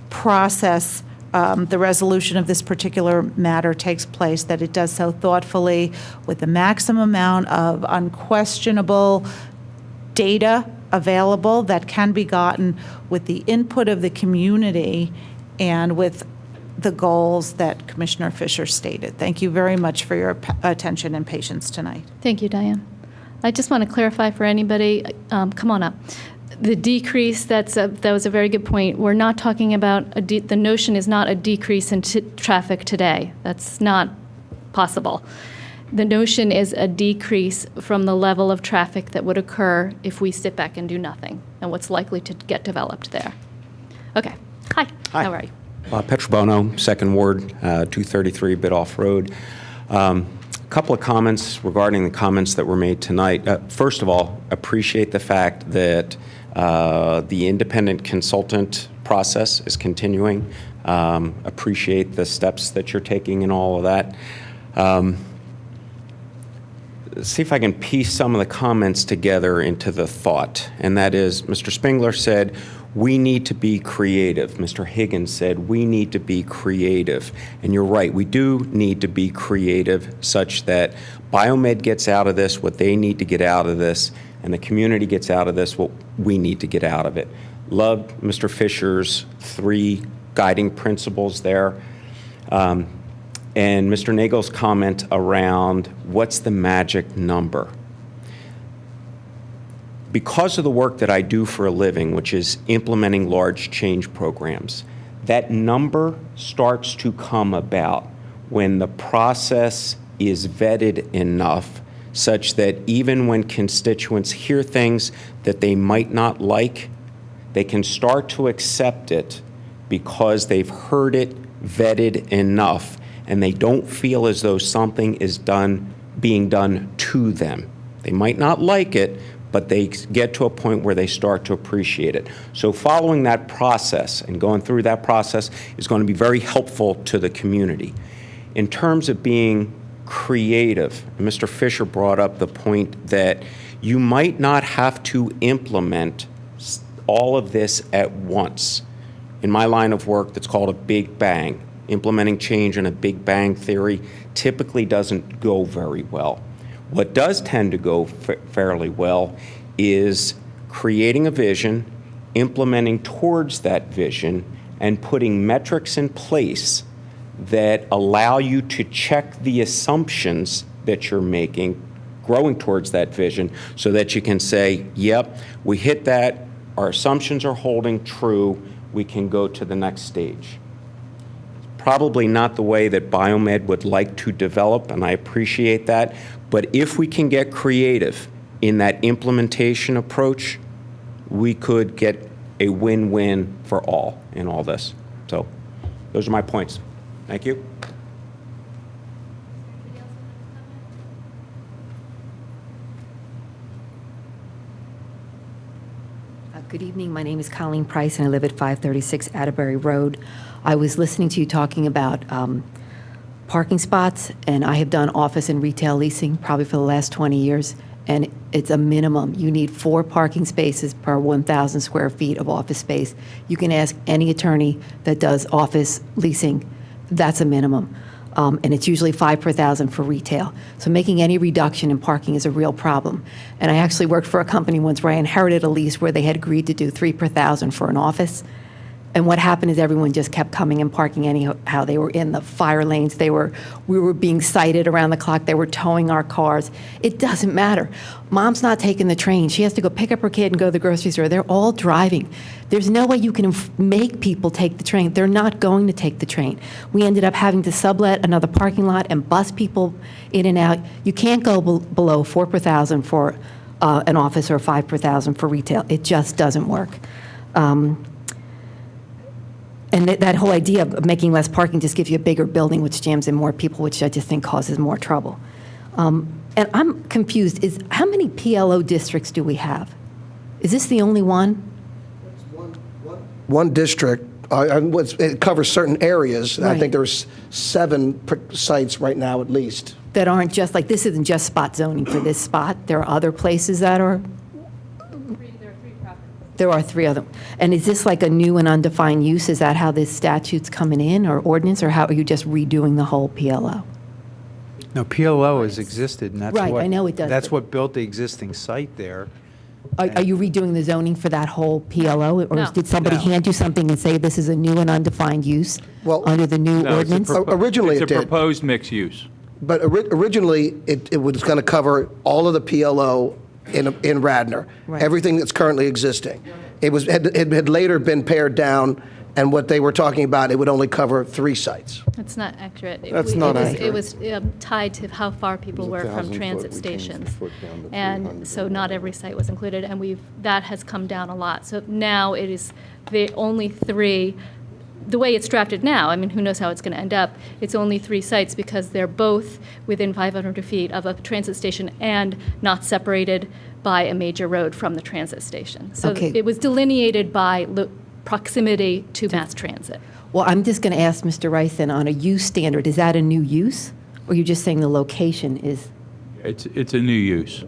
process the resolution of this particular matter takes place, that it does so thoughtfully with the maximum amount of unquestionable data available that can be gotten, with the input of the community, and with the goals that Commissioner Fisher stated. Thank you very much for your attention and patience tonight. Thank you, Diane. I just want to clarify for anybody, come on up. The decrease, that was a very good point. We're not talking about, the notion is not a decrease in traffic today. That's not possible. The notion is a decrease from the level of traffic that would occur if we sit back and do nothing, and what's likely to get developed there. Okay. Hi. How are you? Petrobono, 2nd Ward, 233 Bidoff Road. A couple of comments regarding the comments that were made tonight. First of all, appreciate the fact that the independent consultant process is continuing. Appreciate the steps that you're taking and all of that. See if I can piece some of the comments together into the thought, and that is, Mr. Spengler said, we need to be creative. Mr. Higgins said, we need to be creative. And you're right, we do need to be creative such that Biomed gets out of this what they need to get out of this, and the community gets out of this what we need to get out of it. Loved Mr. Fisher's 3 guiding principles there. And Mr. Nagel's comment around what's the magic number. Because of the work that I do for a living, which is implementing large change programs, that number starts to come about when the process is vetted enough such that even when constituents hear things that they might not like, they can start to accept it because they've heard it vetted enough and they don't feel as though something is being done to them. They might not like it, but they get to a point where they start to appreciate it. So following that process and going through that process is going to be very helpful to the community. In terms of being creative, Mr. Fisher brought up the point that you might not have to implement all of this at once. In my line of work, that's called a big bang. Implementing change in a big bang theory typically doesn't go very well. What does tend to go fairly well is creating a vision, implementing towards that vision, and putting metrics in place that allow you to check the assumptions that you're making, growing towards that vision, so that you can say, yep, we hit that, our assumptions are holding true, we can go to the next stage. Probably not the way that Biomed would like to develop, and I appreciate that, but if we can get creative in that implementation approach, we could get a win-win for all in all this. So those are my points. Thank you. Good evening. My name is Colleen Price, and I live at 536 Atterbury Road. I was listening to you talking about parking spots, and I have done office and retail leasing probably for the last 20 years, and it's a minimum. You need 4 parking spaces per 1,000 square feet of office space. You can ask any attorney that does office leasing. That's a minimum. And it's usually 5 per 1,000 for retail. So making any reduction in parking is a real problem. And I actually worked for a company once where I inherited a lease where they had agreed to do 3 per 1,000 for an office. And what happened is everyone just kept coming and parking anyhow. They were in the fire lanes. We were being cited around the clock. They were towing our cars. It doesn't matter. Mom's not taking the train. She has to go pick up her kid and go to the grocery store. They're all driving. There's no way you can make people take the train. They're not going to take the train. We ended up having to sublet another parking lot and bus people in and out. You can't go below 4 per 1,000 for an office or 5 per 1,000 for retail. It just doesn't work. And that whole idea of making less parking just gives you a bigger building, which jams in more people, which I just think causes more trouble. And I'm confused. How many PLO districts do we have? Is this the only one? One district. It covers certain areas. Right. I think there's 7 sites right now at least. That aren't just like, this isn't just spot zoning for this spot. There are other places that are? There are 3 of them. And is this like a new and undefined use? Is that how this statute's coming in, or ordinance, or how are you just redoing the whole PLO? No, PLO has existed, and that's Right, what... I know it does, That's but- what built the existing site there. Are you redoing the zoning for that whole PLO? Or No. did somebody hand you something and say this is a new and undefined use under the new No, ordinance? Originally it's it a did. proposed mixed use. But originally, it was going to cover all of the PLO in Radnor, Right. everything that's currently existing. It had later been pared down, and what they were talking about, it would only cover 3 sites. That's not accurate. That's not accurate. It was tied to how far people were from transit stations. And so not every site was included, and that has come down a lot. So now it is the only 3, the way it's drafted now, I mean, who knows how it's going to end up, it's only 3 sites because they're both within 500 feet of a transit station and not separated by a major road from the transit station. So Okay. it was delineated by proximity to mass transit. Well, I'm just going to ask Mr. Rice then, on a use standard, is that a new use? Or are you just saying the location is? It's a new use.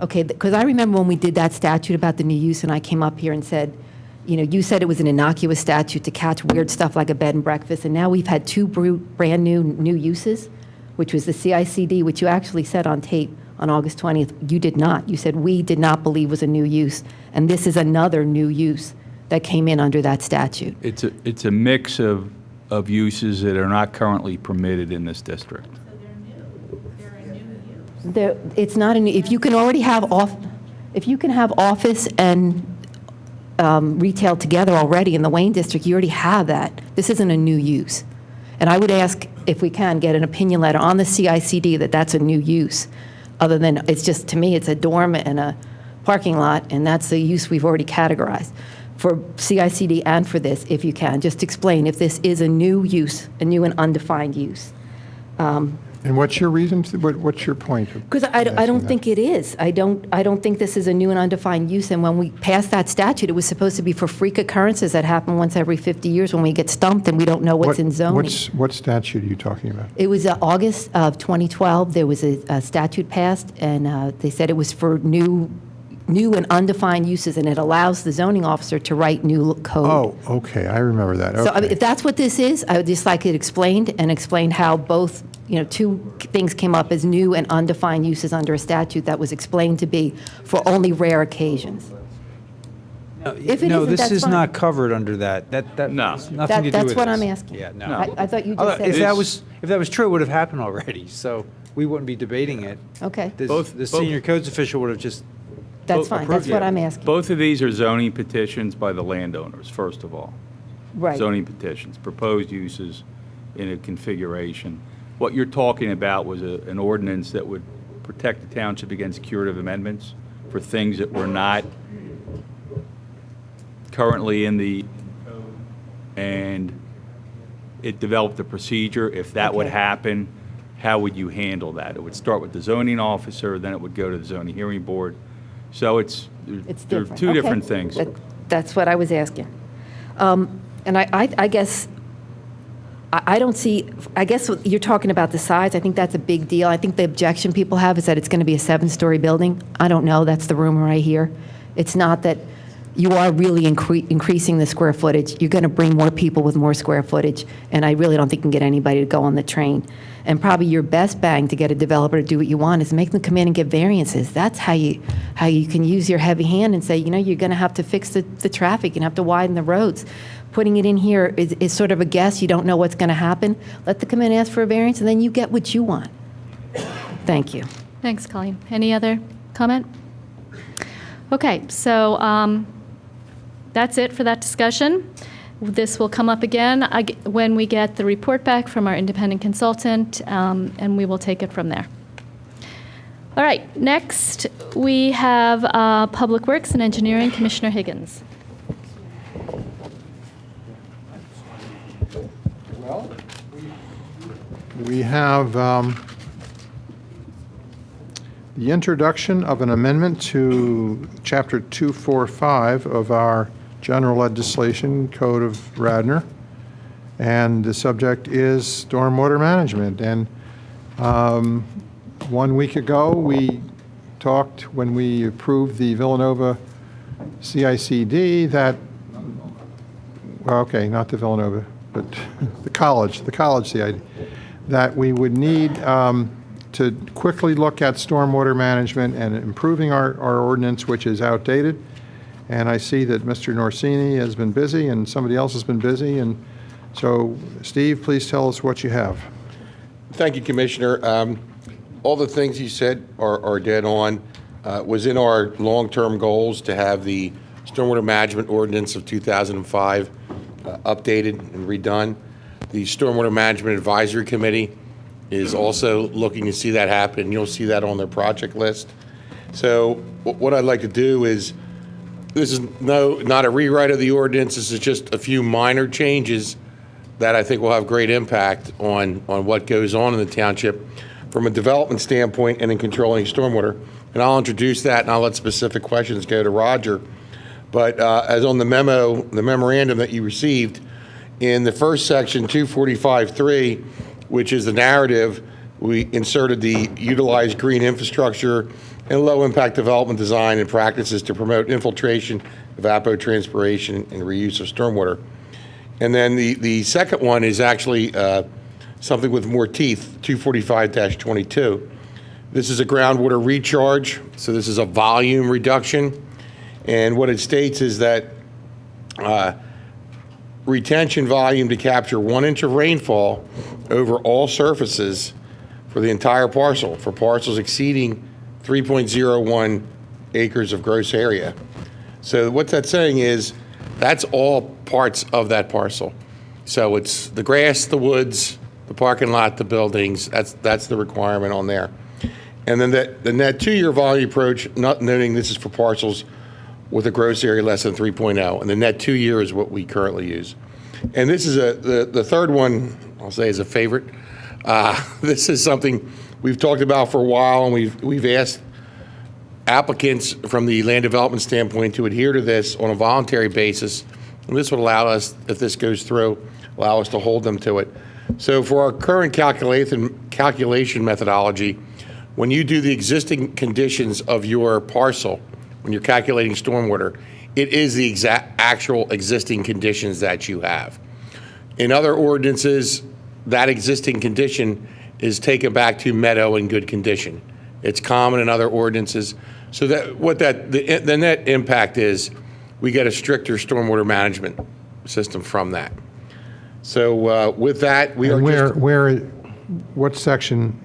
Okay, because I remember when we did that statute about the new use, and I came up here and said, you know, you said it was an innocuous statute to catch weird stuff like a bed and breakfast, and now we've had 2 brand new uses, which was the CICD, which you actually said on tape on August 20th. You did not. You said we did not believe was a new use, and this is another new use that came in under that statute. It's a mix of uses that are not currently permitted in this district. It's not an, if you can already have if you can have office and retail together already in the Wayne district, you already have that. This isn't a new use. And I would ask if we can get an opinion letter on the CICD that that's a new use. Other than, it's just, to me, it's a dorm and a parking lot, and that's the use we've already categorized. For CICD and for this, if you can, just explain if this is a new use, a new and undefined use. And what's your reason, what's your point? Because I don't think it is. I don't think this is a new and undefined use, and when we passed that statute, it was supposed to be for freak occurrences that happen once every 50 years when we get stumped and we don't know what's in zoning. What statute are you talking about? It was August of 2012, there was a statute passed, and they said it was for new and undefined uses, and it allows the zoning officer to write new code. Oh, okay, I remember that. So I mean, Okay. if that's what this is, I would just like it explained, and explain how both, two things came up as new and undefined uses under a statute that was explained to be for only rare occasions. If it No, isn't, this that's is fine. not covered under that. No. Has nothing to do That's with what this. I'm asking. Yeah, no. I thought you just said. If that was true, it would have happened already, so we wouldn't be debating it. Okay, The senior codes official would have just that's fine, that's what I'm asking. Both of these are zoning petitions by the landowners, first of all. Right. Zoning petitions, proposed uses in a configuration. What you're talking about was an ordinance that would protect the township against curative amendments for things that were not currently in the code, and it developed a procedure. If that would Okay. happen, how would you handle that? It would start with the zoning officer, then it would go to the zoning hearing board. So It's they're different. two Okay. different things. That's what I was asking. And I guess, I don't see, I guess what you're talking about the size, I think that's a big deal. I think the objection people have is that it's going to be a 7-story building. I don't know, that's the rumor I hear. It's not that you are really increasing the square footage. You're going to bring more people with more square footage, and I really don't think you can get anybody to go on the train. And probably your best bang to get a developer to do what you want is make them come in and get variances. That's how you can use your heavy hand and say, you're going to have to fix the traffic, and have to widen the roads. Putting it in here is sort of a guess. You don't know what's going to happen. Let them come in and ask for a variance, and then you get what you want. Thank you. Thanks, Colleen. Any other comment? Okay, so that's it for that discussion. This will come up again when we get the report back from our independent consultant, and we will take it from there. All right, next we have Public Works and Engineering, Commissioner Higgins. We have the introduction of an amendment to Chapter 245 of our General Legislation Code of Radnor, and the subject is stormwater management. And 1 week ago, we talked, when we approved the Villanova CICD, that, well, okay, not the Villanova, but the college CID, that we would need to quickly look at stormwater management and improving our ordinance, which is outdated. And I see that Mr. Norsini has been busy and somebody else has been busy. And so, Steve, please tell us what you have. Thank you, Commissioner. All the things you said are dead on. Was in our long-term goals to have the Stormwater Management Ordinance of 2005 updated and redone. The Stormwater Management Advisory Committee is also looking to see that happen, and you'll see that on their project list. So what I'd like to do is, this is not a rewrite of the ordinance, this is just a few minor changes that I think will have great impact on what goes on in the township from a development standpoint and in controlling stormwater. And I'll introduce that, and I'll let specific questions go to Roger. But as on the memorandum that you received, in the first section, 245.3, which is the narrative, we inserted the utilize green infrastructure and low-impact development design and practices to promote infiltration, evapotranspiration, and reuse of stormwater. And then the second one is actually something with more teeth, 245-22. This is a groundwater recharge, so this is a volume reduction. And what it states is that retention volume to capture 1 inch of rainfall over all surfaces for the entire parcel, for parcels exceeding 3.01 acres of gross area. So what that's saying is that's all parts of that parcel. So it's the grass, the woods, the parking lot, the buildings, that's the requirement on there. And then the net 2-year volume approach, not noting this is for parcels with a gross area less than 3.0, and the net 2-year is what we currently use. And this is the third one, I'll say, is a favorite. This is something we've talked about for a while, and we've asked applicants from the land development standpoint to adhere to this on a voluntary basis. And this would allow us, if this goes through, allow us to hold them to it. So for our current calculation methodology, when you do the existing conditions of your parcel, when you're calculating stormwater, it is the exact actual existing conditions that you have. In other ordinances, that existing condition is taken back to meadow in good condition. It's common in other ordinances. So that what the net impact is, we get a stricter stormwater management system from that. So with that, we are what section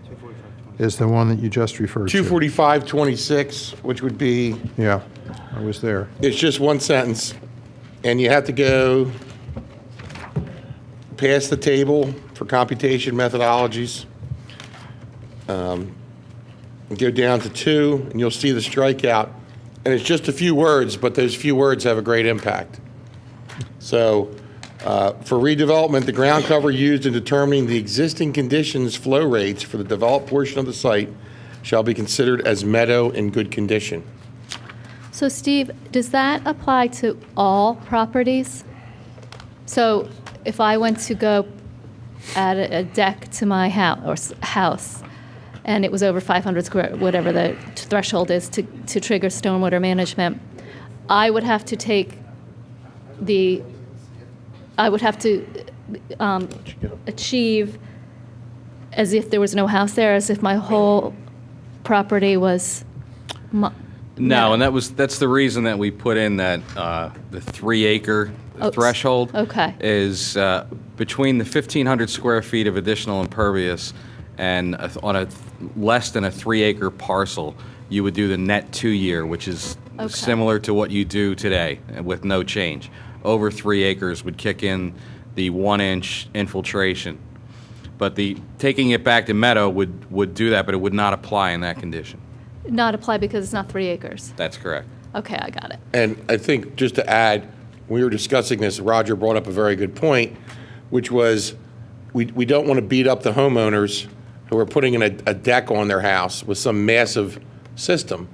is the one that you just referred to? 245.26, which would be... Yeah, I was there. It's just one sentence, and you have to go past the table for computation methodologies. Go down to 2, and you'll see the strikeout. And it's just a few words, but those few words have a great impact. So for redevelopment, the ground cover used in determining the existing conditions flow rates for the developed portion of the site shall be considered as meadow in good condition. So Steve, does that apply to all properties? So if I went to go add a deck to my house, and it was over 500 square, whatever the threshold is to trigger stormwater management, I would have to achieve as if there was no house there, as if my whole property was. No, and that's the reason that we put in that the 3-acre threshold. Okay. Is between the 1,500 square feet of additional impervious and on a less than a 3-acre parcel, you would do the net 2-year, which is similar to what you do today with no change. Over 3 acres would kick in the 1-inch infiltration. But the taking it back to meadow would do that, but it would not apply in that condition. Not apply because it's not 3 acres. That's correct. Okay, I got it. And I think, just to add, when we were discussing this, Roger brought up a very good point, which was we don't want to beat up the homeowners who are putting in a deck on their house with some massive system.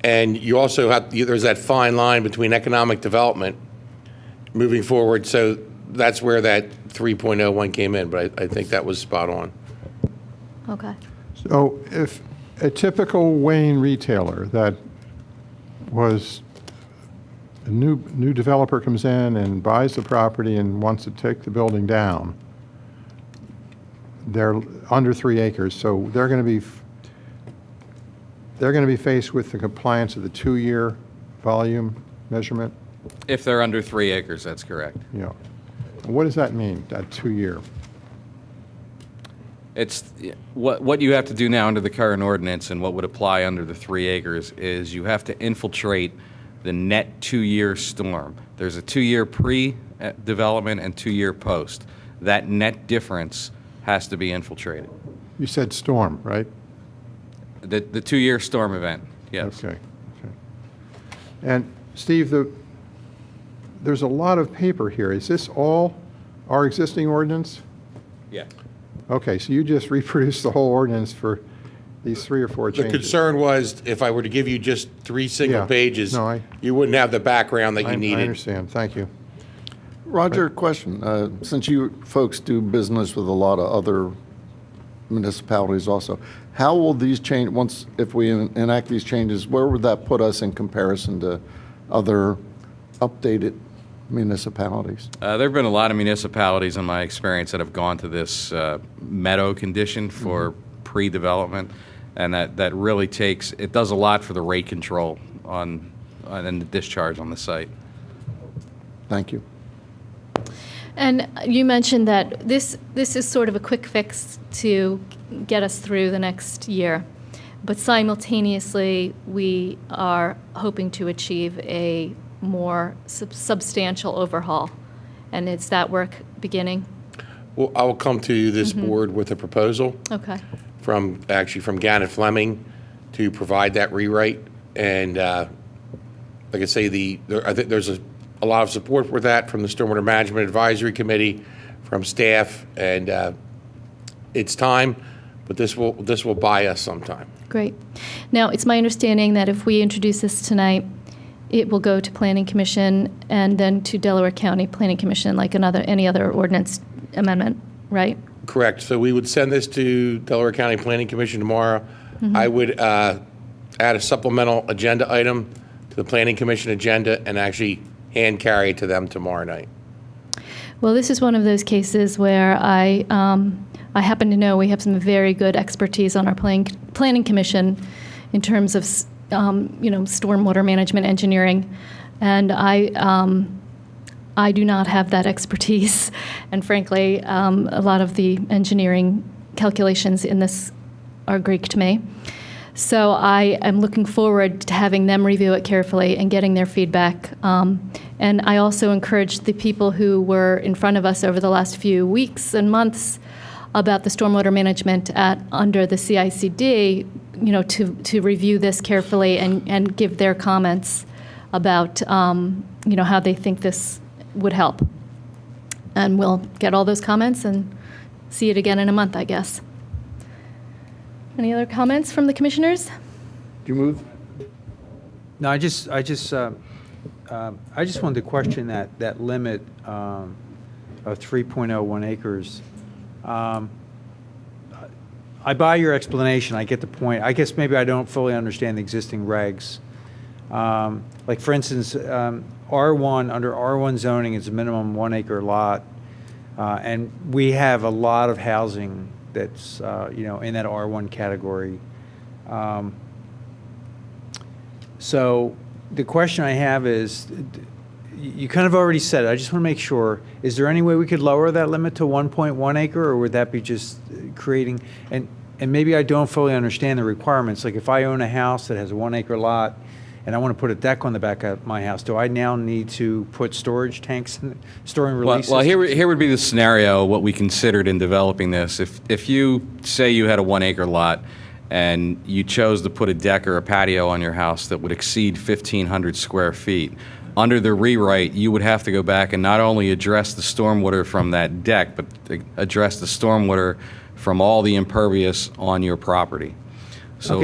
And you also there's that fine line between economic development moving forward. So that's where that 3.01 came in, but I think that was spot on. Okay. So if a typical Wayne retailer that was a new developer comes in and buys the property and wants to take the building down, they're under 3 acres, so they're going to be faced with the compliance of the 2-year volume measurement. If they're under 3 acres, that's correct. Yeah. What does that mean, that 2-year? It's what you have to do now under the current ordinance and what would apply under the 3 acres is you have to infiltrate the net 2-year storm. There's a 2-year pre-development and 2-year post. That net difference has to be infiltrated. You said storm, right? The 2-year storm event, yes. Okay. And Steve, there's a lot of paper here. Is this all our existing ordinance? Yeah. Okay, so you just reproduced the whole ordinance for these 3 or 4 The changes. concern was if I were to give you just 3 single Yeah. pages, No, you wouldn't have the background that you needed. I understand. Thank you. Roger, question. Since you folks do business with a lot of other municipalities also, how will these change, if we enact these changes, where would that put us in comparison to other updated municipalities? There have been a lot of municipalities in my experience that have gone to this meadow condition for pre-development, and that really it does a lot for the rate control and the discharge on the site. Thank you. And you mentioned that this is sort of a quick fix to get us through the next year. But simultaneously, we are hoping to achieve a more substantial overhaul. And is that work beginning? Well, I will come to this board with a proposal Okay. from Gannett Fleming to provide that rewrite. And like I say, I think there's a lot of support for that from the Stormwater Management Advisory Committee, from staff, and it's time, but this will buy us some time. Great. Now, it's my understanding that if we introduce this tonight, it will go to Planning Commission and then to Delaware County Planning Commission like any other ordinance amendment, right? Correct. So we would send this to Delaware County Planning Commission tomorrow. I would add a supplemental agenda item to the Planning Commission agenda and actually hand carry it to them tomorrow night. Well, this is one of those cases where I happen to know we have some very good expertise on our Planning Commission in terms of stormwater management engineering, and I do not have that expertise, and frankly, a lot of the engineering calculations in this are Greek to me. So I am looking forward to having them review it carefully and getting their feedback. And I also encourage the people who were in front of us over the last few weeks and months about the stormwater management under the CICD, to review this carefully and give their comments about, how they think this would help. And we'll get all those comments and see it again in a month, I guess. Any other comments from the commissioners? Do you move? No, I just wanted to question that limit of 3.01 acres. I buy your explanation. I get the point. I guess maybe I don't fully understand the existing regs. Like for instance, R1, under R1 zoning, it's a minimum 1 acre lot. And we have a lot of housing that's, in that R1 category. So the question I have is, you kind of already said it. I just want to make sure, is there any way we could lower that limit to 1.1 acre, or would that be just creating, and maybe I don't fully understand the requirements. Like if I own a house that has a 1 acre lot and I want to put a deck on the back of my house, do I now need to put storage tanks in storing releases? Well, here would be the scenario, what we considered in developing this. If you say you had a 1 acre lot and you chose to put a deck or a patio on your house that would exceed 1,500 square feet, under the rewrite, you would have to go back and not only address the stormwater from that deck, but address the stormwater from all the impervious on your property. So,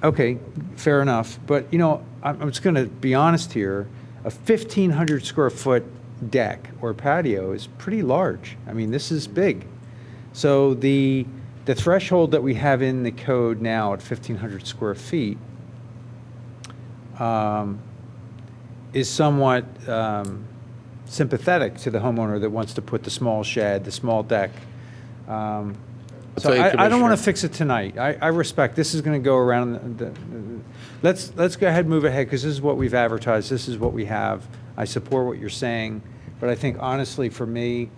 Okay, fair enough. But, I'm just going to be honest here. A 1,500 square foot deck or patio is pretty large. I mean, this is big. So the threshold that we have in the code now at 1,500 square feet is somewhat sympathetic to the homeowner that wants to put the small shed, the small deck. So I don't want to fix it tonight. I respect this is going to go around. Let's go ahead and move ahead because this is what we've advertised. This is what we have. I support what you're saying, but I think honestly, for me,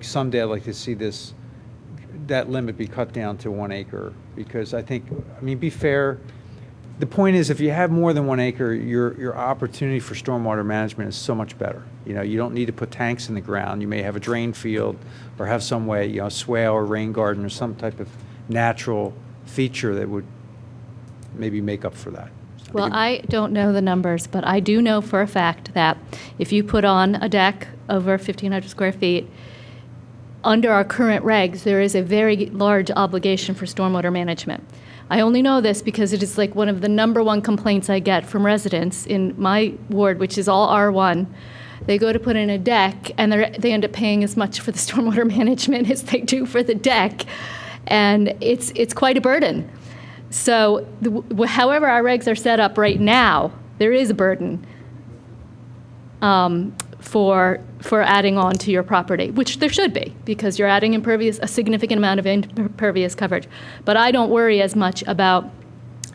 someday I'd like to see that limit be cut down to 1 acre because be fair. The point is, if you have more than 1 acre, your opportunity for stormwater management is so much better. You don't need to put tanks in the ground. You may have a drain field or have some way, swale or rain garden or some type of natural feature that would maybe make up for that. Well, I don't know the numbers, but I do know for a fact that if you put on a deck over 1,500 square feet, under our current regs, there is a very large obligation for stormwater management. I only know this because it is like one of the number one complaints I get from residents in my ward, which is all R1. They go to put in a deck, and they end up paying as much for the stormwater management as they do for the deck, and it's quite a burden. So, however our regs are set up right now, there is a burden for adding on to your property, which there should be, because you're adding a significant amount of impervious coverage. But I don't worry as much about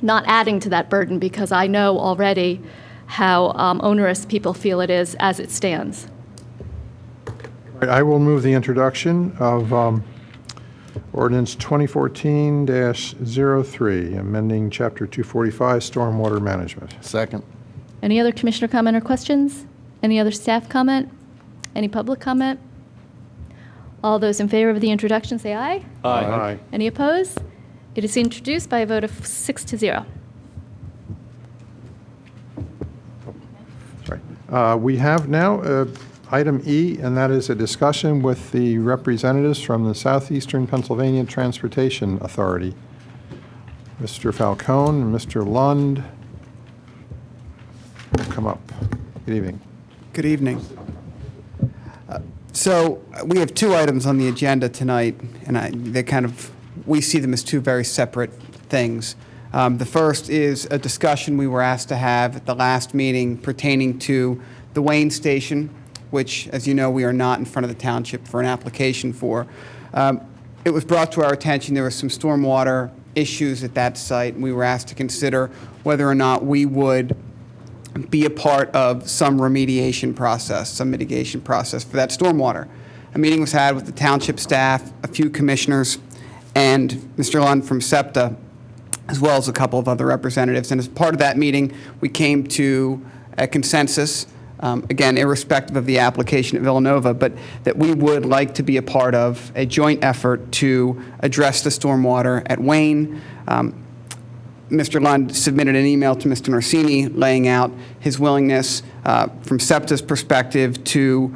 not adding to that burden because I know already how onerous people feel it is as it stands. All right, I will move the introduction of Ordinance 2014-03, amending Chapter 245, Stormwater Management. Second. Any other commissioner comment or questions? Any other staff comment? Any public comment? All those in favor of the introduction say aye. Aye. Any opposed? It is introduced by a vote of 6-0. Sorry. We have now item E, and that is a discussion with the representatives from the Southeastern Pennsylvania Transportation Authority. Mr. Falcone and Mr. Lund, come up. Good evening. Good evening. So we have two items on the agenda tonight, and we see them as two very separate things. The first is a discussion we were asked to have at the last meeting pertaining to the Wayne Station, which, as you know, we are not in front of the township for an application for. It was brought to our attention there were some stormwater issues at that site, and we were asked to consider whether or not we would be a part of some remediation process, some mitigation process for that stormwater. A meeting was had with the township staff, a few commissioners, and Mr. Lund from SEPTA, as well as a couple of other representatives. And as part of that meeting, we came to a consensus, again, irrespective of the application at Villanova, but that we would like to be a part of a joint effort to address the stormwater at Wayne. Mr. Lund submitted an email to Mr. Norsini laying out his willingness from SEPTA's perspective to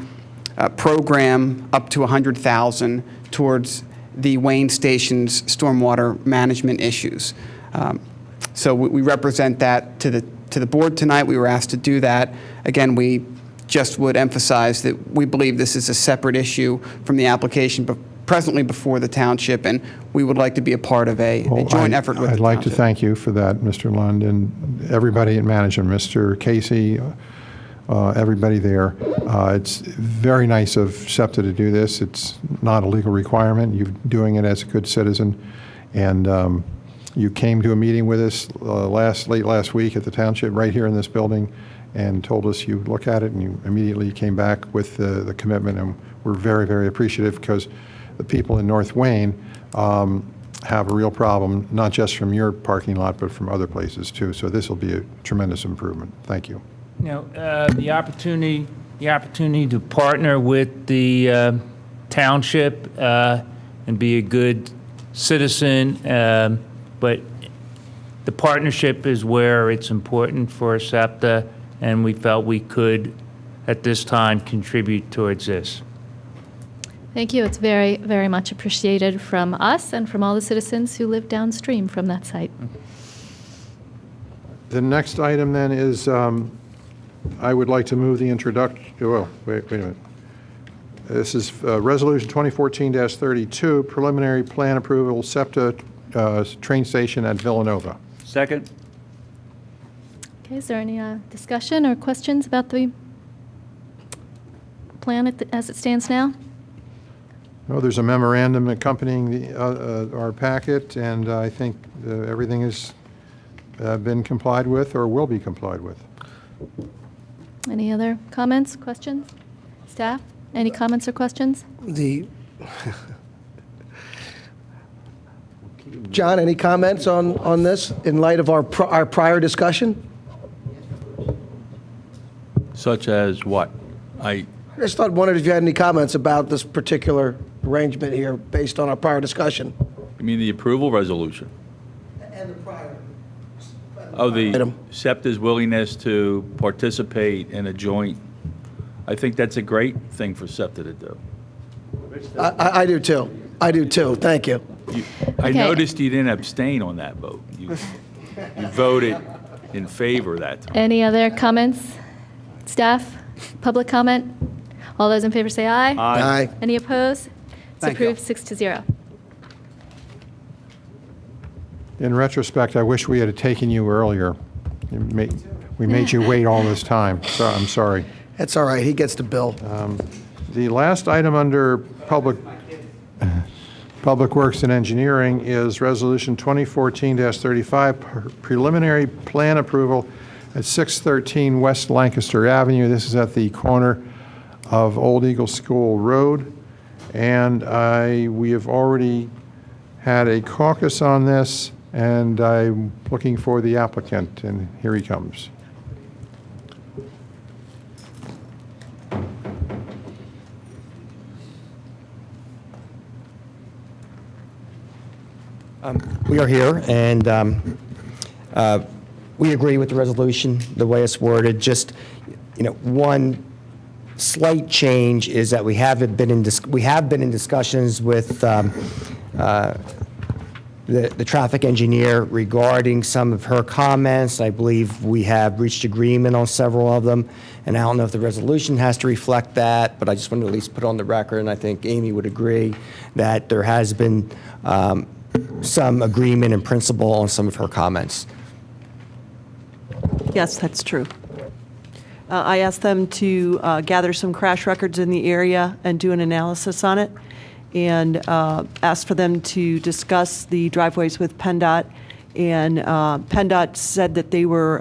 program up to $100,000 towards the Wayne Station's stormwater management issues. So we represent that to the board tonight. We were asked to do that. Again, we just would emphasize that we believe this is a separate issue from the application, but presently before the township, and we would like to be a part of a joint effort with the I'd like to township. thank you for that, Mr. Lund, and everybody at management, Mr. Casey, everybody there. It's very nice of SEPTA to do this. It's not a legal requirement. You're doing it as a good citizen, and you came to a meeting with us late last week at the township right here in this building and told us you look at it, and you immediately came back with the commitment, and we're very, very appreciative because the people in North Wayne have a real problem, not just from your parking lot, but from other places too. So this will be a tremendous improvement. Thank you. You know, the opportunity to partner with the township and be a good citizen, but the partnership is where it's important for SEPTA, and we felt we could, at this time, contribute towards this. Thank you. It's very, very much appreciated from us and from all the citizens who live downstream from that site. The next item then is, I would like to move the introduction, well, wait a minute. This is Resolution 2014-32, preliminary plan approval, SEPTA train station at Villanova. Second. Okay, is there any discussion or questions about the plan as it stands now? Oh, there's a memorandum accompanying our packet, and I think everything has been complied with or will be complied with. Any other comments, questions? Staff, any comments or questions? John, any comments on this in light of our prior discussion? Such as what? I just wondered if you had any comments about this particular arrangement here based on our prior discussion. You mean the approval resolution? And the prior. Oh, the SEPTA's willingness to participate in a joint. I think that's a great thing for SEPTA to do. I do too. I do too. Thank you. I noticed you didn't abstain on that vote. You voted in favor that time. Any other comments? Staff, public comment? All those in favor say aye. Aye. Any opposed? It's Thank you. approved 6-0. In retrospect, I wish we had taken you earlier. We made you wait all this time, so I'm sorry. That's all right. He gets the bill. The last item under Public Works and Engineering is Resolution 2014-35, preliminary plan approval at 613 West Lancaster Avenue. This is at the corner of Old Eagle School Road. And we have already had a caucus on this, and I'm looking for the applicant, and here he comes. We are here, and we agree with the resolution, the way it's worded. Just, one slight change is that we have been in discussions with the traffic engineer regarding some of her comments. I believe we have reached agreement on several of them, and I don't know if the resolution has to reflect that, but I just want to at least put on the record, and I think Amy would agree, that there has been some agreement in principle on some of her comments. Yes, that's true. I asked them to gather some crash records in the area and do an analysis on it, and asked for them to discuss the driveways with PennDOT. And PennDOT said that they were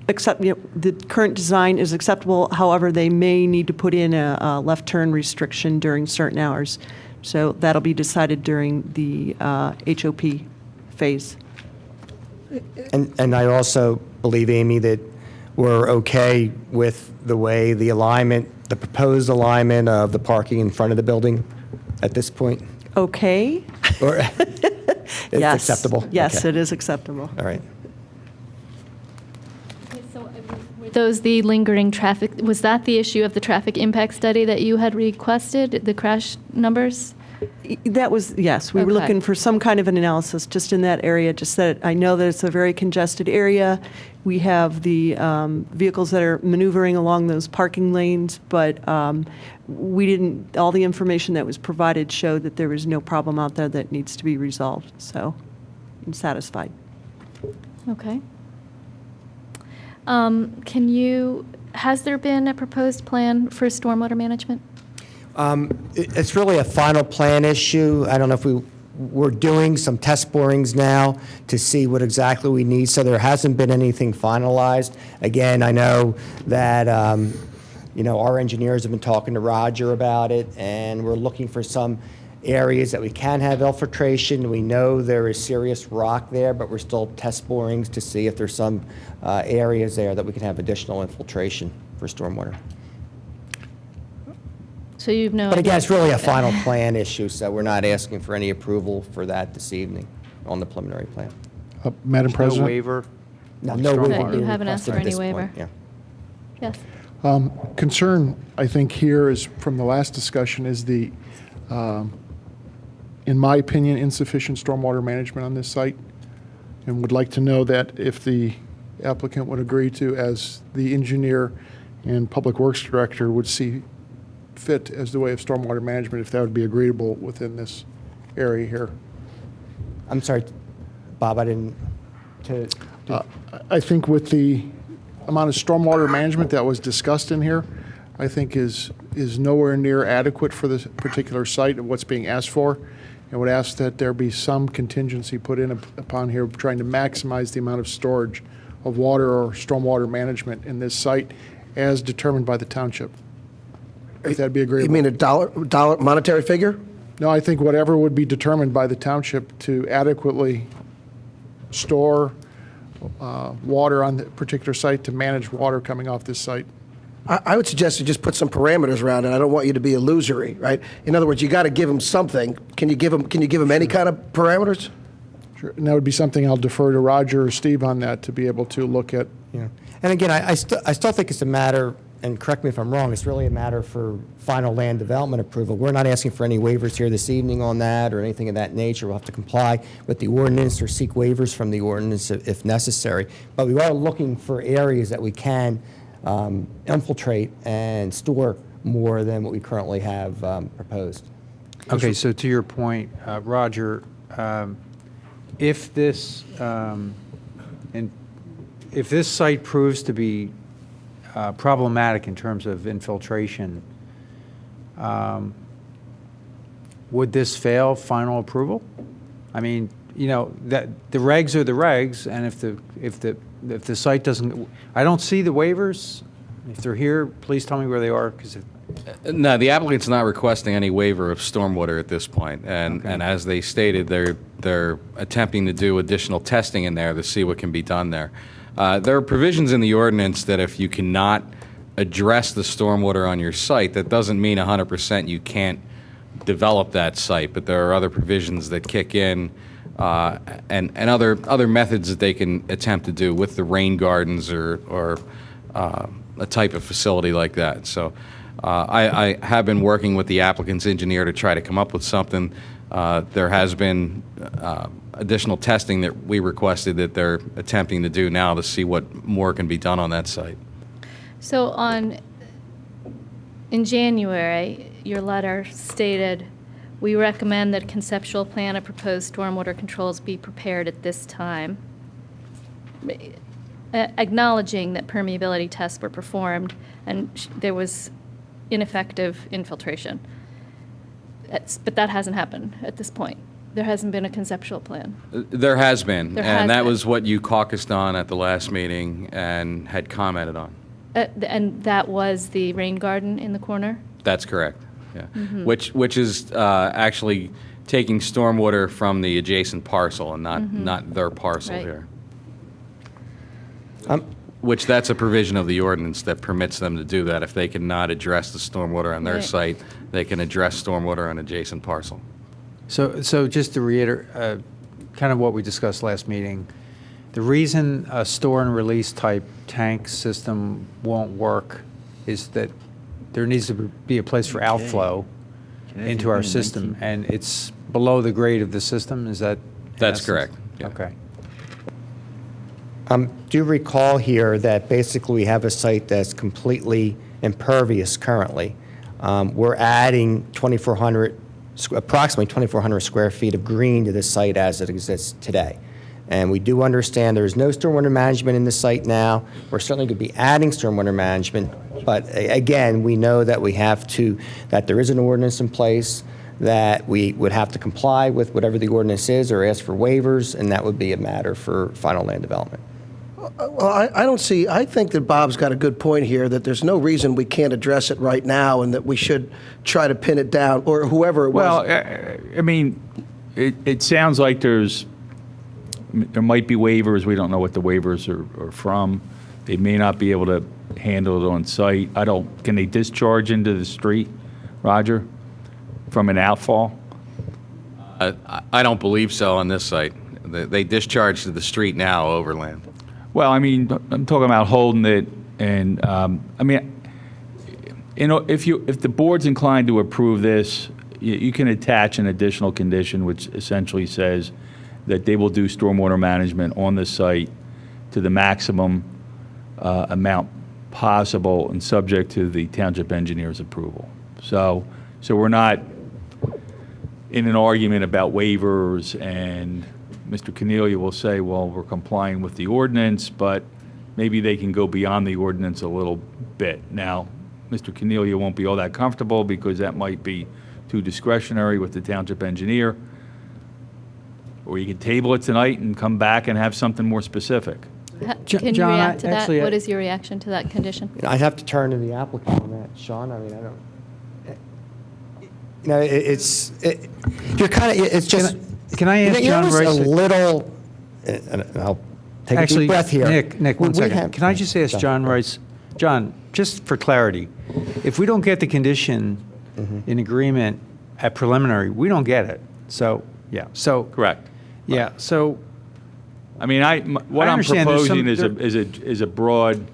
the current design is acceptable. However, they may need to put in a left turn restriction during certain hours. So that'll be decided during the HOP phase. And I also believe, Amy, that we're okay with the way the alignment, the proposed alignment of the parking in front of the building at this point? Okay. Or it's Yes. acceptable? Yes, Okay. it is acceptable. All right. Were those the lingering traffic, was that the issue of the traffic impact study that you had requested, the crash numbers? That was, yes, we were Okay. looking for some kind of an analysis just in that area, just that I know that it's a very congested area. We have the vehicles that are maneuvering along those parking lanes, but we didn't, all the information that was provided showed that there was no problem out there that needs to be resolved, so I'm satisfied. Okay. Has there been a proposed plan for stormwater management? It's really a final plan issue. I don't know if we're doing some test borings now to see what exactly we need, so there hasn't been anything finalized. Again, I know that, our engineers have been talking to Roger about it, and we're looking for some areas that we can have infiltration. We know there is serious rock there, but we're still test borings to see if there's some areas there that we can have additional infiltration for stormwater. So you've no But again, idea. it's really a final plan issue, so we're not asking for any approval for that this evening on the preliminary plan. Madam No President? waiver? No, on no stormwater? waiver. You haven't asked for requested at any this point, waiver? yeah. Yes. Concern, I think, here is, from the last discussion, is the, in my opinion, insufficient stormwater management on this site, and would like to know that if the applicant would agree to, as the engineer and public works director would see fit as the way of stormwater management, if that would be agreeable within this area here. I'm sorry, Bob, I didn't, I think with the amount of stormwater management that was discussed in here, I think is nowhere near adequate for this particular site and what's being asked for. And would ask that there be some contingency put in upon here, trying to maximize the amount of storage of water or stormwater management in this site as determined by the township. If that'd be agreeable. You mean a dollar monetary figure? No, I think whatever would be determined by the township to adequately store water on the particular site, to manage water coming off this site. I would suggest you just put some parameters around it. I don't want you to be illusory, right? In other words, you got to give them something. Can you give them any kind of parameters? Sure. And that would be something I'll defer to Roger or Steve on that to be able to look at. yeah. And again, I still think it's a matter, and correct me if I'm wrong, it's really a matter for final land development approval. We're not asking for any waivers here this evening on that or anything of that nature. We'll have to comply with the ordinance or seek waivers from the ordinance if necessary. But we are looking for areas that we can infiltrate and store more than what we currently have proposed. Okay, so to your point, Roger, if this site proves to be problematic in terms of infiltration, would this fail final approval? I mean, that the regs are the regs, and if the site doesn't, I don't see the waivers. If they're here, please tell me where they are, because No, the applicant's not requesting any waiver of stormwater at this point, and as they stated, they're attempting to do additional testing in there to see what can be done there. There are provisions in the ordinance that if you cannot address the stormwater on your site, that doesn't mean 100% you can't develop that site, but there are other provisions that kick in, and other methods that they can attempt to do with the rain gardens or a type of facility like that. So I have been working with the applicant's engineer to try to come up with something. There has been additional testing that we requested that they're attempting to do now to see what more can be done on that site. So in January, your letter stated, we recommend that a conceptual plan of proposed stormwater controls be prepared at this time, acknowledging that permeability tests were performed and there was ineffective infiltration. But that hasn't happened at this point. There hasn't been a conceptual plan. There has been, There and has that been. was what you caucused on at the last meeting and had commented on. And that was the rain garden in the corner? That's correct, yeah. Mhm. Which is actually taking stormwater from the adjacent parcel and not their parcel Right. here. Which that's a provision of the ordinance that permits them to do that. If they cannot address the stormwater on their Right. site, they can address stormwater on adjacent parcel. So just to reiterate, kind of what we discussed last meeting, the reason a store and release type tank system won't work is that there needs to be a place for outflow into our system, and it's below the grade of the system. Is that? in That's essence? correct. Yeah. Okay. Do recall here that basically we have a site that's completely impervious currently. We're adding approximately 2,400 square feet of green to this site as it exists today. And we do understand there is no stormwater management in this site now. We're certainly going to be adding stormwater management, but again, we know that that there is an ordinance in place, that we would have to comply with whatever the ordinance is or ask for waivers, and that would be a matter for final land development. Well, I think that Bob's got a good point here, that there's no reason we can't address it right now and that we should try to pin it down, or whoever it was. Well, I mean, it sounds like there might be waivers. We don't know what the waivers are from. They may not be able to handle it on site. Can they discharge into the street, Roger, from an outfall? I don't believe so on this site. They discharge to the street now overland. Well, I mean, I'm talking about holding it, and I mean, if the board's inclined to approve this, you can attach an additional condition which essentially says that they will do stormwater management on the site to the maximum amount possible and subject to the township engineer's approval. So we're not in an argument about waivers, and Mr. Cornelia will say, well, we're complying with the ordinance, but maybe they can go beyond the ordinance a little bit. Now, Mr. Cornelia won't be all that comfortable because that might be too discretionary with the township engineer. Or you could table it tonight and come back and have something more specific. Can you John, react to that? actually, What is your reaction to that condition? I'd have to turn to the applicant on that, Sean. I mean, I don't. You're kind of. It's just. Can I ask John Rice Rice a little? And I'll take a deep breath here. Nick, one second. Can I just ask John Rice? John, just for clarity, if we don't get the condition in agreement at preliminary, we don't get it. So yeah. So correct. Yeah. So. I mean, what I'm understand there's proposing is a broad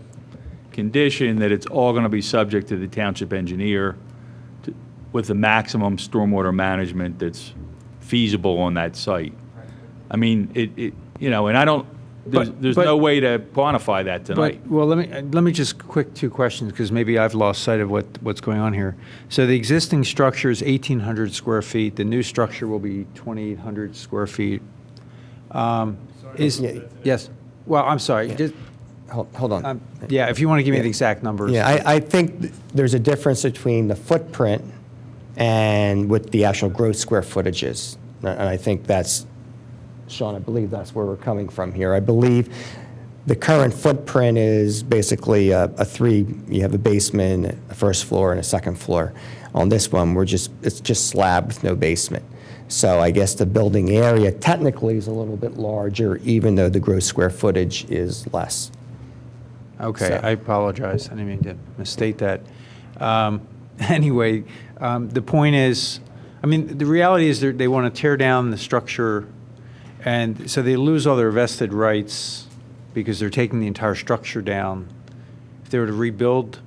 condition that it's all going to be subject to the township engineer with the maximum stormwater management that's feasible on that site. I mean, and I don't. There's no way to quantify that tonight. Well, let me just quick two questions because maybe I've lost sight of what's going on here. So the existing structure is 1,800 square feet. The new structure will be 2,800 square feet. Yes. Well, I'm sorry. Just, hold on. Yeah, if you want to give me the exact numbers. Yeah, I think there's a difference between the footprint and what the actual gross square footage is. And I think that's, Sean, I believe that's where we're coming from here. I believe The current footprint is basically you have a basement, a first floor, and a second floor. On this one, it's just slab with no basement. So I guess the building area technically is a little bit larger, even though the gross square footage is less. Okay, So- I apologize. I didn't mean to misstate that. Anyway, the point is, I mean, the reality is they want to tear down the structure, and so they lose all their vested rights because they're taking the entire structure down. If they were to rebuild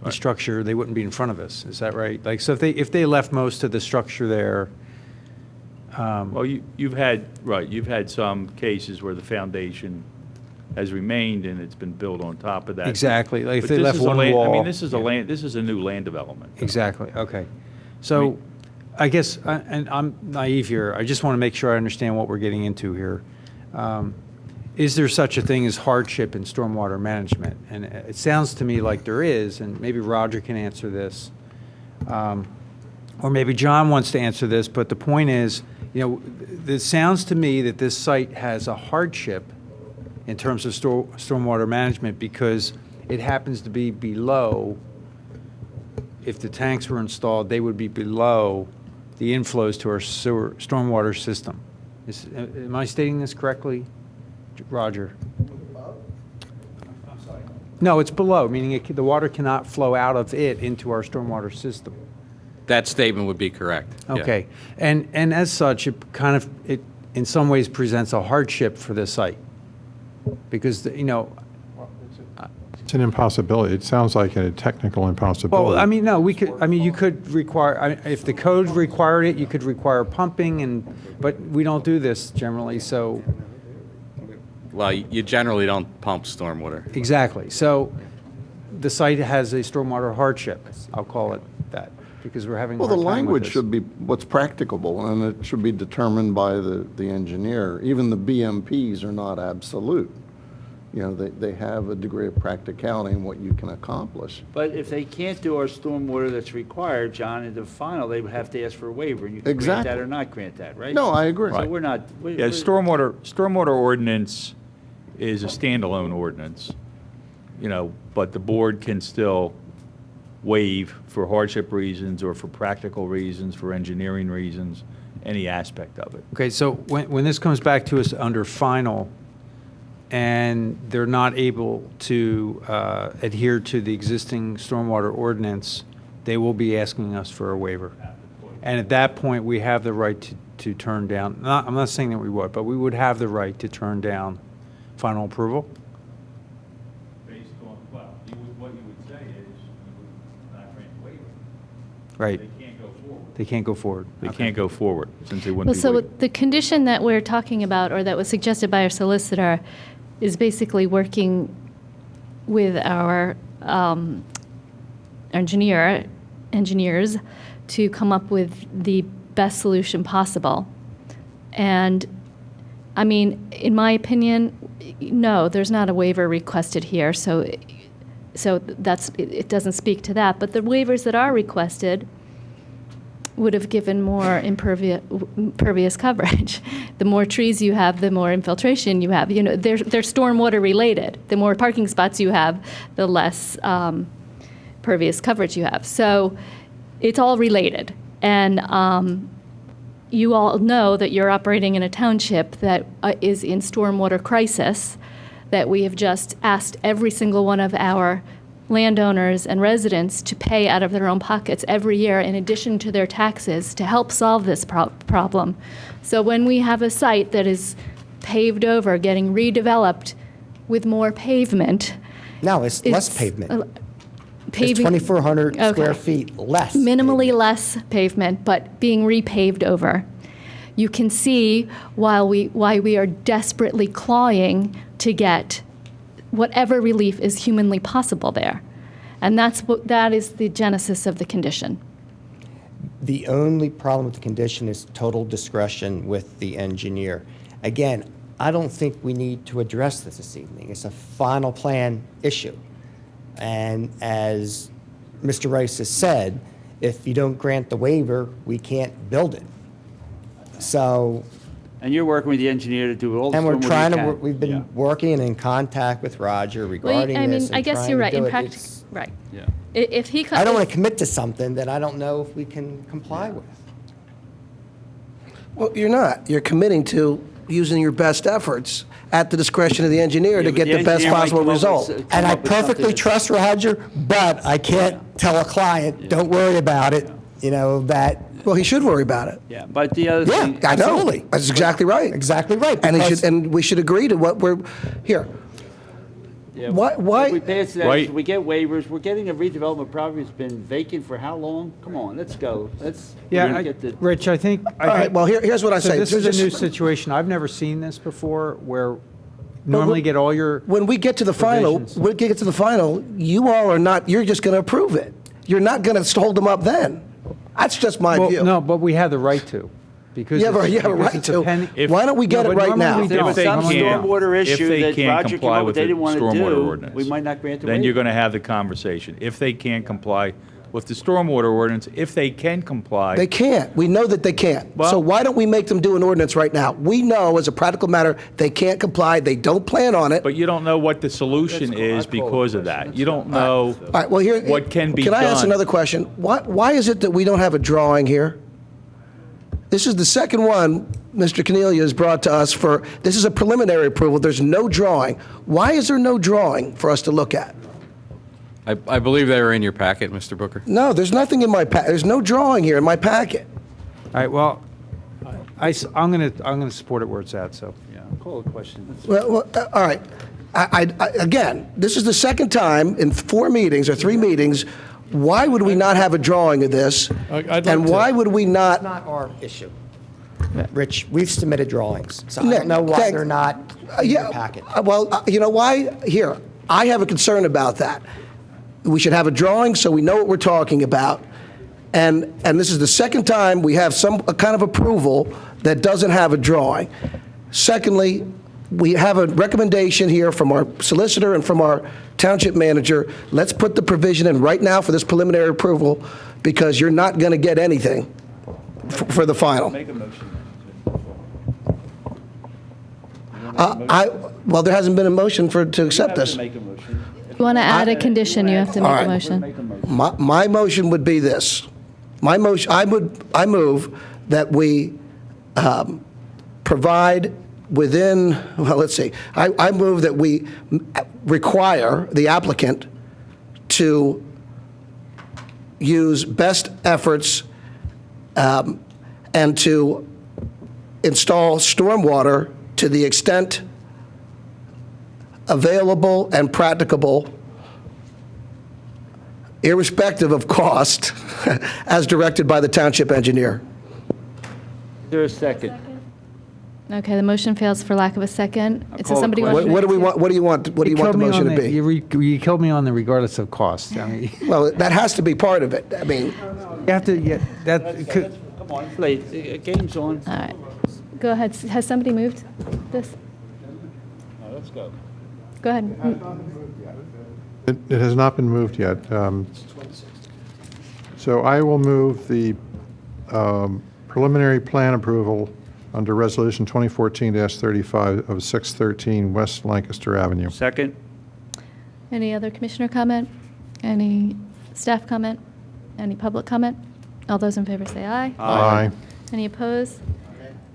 the structure, they wouldn't be in front of us. Is that right? Like, so if they left most of the structure there, Well, you've had some cases where the foundation has remained and it's been built on top of that. Exactly, like if But they this left is a one land- I wall- mean, this is a new land development. Exactly, okay. So, I guess, and I'm naive here, I just want to make sure I understand what we're getting into here. Is there such a thing as hardship in stormwater management? And it sounds to me like there is, and maybe Roger can answer this. Or maybe John wants to answer this, but the point is, it sounds to me that this site has a hardship in terms of stormwater management because it happens to be below, if the tanks were installed, they would be below the inflows to our stormwater system. Am I stating this correctly, Roger? No, it's below, meaning the water cannot flow out of it into our stormwater system. That statement would be correct. yeah. Okay, and as such, it in some ways presents a hardship for this site, because, It's an impossibility. It sounds like a technical impossibility. well, I mean, no, you could require, if the code required it, you could require pumping, but we don't do this generally, so, Well, you generally don't pump stormwater. exactly. So the site has a stormwater hardship, I'll call it that, because we're having a Well, hard the time with language this. should be what's practicable, and it should be determined by the engineer. Even the BMPs are not absolute. They have a degree of practicality in what you can accomplish. But if they can't do our stormwater that's required, John, in the final, they would have to ask for a waiver, and you can grant Exactly. that or not grant that, right? No, I agree. So we're not. Yeah, stormwater ordinance is a standalone ordinance, but the board can still waive for hardship reasons or for practical reasons, for engineering reasons, any aspect of it. Okay, so when this comes back to us under final, and they're not able to adhere to the existing stormwater ordinance, they will be asking us for a waiver. And at that point, we have the right to turn down, I'm not saying that we would, but we would have the right to turn down final approval? Based on, what you would say is you would not grant a waiver. Right. They can't go forward. They can't go forward. They Okay. can't go forward since they wouldn't Well, be so waived. the condition that we're talking about, or that was suggested by our solicitor, is basically working with our engineers to come up with the best solution possible. And, I mean, in my opinion, no, there's not a waiver requested here, so it doesn't speak to that. But the waivers that are requested would have given more impervious coverage. The more trees you have, the more infiltration you have. They're stormwater related. The more parking spots you have, the less pervious coverage you have. So it's all related. And you all know that you're operating in a township that is in stormwater crisis, that we have just asked every single one of our landowners and residents to pay out of their own pockets every year in addition to their taxes to help solve this problem. So when we have a site that is paved over, getting redeveloped with more pavement. No, it's less pavement. It's Paving. 2,400 square Okay. feet less. Minimally less pavement, but being repaved over. You can see why we are desperately clawing to get whatever relief is humanly possible there. And that is the genesis of the condition. The only problem with the condition is total discretion with the engineer. Again, I don't think we need to address this evening. It's a final plan issue. And as Mr. Rice has said, if you don't grant the waiver, we can't build it. So And you're working with the engineer to do all the And we're stormwater you trying to, can. we've been working and in contact with Roger Well, regarding I this. mean, I and guess trying you're to right, do in it. practice, It's- right. Yeah. If he. I don't want to commit to something that I don't know if we can comply with. Well, you're not. You're committing to using your best efforts at the discretion of the engineer to but get the the best engineer might possible come up with result. s- come And I up with something perfectly that's- trust Roger, but I can't tell a client, don't worry about it, that. Well, he should worry about it. Yeah, but the other Yeah, thing. I know. Absolutely. That's exactly right. Exactly right. And, because- we should agree to what we're, here. Yeah, Why- If we pass that, Right. we get waivers, we're getting a redevelopment property that's been vacant for how long? Come on, let's go. we're Yeah, gonna get the. Rich, I think. All right, well, here's what I So say. this is Just- a new situation. I've never seen this before, where normally get all your. When we get to the final, you all are not, you're just going to approve it. You're not going to hold them up then. That's just my Well, view. no, but we have the right to, because. You have a because right it's a to. pending- Why don't we get No, it but right normally now? we There was don't. some Normally we don't. stormwater If issue they that can't Roger came comply up with with they the didn't want to stormwater do, ordinance, we might not grant the then you're waiver. going to have the conversation. If they can't comply with the stormwater ordinance, if they can comply. They can't. We know that they can't. Well- So why don't we make them do an ordinance right now? We know, as a practical matter, they can't comply. They don't plan on it. But you don't know what the solution is because of that. You don't know All right, well, here. what can be Can I ask done. another question? Why is it that we don't have a drawing here? This is the second one Mr. Cornelia has brought to us for, this is a preliminary approval. There's no drawing. Why is there no drawing for us to look at? I believe they were in your packet, Mr. Booker. No, there's nothing in my there's no drawing here in my packet. All right, well, I'm gonna support it where it's at, so. Yeah, call the question. Well, all right. Again, this is the second time in 4 meetings or 3 meetings. Why would we not have a drawing of this? I'd like And to- why would we not? It's not our issue. Rich, we've submitted drawings, so I Nick, don't know why thank- they're not in Yeah, your packet. well, you know why? Here, I have a concern about that. We should have a drawing so we know what we're talking about. And this is the second time we have a kind of approval that doesn't have a drawing. Secondly, we have a recommendation here from our solicitor and from our township manager. Let's put the provision in right now for this preliminary approval, because you're not going to get anything for the final. Make a motion. Well, there hasn't been a motion to accept this. Make a motion. If you want to add a condition, you have to All make a right. motion. My motion would be this. My motion, I move that we provide within, well, let's see. I move that we require the applicant to use best efforts and to install stormwater to the extent available and practicable, irrespective of cost, as directed by the township engineer. Is there a second? Okay, the motion fails for lack of a second. Is there call somebody the want to? What do we want? What do you want? What do you want the motion to be? You killed me on the regardless of cost. I mean, Well, that has to be part of it. I mean, you have to, yeah, that could. Come on, it's late. Game's on. All right. Go ahead. Has somebody moved this? Let's go. Go ahead. It has not been moved yet. So I will move the preliminary plan approval under Resolution 2014-35 of 613 West Lancaster Avenue. Second? Any other commissioner comment? Any staff comment? Any public comment? All those in favor say aye. Aye. Any opposed?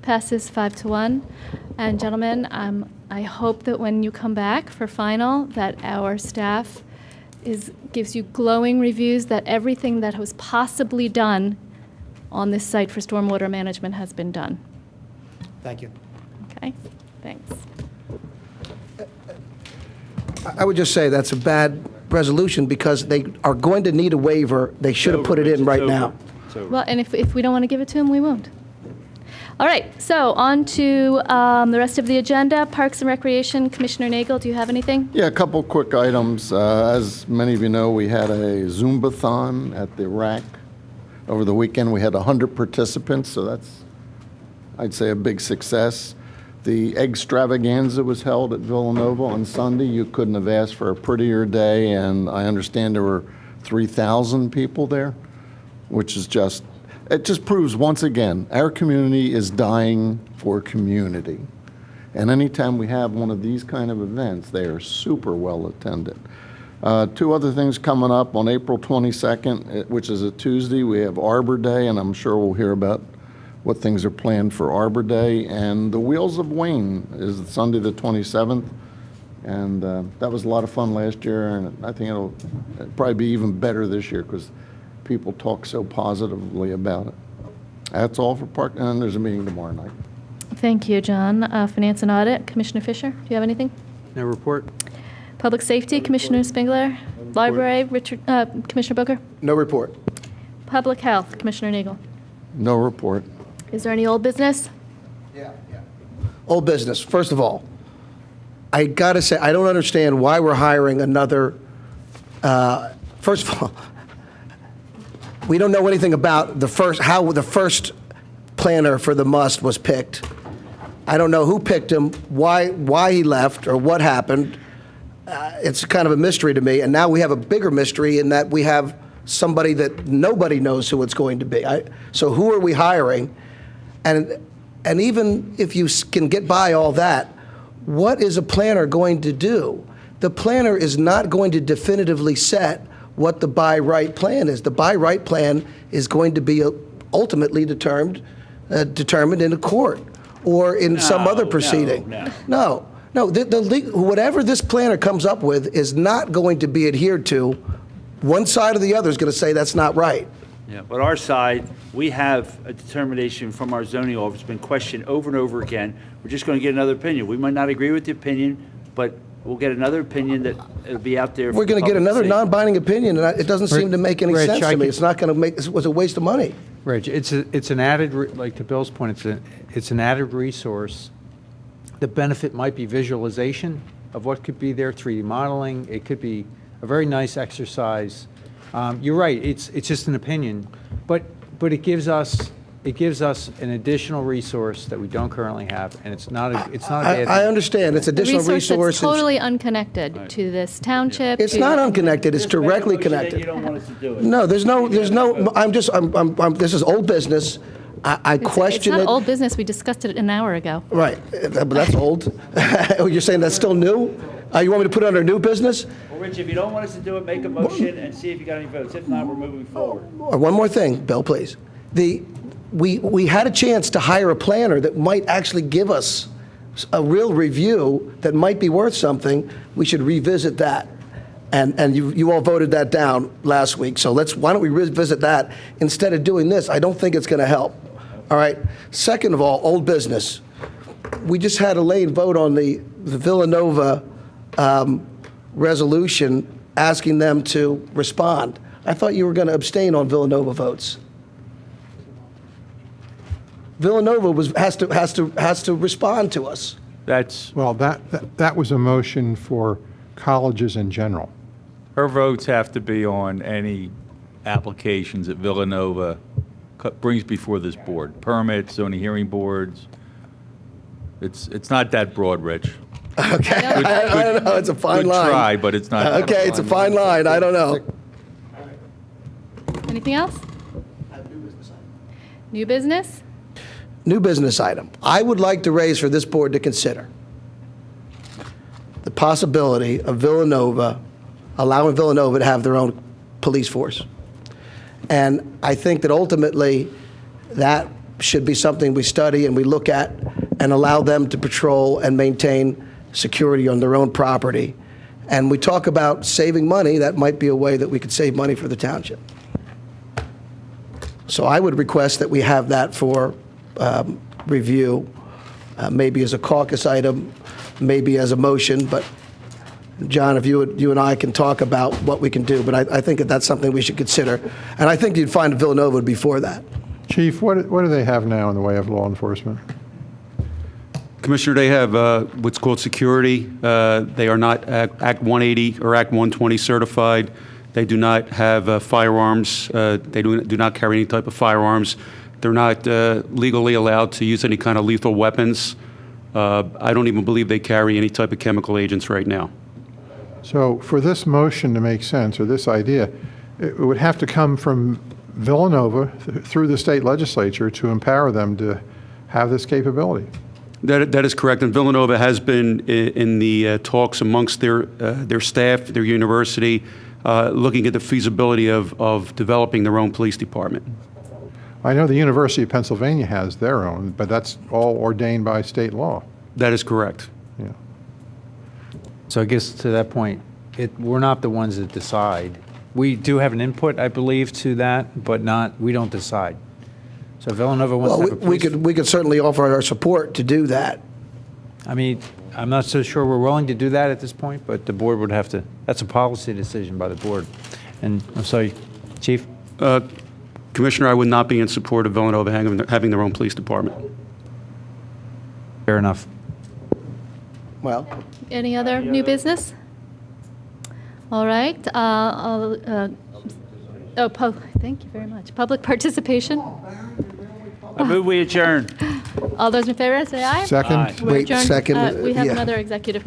Passes 5-1. And gentlemen, I hope that when you come back for final, that our staff gives you glowing reviews that everything that was possibly done on this site for stormwater management has been done. Thank you. Okay? Thanks. I would just say that's a bad resolution because they are going to need a waiver. They should have put it in right now. Well, and if we don't want to give it to him, we won't. All right, so on to the rest of the agenda. Parks and Recreation, Commissioner Nagel, do you have anything? Yeah, a couple quick items. As many of you know, we had a Zumbathon at the RAC over the weekend. We had 100 participants, so that's, I'd say, a big success. The Extravaganza was held at Villanova on Sunday. You couldn't have asked for a prettier day, and I understand there were 3,000 people there, which is just, it just proves once again, our community is dying for community. And anytime we have one of these kind of events, they are super well attended. Two other things coming up on April 22nd, which is a Tuesday, we have Arbor Day, and I'm sure we'll hear about what things are planned for Arbor Day. And the Wheels of Wayne is Sunday the 27th. And that was a lot of fun last year, and I think it'll probably be even better this year because people talk so positively about it. That's all for Park, and there's a meeting tomorrow night. Thank you, John. Finance and Audit, Commissioner Fisher, do you have anything? No report. Public Safety, Commissioner Spengler. Library, Commissioner Booker. No report. Public Health, Commissioner Nagel. No report. Is there any old business? Old business. First of all, I got to say, I don't understand why we're hiring another, first of all, we don't know anything about how the first planner for the must was picked. I don't know who picked him, why he left, or what happened. It's kind of a mystery to me. And now we have a bigger mystery in that we have somebody that nobody knows who it's going to be. So who are we hiring? And even if you can get by all that, what is a planner going to do? The planner is not going to definitively set what the by right plan is. The by right plan is going to be ultimately determined in a court or in some other proceeding. No. Whatever this planner comes up with is not going to be adhered to. One side or the other is going to say that's not right. Yeah, but our side, we have a determination from our zoning office, been questioned over and over again. We're just going to get another opinion. We might not agree with the opinion, but we'll get another opinion that it'll be out there. We're going to get another non-binding opinion, and it doesn't seem to make any sense to me. It's not going to make, it was a waste of money. Rich, it's an added, like to Bill's point, it's an added resource. The benefit might be visualization of what could be there, 3D modeling. It could be a very nice exercise. You're right. It's just an opinion, but it gives us an additional resource that we don't currently have, and it's not a bad thing. I understand. It's additional resource. That's totally unconnected to this township. It's not unconnected. It's directly connected. You don't want us to do it. No, there's no. This is old business. I question it. It's not old business. We discussed it an hour ago. Right, but that's old. Oh, you're saying that's still new? You want me to put it under new business? Well, Rich, if you don't want us to do it, make a motion and see if you got any votes. If not, we're moving forward. One more thing, Bill, please. We had a chance to hire a planner that might actually give us a real review that might be worth something. We should revisit that. And you all voted that down last week. So why don't we revisit that instead of doing this? I don't think it's going to help. All right. Second of all, old business. We just had a late vote on the Villanova resolution asking them to respond. I thought you were going to abstain on Villanova votes. Villanova has to respond to us. Well, that was a motion for colleges in general. Her votes have to be on any applications that Villanova brings before this board. Permits, zoning hearing boards. It's not that broad, Rich. Okay, I don't know. It's a fine line. Good try, but it's not. Okay, it's a fine line. I don't know. Anything else? New business? New business item. I would like to raise for this board to consider the possibility of allowing Villanova to have their own police force. And I think that ultimately that should be something we study and we look at and allow them to patrol and maintain security on their own property. And we talk about saving money. That might be a way that we could save money for the township. So I would request that we have that for review, maybe as a caucus item, maybe as a motion. But John, if you and I can talk about what we can do, but I think that's something we should consider. And I think you'd find Villanova would be for that. Chief, what do they have now in the way of law enforcement? Commissioner, they have what's called security. They are not Act 180 or Act 120 certified. They do not have firearms. They do not carry any type of firearms. They're not legally allowed to use any kind of lethal weapons. I don't even believe they carry any type of chemical agents right now. So for this motion to make sense, or this idea, it would have to come from Villanova through the state legislature to empower them to have this capability. That is correct, and Villanova has been in the talks amongst their staff, their university, looking at the feasibility of developing their own police department. I know the University of Pennsylvania has their own, but that's all ordained by state law. That is correct. Yeah. So I guess to that point, we're not the ones that decide. We do have an input, I believe, to that, but we don't decide. So Villanova wants to have a police... We could certainly offer our support to do that. I mean, I'm not so sure we're willing to do that at this point, but the board would have to, that's a policy decision by the board. And I'm sorry, Chief? Commissioner, I would not be in support of Villanova having their own police department. Fair enough. Well, Any other new business? All right. Thank you very much. Public participation? I move we adjourn. All those in favor, say aye. Second. Aye. We're Wait, adjourned. second, We have yeah. another executive